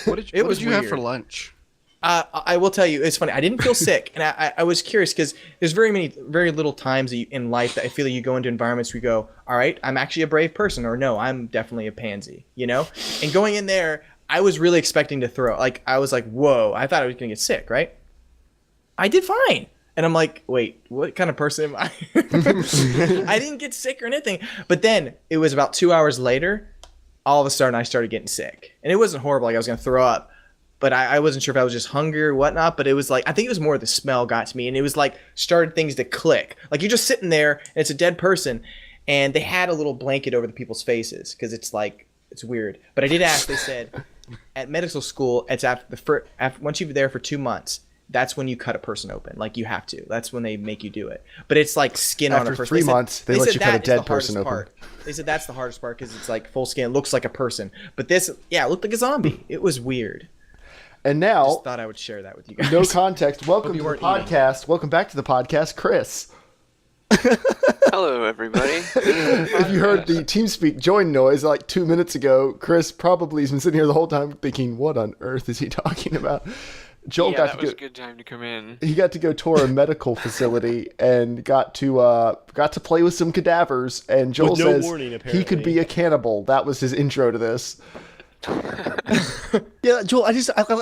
What did you have for lunch? I will tell you, it's funny. I didn't feel sick, and I was curious, because there's very little times in life that I feel like you go into environments where you go, all right, I'm actually a brave person, or no, I'm definitely a pansy, And going in there, I was really expecting to throw. Like I was like, whoa! I thought I was gonna get sick, right? I did fine, And I'm like, wait, what kind of person am I? I didn't get sick or anything. But then it was about 2 hours later, all of a sudden I started getting sick. And it wasn't horrible, like I was going to throw up. But I wasn't sure if I was just hungry or whatnot. But it was like, I think it was more the smell got to me. And it was like, started things to click. Like you're just sitting there and it's a dead person. And they had a little blanket over the people's faces. Because it's like, it's weird. But I did ask, they said, at medical school, it's after once you're there for 2 months, that's when you cut a person open. Like you have to. That's when they make you do it. But it's like skin on a person. After 3 months, they let you cut a dead person open. They said that's the hardest part because it's like full skin. It looks like a person. But this, it looked like a zombie. It was weird. And now, just thought I would share that with you guys. No context. Welcome to the podcast. Welcome back to the podcast, Chris. Hello, everybody. If you heard the TeamSpeak join noise like 2 minutes ago, Chris probably has been sitting here the whole time thinking, what on earth is he talking about? Joel got that was a good time to come in. He got to go tour a medical facility and got to play with some cadavers. And Joel says he could be a cannibal. That was his intro to this. Yeah, Joel, I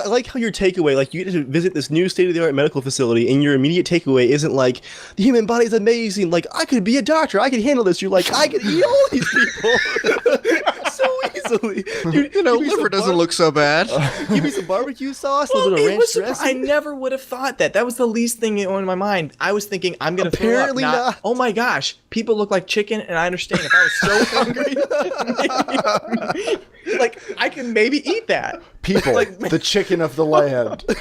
like how your takeaway, like you get to visit this new state-of-the-art medical facility, and your immediate takeaway isn't like, the human body is amazing, like, I could be a doctor, I could handle this. You're like, I could eat all these people so easily. You know, liver doesn't look so bad. Give me some barbecue sauce, a little bit of ranch dressing. I never would have thought that. That was the least thing in my mind. I was thinking, I'm going to Apparently throw up. not. Oh my gosh, people look like chicken, and I understand if I was so hungry. Like, I can maybe eat that. People, like, the chicken of the land. A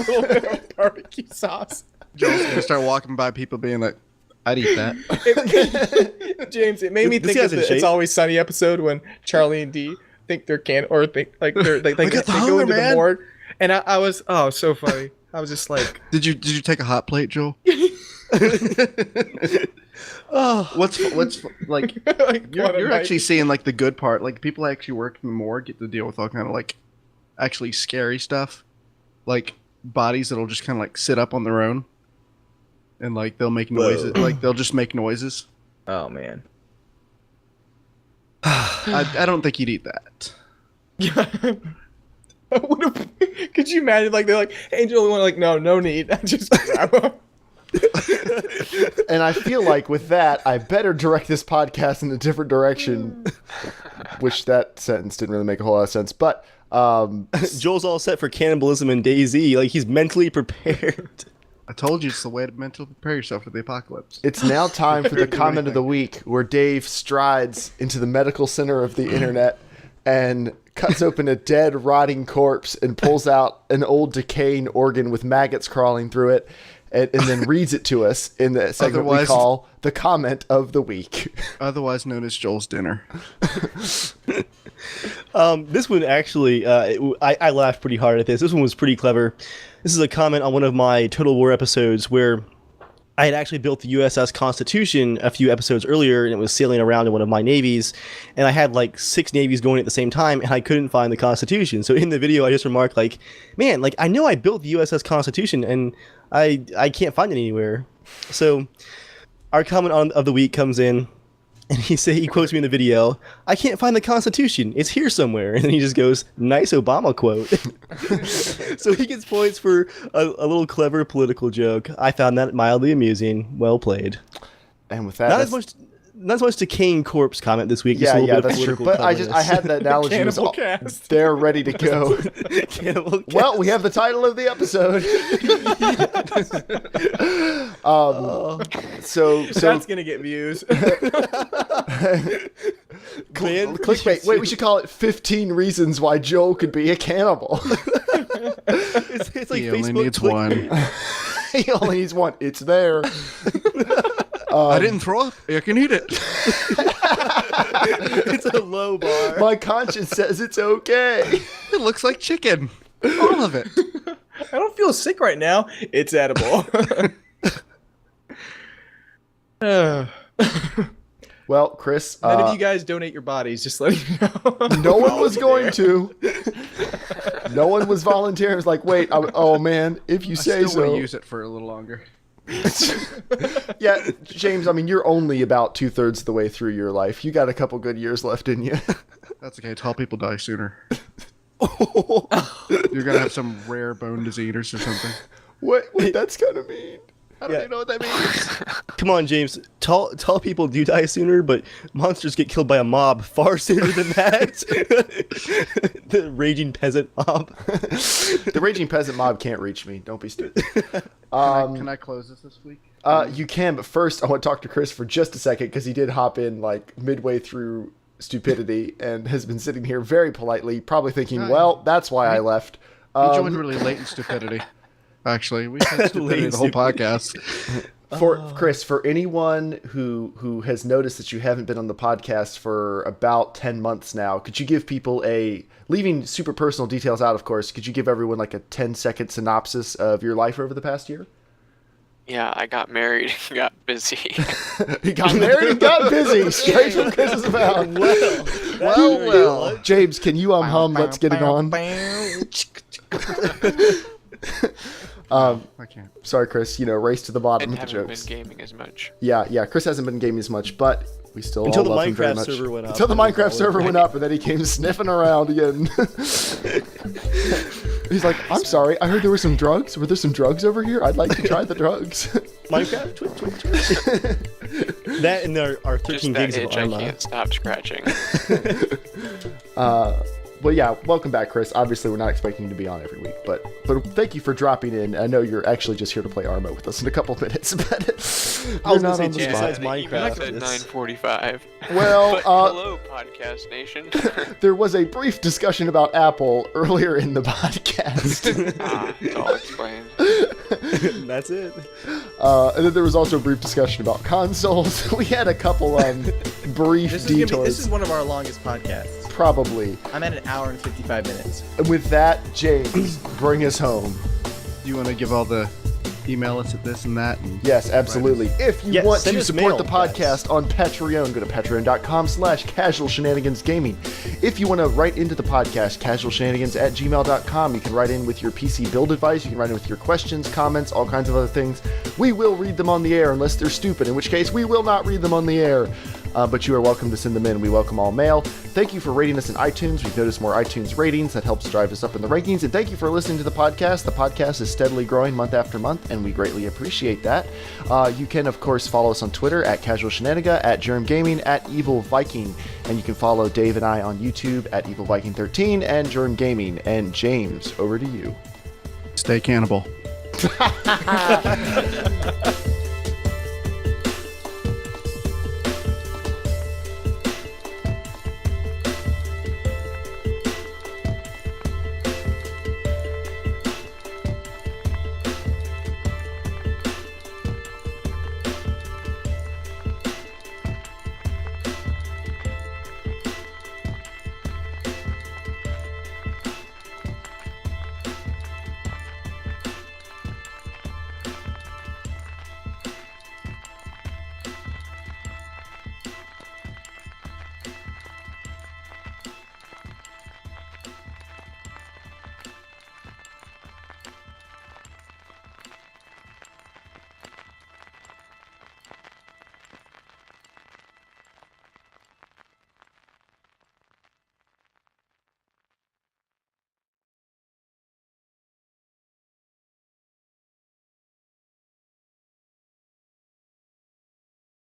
little bit of barbecue sauce. Joel's gonna start walking by people being like, I'd eat that. James, it made me think of the It's Always Sunny episode when Charlie and Dee think they're they go into the morgue. And I was, so funny. I was just like, Did you take a hot plate, Joel? Oh, what's like, you're actually seeing like the good part. Like people actually work in the morgue get to deal with all kind of like actually scary stuff, like bodies that'll just kind of like sit up on their own, and like they'll make noises. Like they'll just make noises. oh man. I don't think you'd eat that. Could you imagine? Like they're like, hey, Joel, like, no need. Just grab them. And I feel like with that, I better direct this podcast in a different direction. Which that sentence didn't really make a whole lot of sense. But Joel's all set for cannibalism and DayZ. Like, he's mentally prepared. I told you it's the way to mentally prepare yourself for the apocalypse. It's now time for the comment of the week, where Dave strides into the medical center of the internet and cuts open a dead, rotting corpse and pulls out an old decaying organ with maggots crawling through it. And then reads it to us in the segment we call the comment of the week. Otherwise known as Joel's dinner. This one actually, I laughed pretty hard at this. This one was pretty clever. This is a comment on one of my Total War episodes where I had actually built the USS Constitution a few episodes earlier, and it was sailing around in one of my navies, and I had like 6 navies going at the same time, and I couldn't find the Constitution. So in the video, I just remarked like, man, like I know I built the USS Constitution, and I can't find it anywhere. So our comment of the week comes in, and he quotes me in the video, I can't find the Constitution. It's here somewhere. And then he just goes, nice Obama quote. So he gets points for a little clever political joke. I found that mildly amusing. Well played. And with that, not as much decaying corpse comment this week. Yeah, that's true. But I had that analogy. Cannibal-Cast. They're ready to go. Cannibal-Cast. Well, we have the title of the episode. So that's gonna get views. Clickbait. Wait, we should call it 15 reasons why Joel could be a cannibal. It's like he Facebook only needs one. He only needs one. It's there. I didn't throw up. You can eat it. It's a low bar. My conscience says it's okay. It looks like chicken. All of it. I don't feel sick right now. It's edible. Well, Chris, none of you guys donate your bodies. Just letting you know. No one was going to. No one was volunteering. It was like, wait, oh man, if you say I still want so. to use it for a little longer. Yeah, James, I mean, you're only about 2/3 of the way through your life. You got a couple good years left in you. That's okay. Tall people die sooner. You're going to have some rare bone disease or something. Wait, that's kind of mean. I don't even know what that means. Come on, James. Tall people do die sooner, but monsters get killed by a mob far sooner than that. The raging peasant mob. The raging peasant mob can't reach me. Don't be stupid. Can I close this week? You can, but first I want to talk to Chris for just a second because he did hop in like midway through stupidity and has been sitting here very politely, probably thinking, well, that's why I left. He joined really late in stupidity. Actually, we had stupidity the whole podcast. For Chris, for anyone who has noticed that you haven't been on the podcast for about 10 months now, could you give people leaving super personal details out, of course, could you give everyone like a 10-second synopsis of your life over the past year? Yeah, I got married and got busy. He got married and got busy. Straight from Chris's mouth. Well. James, can you hum Let's Get It On? I can't. Sorry, Chris. Race to the bottom And of the haven't jokes. been gaming as much. Yeah. Chris hasn't been gaming as much, but we still Until all the love him very Minecraft much. server went up. Until the Minecraft server went up, and then he came sniffing around again. He's like, I'm sorry. I heard there were some drugs. Were there some drugs over here? I'd like to try the drugs. Minecraft? Twitch. That and our 13 Just that gigs of itch I ARMA. can't stop scratching. Well, yeah, welcome back, Chris. Obviously, we're not expecting you to be on every week, but thank you for dropping in. I know you're actually just here to play ARMA with us in a couple of minutes, but I was you're gonna not say, on the too, spot. besides the email Minecraft, said it's- 9:45. Well, But hello, podcast nation. there was a brief discussion about Apple earlier in the podcast. It's all explained. That's it. And then there was also a brief discussion about consoles. We had a couple brief detours. This is one of our longest podcasts. Probably. I'm at 1 hour and 55 minutes. And with that, James, bring us home. Do you want to give all the email us at this and that? And Yes, absolutely. If you Yes, want send to us support mail, the podcast on Patreon, go to patreon.com/Casual Shenanigans Gaming. If you want to write into the podcast, casualshenanigans@gmail.com. You can write in with your PC build advice. You can write in with your questions, comments, all kinds of other things. We will read them on the air unless they're stupid, in which case we will not read them on the air. But you are welcome to send them in. We welcome all mail. Thank you for rating us in iTunes. We've noticed more iTunes ratings. That helps drive us up in the rankings. And thank you for listening to the podcast. The podcast is steadily growing month after month, and we greatly appreciate that. You can, of course, follow us on Twitter at Casual Shenaniga, at JERMgaming, at Evil Viking. And you can follow Dave and I on YouTube at Evil Viking 13 and JERMgaming. And James, over to you. stay cannibal.